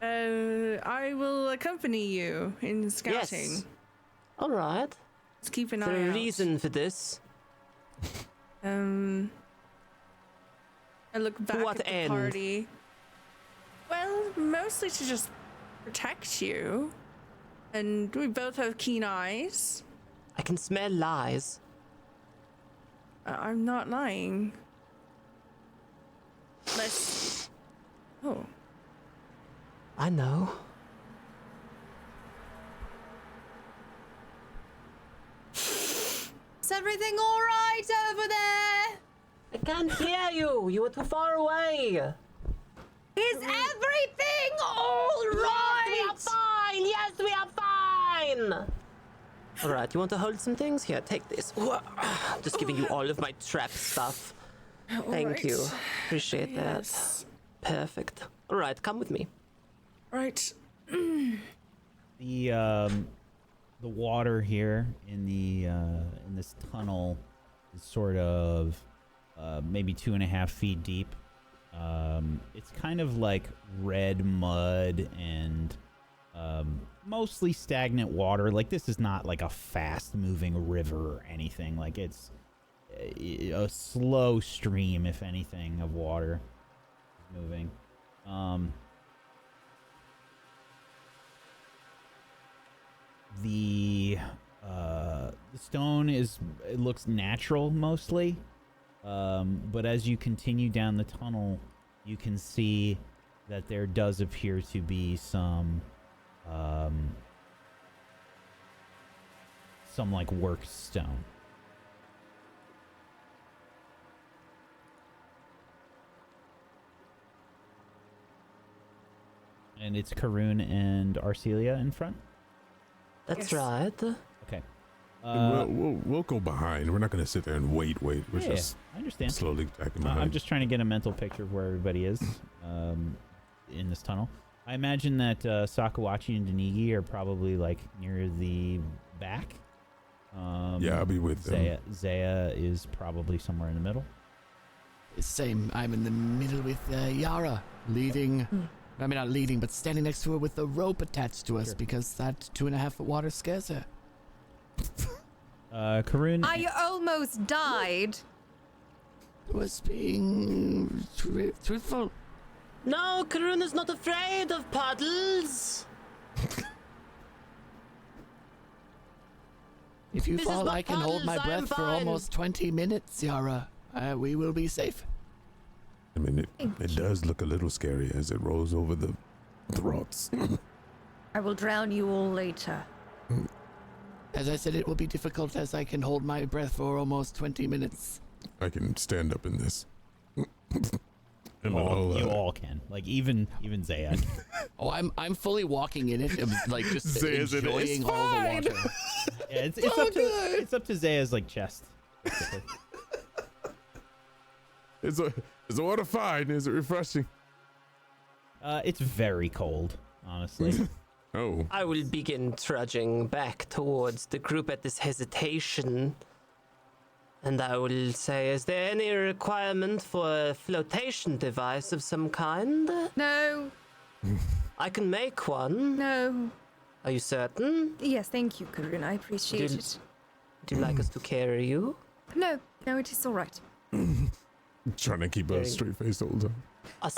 I will accompany you in scouting. Yes. All right. Let's keep an Is there eye a out. reason for this? I look back what at the end? party. Well, mostly to just protect you. And we both have keen eyes. I can smell lies. I'm not lying. Let's... Oh. I know. Is everything all right over there? I can't hear you. You were too far away. Is everything all right? We are fine. Yes, we are fine. All right, you want to hold some things? Here, take this. Just giving you all of my trap stuff. Thank you. Appreciate Yes. that. Perfect. All right, come with me. Right. The water here in this tunnel is sort of maybe 2.5 feet deep. It's kind of like red mud and mostly stagnant water. Like, this is not like a fast-moving river or anything. Like, it's a slow stream, if anything, of water moving. The stone it looks natural mostly, but as you continue down the tunnel, you can see that there does appear to be some like worked stone. And it's Karun and Arcelia in front? That's right. Okay. We'll go behind. We're not going to sit there and wait. We're just I understand. slowly tacking behind. I'm just trying to get a mental picture of where everybody is in this tunnel. I imagine that Sakawachi and Danigi are probably like near the back. Yeah, I'll be with them. Zaya is probably somewhere in the middle. Same. I'm in the middle with Yara, leading. I mean, not leading, but standing next to her with the rope attached to us because that 2.5 foot water scares her. Karun. I almost died. Was being truthful. No, Karun is not afraid of puddles. If you This is fall, not I can hold my puddles, I'm breath for fine. almost 20 minutes, Yara. We will be safe. I mean, it does look a little scary as it rolls over the throats. I will drown you all later. As I said, it will be difficult as I can hold my breath for almost 20 minutes. I can stand up in this. You all can. Like, even Zaya. Oh, I'm fully walking in it. I'm like just enjoying all the water. Yeah, it's up to Zaya's like chest. Basically. Is the water fine? Is it refreshing? It's very cold, honestly. Oh. I will begin trudging back towards the group at this hesitation. And I will say, is there any requirement for a flotation device of some kind? No, I can make one. no. Are you certain? Yes, thank you, Karun. I appreciate Did- it. Would you like us to carry you? No, it is all right. Trying to keep a straight face all the time.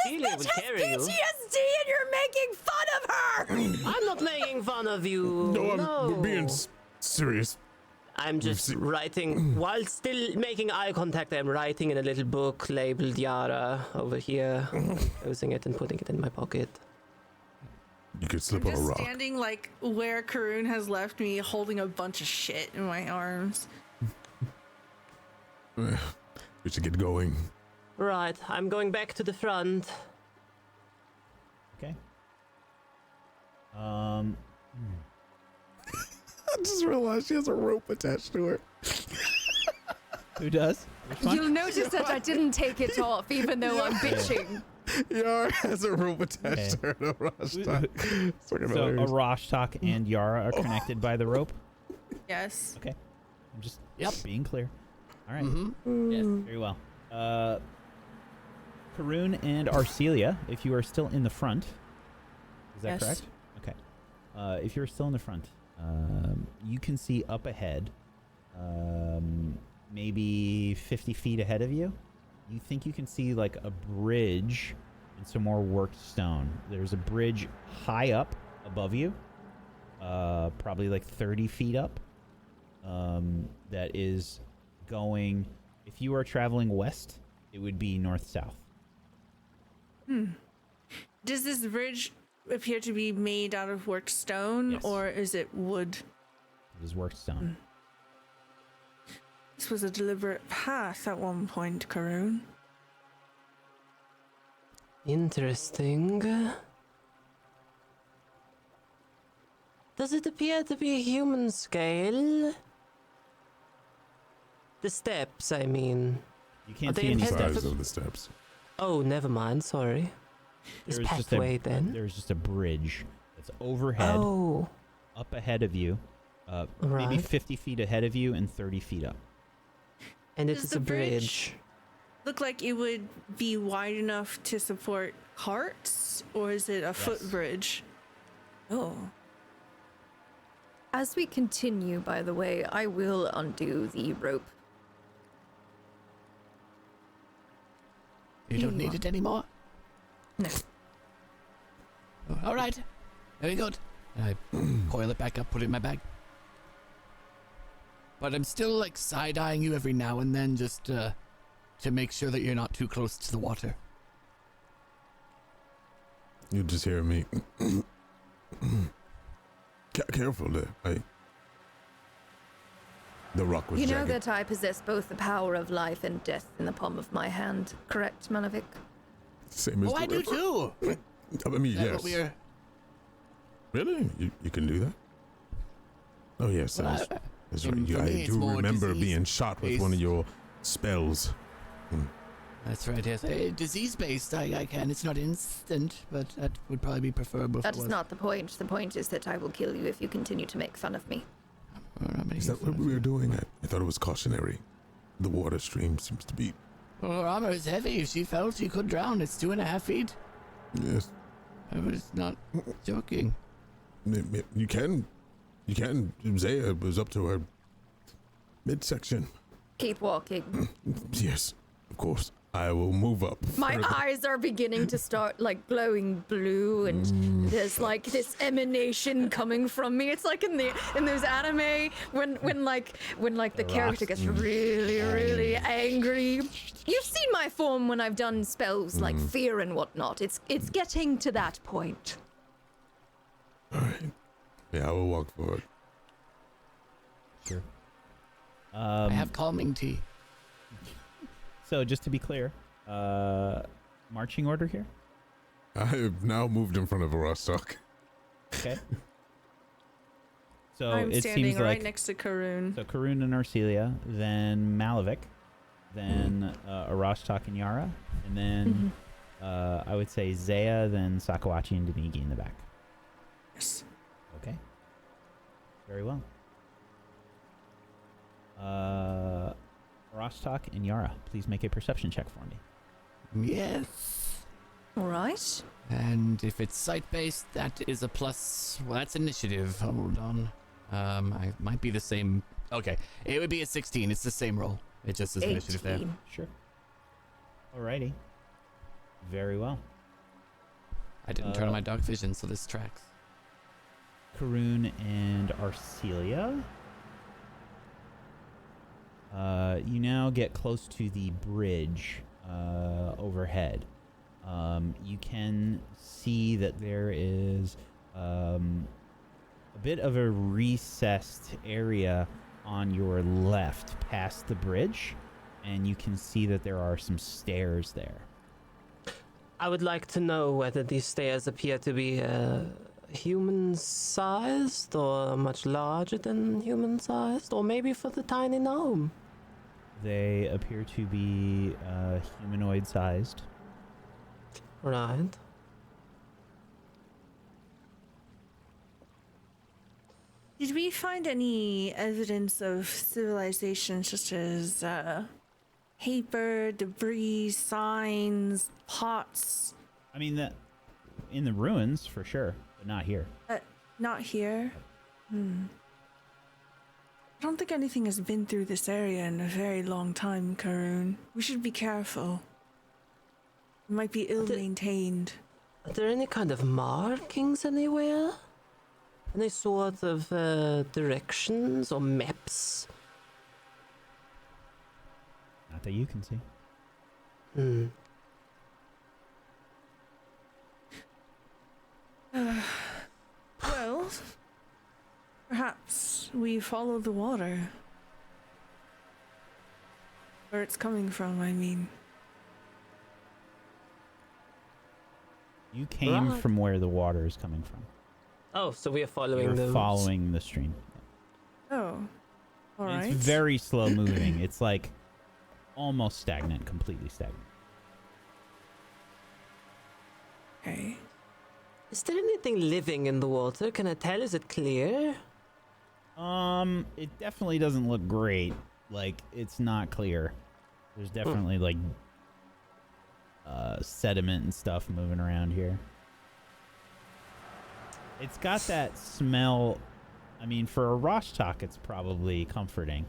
Celia will carry you. PTSD and you're making fun of her! I'm not making fun of you. No, I'm being serious. I'm just writing, while still making eye contact, I'm writing in a little book labeled Yara over here, closing it and putting it in my pocket. You could slip I'm on a just rock. standing like where Karun has left me, holding a bunch of shit in my arms. We should get going. Right, I'm going back to the front. Okay. I just realized she has a rope attached to her. Who does? Which one? You'll notice that I didn't take it off, even though I'm bitching. Yara has a rope attached to her. To Rashtak. So Arashtak and Yara are connected by the rope? Yes. Okay. I'm just Yep. being clear. All right. Mm-hmm. Yes, very well. Karun and Arcelia, if you are still in the front. Is that Yes. correct? Okay. If you're still in the front, you can see up ahead, maybe 50 feet ahead of you. You think you can see like a bridge and some more worked stone. There's a bridge high up above you, probably like 30 feet up, that is going, if you are traveling west, it would be north-south. Does this bridge appear to be made out of worked stone, Yes. or is it wood? It is worked stone. This was a deliberate path at one point, Karun. Interesting. Does it appear to be human scale? The steps, I mean. You can't Are see they any intended steps. Size of the steps. Oh, never mind, sorry. This There's just pathway then? There's just a bridge that's overhead, Oh, up ahead of you, maybe Right. 50 feet ahead of you and 30 feet up. and it Does is the a bridge. Look like it would be wide enough to support carts, or is it a Yes. footbridge? Oh. As we continue, by the way, I will undo the rope. You don't need it anymore? No. Oh, all right. Very good. I coil it back up, put it in my bag. But I'm still like side-eyeing you every now and then just to make sure that you're not too close to the water. You just hear me. Careful there. The rock was You know jagged. that I possess both the power of life and death in the palm of my hand, correct, Manavik? Same as Oh, the I do river. too. I mean, Is that yes. what we're... Really? You can do that? Oh, yes. Well, that's for right. me, I it's do more remember being disease shot with based. one of your spells. That's right, yes. Disease-based, I can. It's not instant, but that would probably be preferable. That is not the point. The point is that I will kill you if you continue to make fun of me. Is that what we were doing? I thought it was cautionary. The water stream seems to be... Well, her armor is heavy. If she fell, she could drown. It's 2.5 feet. Yes. I was not joking. You can. Zaya was up to her midsection. Keep walking. Yes, of course. I will move up. My further. eyes are beginning to start like glowing blue, and there's like this emanation coming from me. It's like in those anime when the character gets really angry. You've seen my form when I've done spells like fear and whatnot. It's getting to that point. All right. Yeah, I will walk forward. Sure. I have calming tea. So just to be clear, marching order here. I have now moved in front of a Rostock. Okay. So I'm it standing seems right like next to Karun. so Karun and Arcelia, then Malavik, then Arostok and Yara, and then I would say Zaya, then Sakawachi and Danigi in the back. Yes. Okay. Very well. Rostok and Yara, please make a perception check for me. Yes. All right. And if it's site-based, that is a plus. Well, that's initiative. Hold on. I might be the same. Okay, it would be a 16. It's the same roll. It just is initiative there. 18. Sure. Alrighty. Very well. I didn't turn on my dark vision, so this tracks. Karun and Arcelia. You now get close to the bridge overhead. You can see that there is a bit of a recessed area on your left past the bridge, and you can see that there are some stairs there. I would like to know whether these stairs appear to be human-sized or much larger than human-sized, or maybe for the tiny gnome. They appear to be humanoid-sized. Right. Did we find any evidence of civilization such as paper, debris, signs, pots? I mean, that in the ruins for sure, but not here. Not here. I don't think anything has been through this area in a very long time, Karun. We should be careful. It might be ill-maintained. Are there any kind of markings anywhere? Any sort of directions or maps? Not that you can see. Well, perhaps we follow the water. Where it's coming from, I mean. You came Right. from where the water is coming from. Oh, so we are following You're the following the stream. Oh. All And right. It's very slow moving. It's like almost stagnant, completely stagnant. Okay. Is there anything living in the water? Can I tell? Is it clear? It definitely doesn't look great. Like, it's not clear. There's definitely like sediment and stuff moving around here. It's got that smell. I mean, for a Roshtok, it's probably comforting,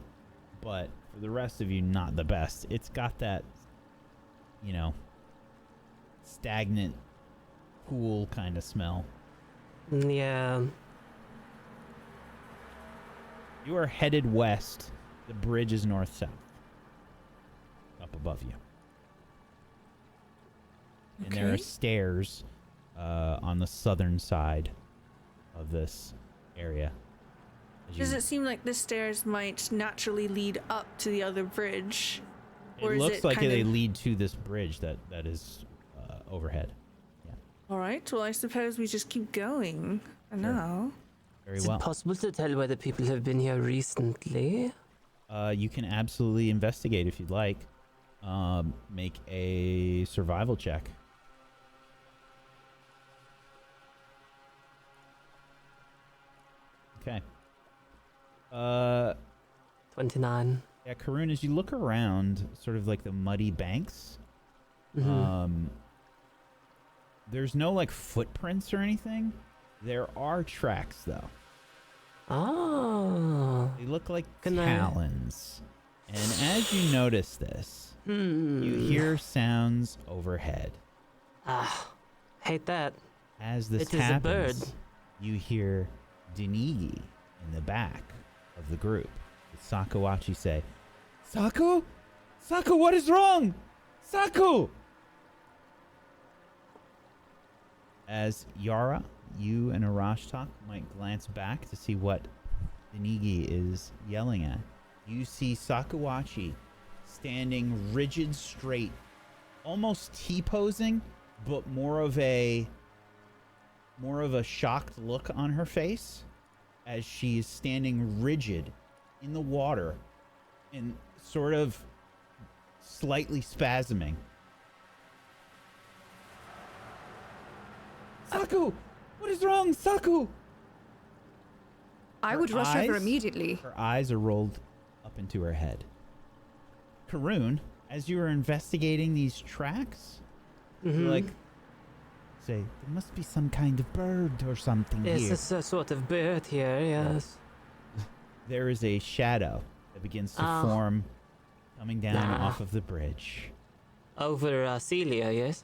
but for the rest of you, not the best. It's got that, you know, stagnant pool kind of smell. Yeah. You are headed west. The bridge is north-south. Up above you. And there are stairs on the southern side of this area. Does it seem like the stairs might naturally lead up to the other bridge? It looks like they lead to this bridge that is overhead. Yeah. All right. Well, I suppose we just keep going for now. Very Is well. it possible to tell whether people have been here recently? You can absolutely investigate if you'd like. Make a survival check. Okay. 29. Yeah, Karun, as you look around, sort of like the muddy banks, there's no like footprints or anything. There are tracks though. Oh. They look like talons. And as you notice this, you hear sounds overhead. Ah, hate that. As this happens, you hear Denigi in the back of the group. With Sakawachi say, "Saku? Saku, what is wrong? Saku!" As Yara, you and Arashtak might glance back to see what Denigi is yelling at. You see Sakawachi standing rigid straight, almost T-posing, but more of a shocked look on her face as she is standing rigid in the water and sort of slightly spasming. Saku! What is wrong, Saku? I would rush over immediately. Her eyes are rolled up into her head. Karun, as you are investigating these tracks, you're like, say, there must be some kind of bird or something here. It's a sort of bird here, yes. There is a shadow that begins to form coming down off of the bridge. Over Celia, yes?